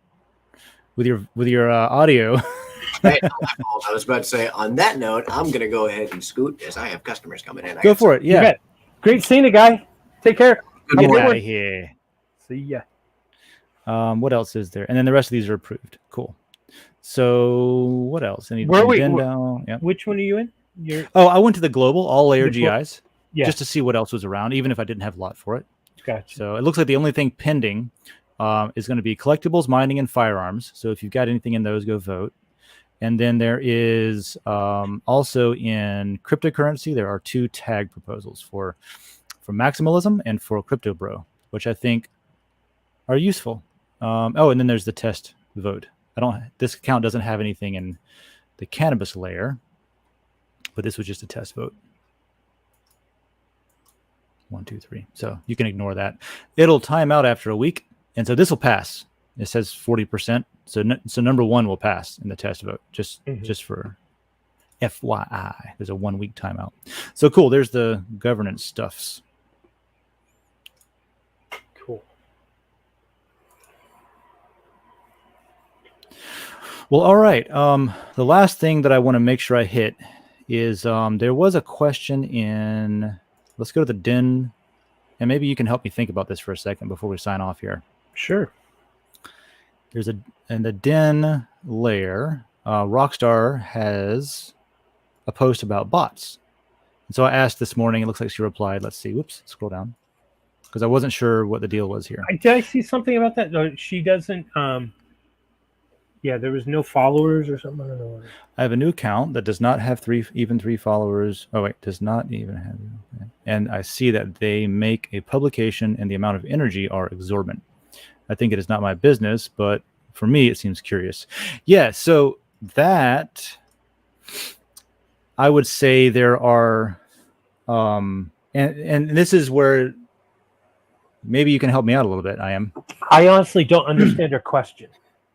Speaker 2: your audio.
Speaker 4: Hey, not my fault. I was about to say, on that note, I'm going to go ahead and scoot as I have customers coming in.
Speaker 2: Go for it.
Speaker 3: You
Speaker 2: Yeah.
Speaker 3: bet. Great seeing you, guy. Take care.
Speaker 4: Good
Speaker 2: Get
Speaker 4: morning.
Speaker 2: out of here.
Speaker 3: See ya.
Speaker 2: What else is there? And then the rest of these are approved. Cool. So what else?
Speaker 3: Where we-
Speaker 2: Yeah.
Speaker 3: Which one are you in? You're
Speaker 2: Oh, I went to the global all layer
Speaker 3: The glo-
Speaker 2: GIs
Speaker 3: yeah.
Speaker 2: just to see what else was around, even if I didn't have a lot for it.
Speaker 3: Gotcha.
Speaker 2: So it looks like the only thing pending is going to be collectibles, mining, and firearms. So if you've got anything in those, go vote. And then there is also in cryptocurrency, there are 2 tag proposals for maximalism and for crypto bro, which I think are useful. Oh, and then there's the test vote. This account doesn't have anything in the cannabis layer, but this was just a test vote. 1, 2, 3. So you can ignore that. It'll time out after a week. And so this will pass. It says 40%. So number 1 will pass in the test vote, just for FYI. There's a 1-week timeout. So cool. There's the governance stuffs.
Speaker 3: Cool.
Speaker 2: Well, all right. The last thing that I want to make sure I hit is there was a question in. Let's go to the Den, and maybe you can help me think about this for a second before we sign off here.
Speaker 3: Sure.
Speaker 2: There's in the Den layer, Rockstar has a post about bots. And so I asked this morning. It looks like she replied. Let's see. Whoops. Scroll down, because I wasn't sure what the deal was here.
Speaker 3: Did I see something about that? No, she doesn't. Yeah, there was no followers or something. I don't know.
Speaker 2: I have a new account that does not have 3 followers. Oh wait, does not even have. And I see that they make a publication and the amount of energy are exorbitant. I think it is not my business, but for me, it seems curious. Yeah, so that I would say there are, and this is where maybe you can help me out a little bit.
Speaker 3: I honestly don't understand her question.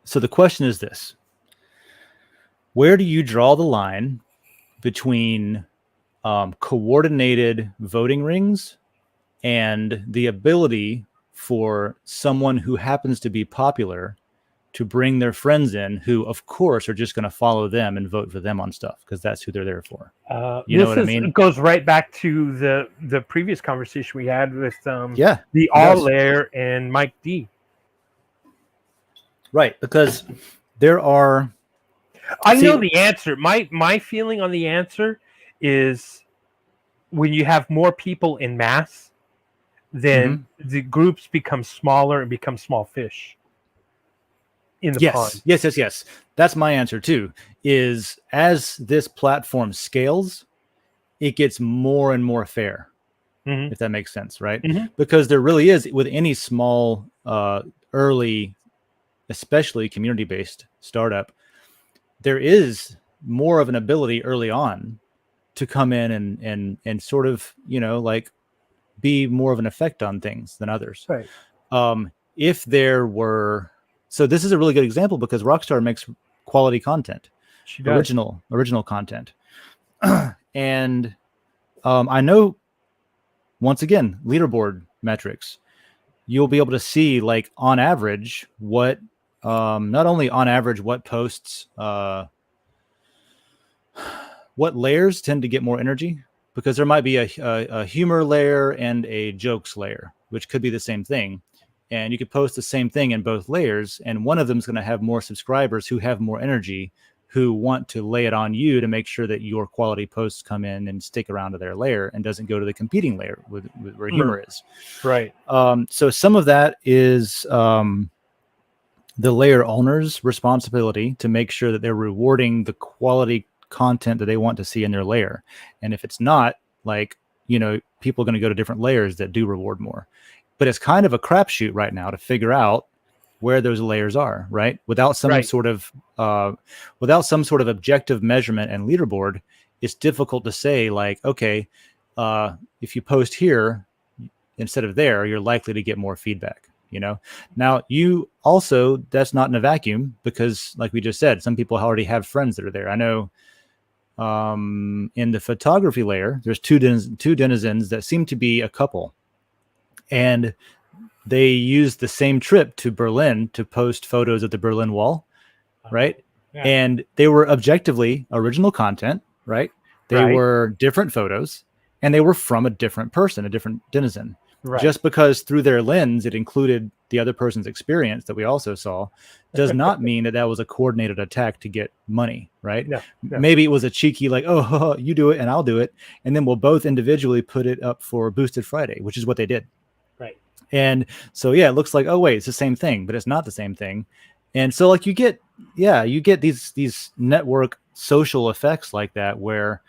Speaker 2: So the question is this: where do you draw the line between coordinated voting rings and the ability for someone who happens to be popular to bring their friends in who, of course, are just going to follow them and vote for them on stuff because that's who they're there for? You know what I mean?
Speaker 3: It goes right back to the previous conversation we had with the R layer and Mike D.
Speaker 2: Right, because there are.
Speaker 3: I know the answer. My feeling on the answer is when you have more people in mass, then the groups become smaller and become small fish in the pond.
Speaker 2: Yes. That's my answer too. Is as this platform scales, it gets more and more fair. If that makes sense, right? Because there really is, with any small early, especially community-based startup, there is more of an ability early on to come in and sort of, like be more of an effect on things than others.
Speaker 3: Right.
Speaker 2: If there were, so this is a really good example because Rockstar makes quality content, original content. And I know, once again, leaderboard metrics, you'll be able to see, like, on average, what not only on average what posts, what layers tend to get more energy, because there might be a humor layer and a jokes layer, which could be the same thing. And you could post the same thing in both layers, and one of them is going to have more subscribers who have more energy, who want to lay it on you to make sure that your quality posts come in and stick around to their layer and doesn't go to the competing layer where humor is.
Speaker 3: Right.
Speaker 2: So some of that is the layer owner's responsibility to make sure that they're rewarding the quality content that they want to see in their layer. And if it's not, like, people are going to go to different layers that do reward more. But it's kind of a crapshoot right now to figure out where those layers are, right? Without some sort of objective measurement and leaderboard, it's difficult to say, like, okay, if you post here instead of there, you're likely to get more feedback. Now you also, that's not in a vacuum, because like we just said, some people already have friends that are there. I know in the photography layer, there's two denizens that seem to be a couple, and they used the same trip to Berlin to post photos of the Berlin Wall. right?
Speaker 3: Yeah.
Speaker 2: And they were objectively original content, right? They
Speaker 3: Right.
Speaker 2: were different photos, and they were from a different person, a different denizen.
Speaker 3: Right.
Speaker 2: Just because through their lens it included the other person's experience that we also saw, does not mean that was a coordinated attack to get money, right?
Speaker 3: No.
Speaker 2: Maybe it was a cheeky like, oh, you do it and I'll do it, and then we'll both individually put it up for Boosted Friday, which is what they did.
Speaker 3: Right.
Speaker 2: And so yeah, it looks like, oh wait, it's the same thing, but it's not the same thing. And so like you get these network social effects like that where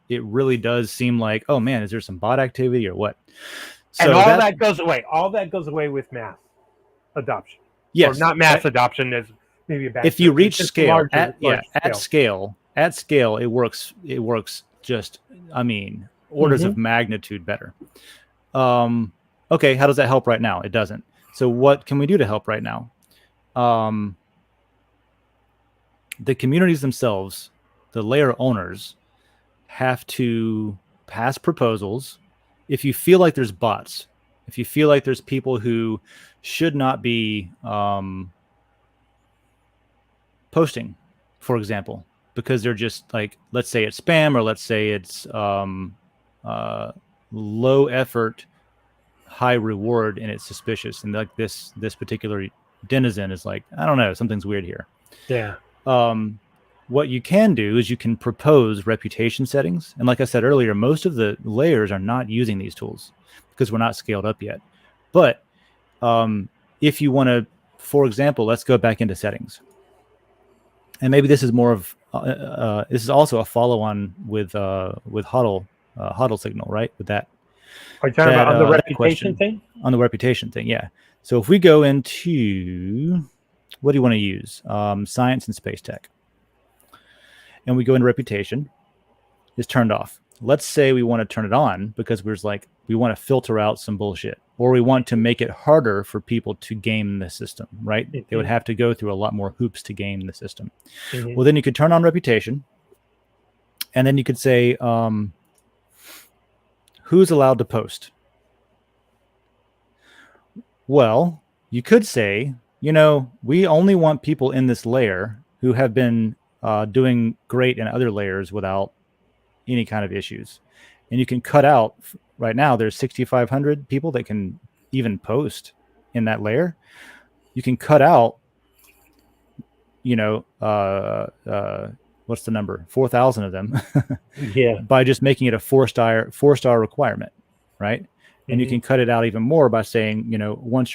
Speaker 2: it really does seem like, oh man, is there some bot activity or what? So
Speaker 3: and all that goes away. All that goes away with mass adoption.
Speaker 2: Yes,
Speaker 3: or not mass adoption is maybe a bad.
Speaker 2: If you reach
Speaker 3: just
Speaker 2: scale
Speaker 3: large
Speaker 2: at scale, it works just, I mean, orders of magnitude better. Okay, how does that help right now? It doesn't. So what can we do to help right now? The communities themselves, the layer owners, have to pass proposals. If you feel like there's bots, if you feel like there's people who should not be posting, for example, because they're just like, let's say it's spam, or let's say it's low effort, high reward, and it's suspicious, and like this particular denizen is like, I don't know, something's weird here.
Speaker 3: Yeah.
Speaker 2: What you can do is you can propose reputation settings. And like I said earlier, most of the layers are not using these tools because we're not scaled up yet. But if you want to, for example, let's go back into settings. And maybe this is more of, this is also a follow-on with Huddle Signal, right? With that.
Speaker 3: Are you talking about on the reputation thing?
Speaker 2: On the reputation thing, yeah. So if we go into, what do you want to use? Science and space tech. And we go into reputation, it's turned off. Let's say we want to turn it on because we want to filter out some bullshit, or we want to make it harder for people to game the system, right? They would have to go through a lot more hoops to game the system. Well, then you could turn on reputation, and then you could say, who's allowed to post? Well, you could say, we only want people in this layer who have been doing great in other layers without any kind of issues. And you can cut out, right now, there's 6,500 people that can even post in that layer. You can cut out, what's the number? 4,000 of them.
Speaker 3: Yeah.
Speaker 2: By just making it a four-star requirement, right? And you can cut it out even more by saying, once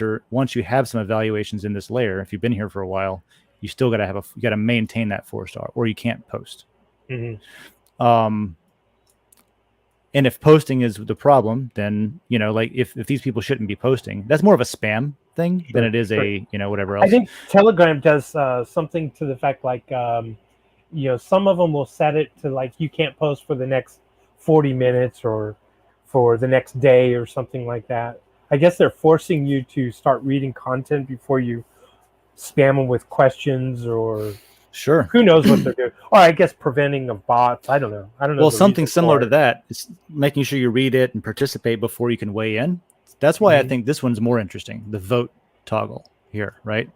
Speaker 2: you have some evaluations in this layer, if you've been here for a while, you still got to maintain that 4-star, or you can't post. And if posting is the problem, then like if these people shouldn't be posting, that's more of a spam thing than it is a whatever else.
Speaker 3: I think Telegram does something to the fact like some of them will set it to like you can't post for the next 40 minutes or for the next day or something like that. I guess they're forcing you to start reading content before you spam them with questions, or
Speaker 2: sure,
Speaker 3: who knows what they're doing, or I guess preventing of bots. I don't know.
Speaker 2: Well, something similar to that is making sure you read it and participate before you can weigh in. That's why I think this one's more interesting, the vote toggle here, right?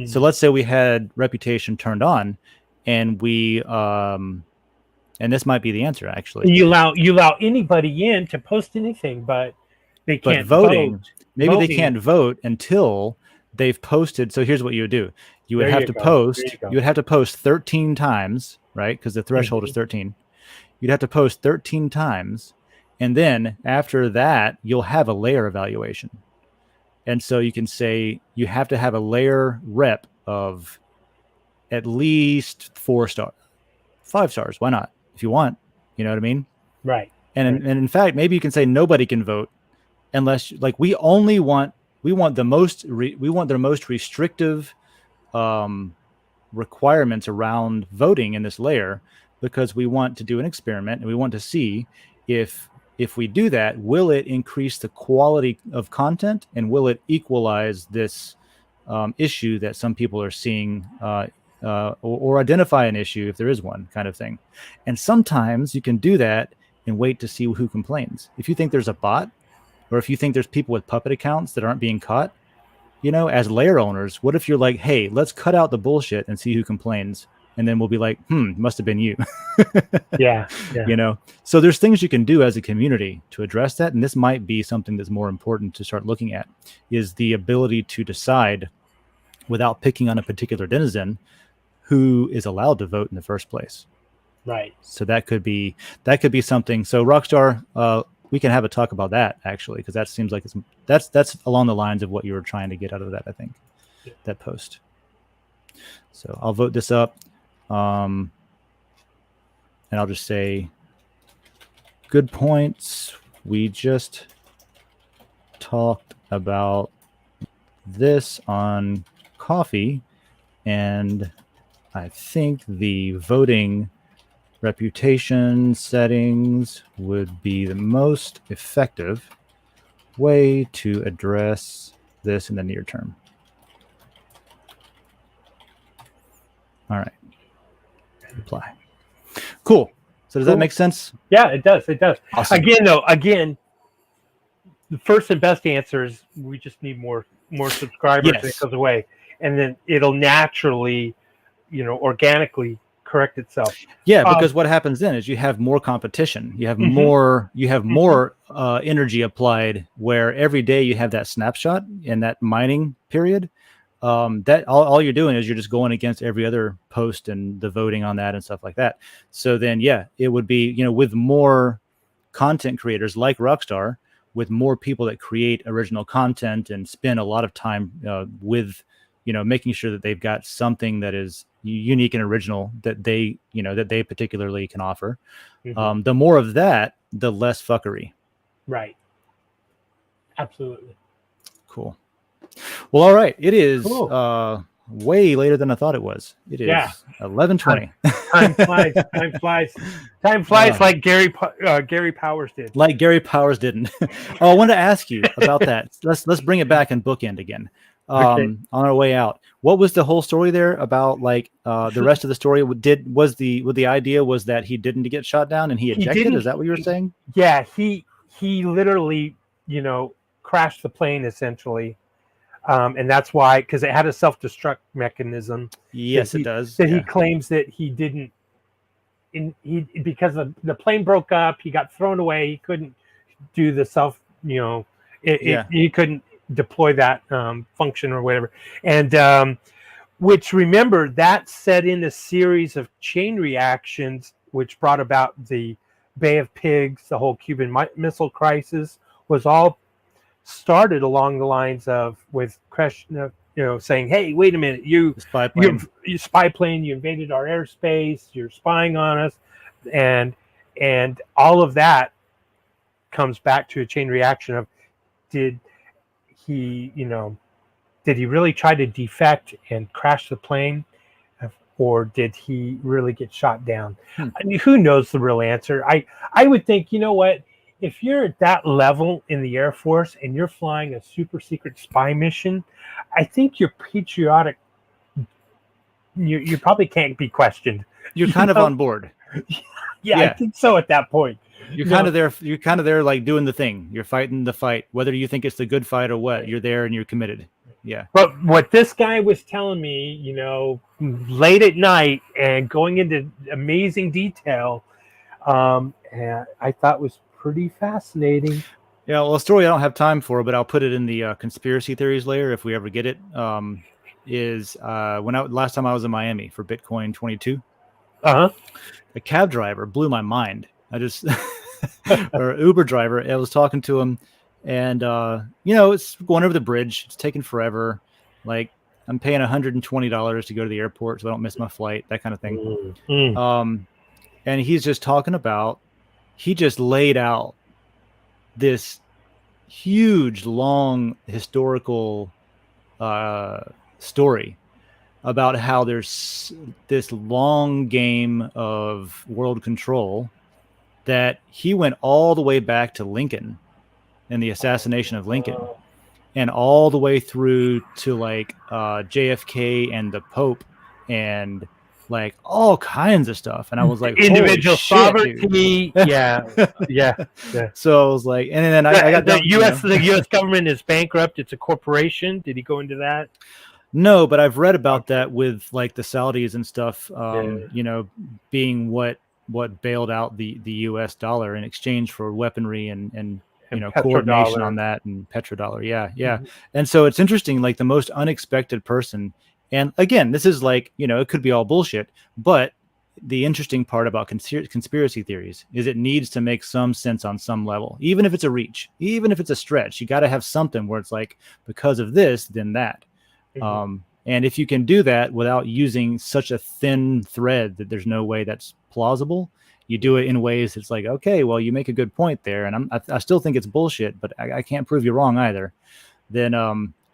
Speaker 2: So let's say we had reputation turned on, and we and this might be the answer actually.
Speaker 3: You allow anybody in to post anything, but they can't
Speaker 2: vote. Maybe
Speaker 3: voting.
Speaker 2: they can't vote until they've posted. So here's what you would do. You would have to post. You would have to post 13 times, right? Because the threshold is 13. You'd have to post 13 times. And then after that, you'll have a layer evaluation. And so you can say you have to have a layer rep of at least 4 stars, 5 stars. Why not? If you want, you know what I mean?
Speaker 3: Right.
Speaker 2: And in fact, maybe you can say nobody can vote unless we want the most restrictive requirements around voting in this layer, because we want to do an experiment and we want to see if we do that, will it increase the quality of content, and will it equalize this issue that some people are seeing, or identify an issue if there is one, kind of thing. And sometimes you can do that and wait to see who complains. If you think there's a bot, or if you think there's people with puppet accounts that aren't being caught, as layer owners, what if you're like, hey, let's cut out the bullshit and see who complains, and then we'll be like, must have been you.
Speaker 3: Yeah.
Speaker 2: So there's things you can do as a community to address that, and this might be something that's more important to start looking at, is the ability to decide without picking on a particular denizen who is allowed to vote in the first place.
Speaker 3: Right.
Speaker 2: So that could be something. So Rockstar, we can have a talk about that actually, because that seems like that's along the lines of what you were trying to get out of that, I think, that post. So I'll vote this up. And I'll just say, good points. We just talked about this on coffee, and I think the voting reputation settings would be the most effective way to address this in the near term. All right. Reply. Cool. So does that make sense?
Speaker 3: Yeah, it does. It does.
Speaker 2: Awesome.
Speaker 3: Again, the first and best answer is we just need more subscribers.
Speaker 2: Yes.
Speaker 3: And it goes away, and then it'll naturally, organically correct itself.
Speaker 2: Yeah, because what happens then is you have more competition. You have more. You have more energy applied. Where every day you have that snapshot in that mining period. That all you're doing is you're just going against every other post and the voting on that and stuff like that. So then, it would be, with more content creators like Rockstar, with more people that create original content and spend a lot of time with, making sure that they've got something that is unique and original that they particularly can offer. The more of that, the less fuckery.
Speaker 3: Right. Absolutely.
Speaker 2: Cool. Well, all right. It is way later than I thought it was. It is 11:20.
Speaker 3: Time flies. Time flies like Gary Powers did.
Speaker 2: Like Gary Powers didn't. I wanted to ask you about that. Let's bring it back and bookend again. On our way out, what was the whole story there about? Like the rest of the story was the idea was that he didn't get shot down and he ejected. Is that what you were saying?
Speaker 3: Yeah, he literally crashed the plane essentially. And that's why, because it had a self-destruct mechanism.
Speaker 2: Yes, it does.
Speaker 3: That he claims that he didn't. Because the plane broke up, he got thrown away. He couldn't do the self. He couldn't deploy that function or whatever. And which, remember, that set in a series of chain reactions, which brought about the Bay of Pigs, the whole Cuban Missile Crisis, was all started along the lines of with Kreshna, saying, "Hey, wait a minute, you spy plane, you invaded our airspace, you're spying on us," and all of that comes back to a chain reaction of did he really try to defect and crash the plane, or did he really get shot down? I mean, who knows the real answer? I would think, if you're at that level in the Air Force and you're flying a super secret spy mission, I think you're patriotic. You probably can't be questioned.
Speaker 2: You're kind of on board.
Speaker 3: Yeah, I think so at that point.
Speaker 2: You're kind of there. You're kind of there, like doing the thing. You're fighting the fight, whether you think it's the good fight or what. You're there and you're committed. Yeah.
Speaker 3: But what this guy was telling me, late at night and going into amazing detail, and I thought was pretty fascinating.
Speaker 2: Yeah, well, a story I don't have time for, but I'll put it in the conspiracy theories layer if we ever get it. Is last time I was in Miami for Bitcoin 22. A cab driver blew my mind. Or Uber driver. I was talking to him, and it's going over the bridge. It's taking forever. Like I'm paying $120 to go to the airport so I don't miss my flight. That kind of thing. And he's just talking about. He just laid out this huge, long historical story about how there's this long game of world control that he went all the way back to Lincoln and the assassination of Lincoln and all the way through to like JFK and the Pope and like all kinds of stuff, and I was like,
Speaker 3: individual
Speaker 2: holy shit,
Speaker 3: sovereignty.
Speaker 2: dude.
Speaker 3: Yeah.
Speaker 2: So I was like, and then I got
Speaker 3: the
Speaker 2: down,
Speaker 3: U.S. The U.S. government is bankrupt. It's a corporation. Did he go into that?
Speaker 2: No, but I've read about that with like the Saudis and stuff.
Speaker 3: Yeah.
Speaker 2: Being what bailed out the U.S. dollar in exchange for weaponry and coordination
Speaker 3: petrodollar.
Speaker 2: on that and petrodollar. Yeah.
Speaker 3: Mhm.
Speaker 2: And so it's interesting, like the most unexpected person. And again, this is like, it could be all bullshit, but the interesting part about conspiracy theories is it needs to make some sense on some level, even if it's a reach, even if it's a stretch. You got to have something where it's like, because of this, then that.
Speaker 3: Mhm.
Speaker 2: And if you can do that without using such a thin thread that there's no way that's plausible, you do it in ways it's like, okay, well, you make a good point there, and I still think it's bullshit, but I can't prove you wrong either. Then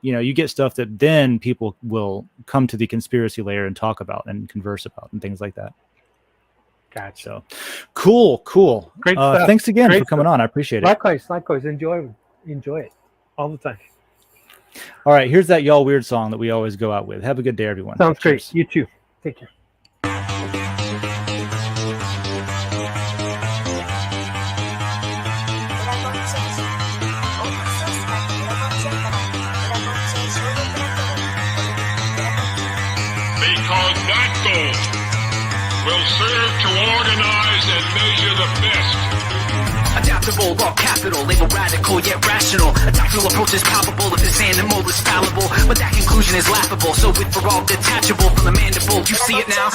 Speaker 2: you get stuff that then people will come to the conspiracy layer and talk about and converse about and things like that.
Speaker 3: Gotcha.
Speaker 2: So cool.
Speaker 3: Great stuff.
Speaker 2: Thanks again
Speaker 3: Great
Speaker 2: for coming on. I appreciate it.
Speaker 3: Likewise. Enjoy it all the time.
Speaker 2: All right, here's that y'all weird song that we always go out with. Have a good day, everyone.
Speaker 3: Sounds great.
Speaker 2: Cheers.
Speaker 3: You too. Take care.
Speaker 5: Because that goal will serve to organize and measure the best.
Speaker 6: Adaptable, all capital, label radical yet rational. A tactical approach is palpable if this animal is fallible, but that conclusion is laughable. So with for all detachable from the mandible, you see it now.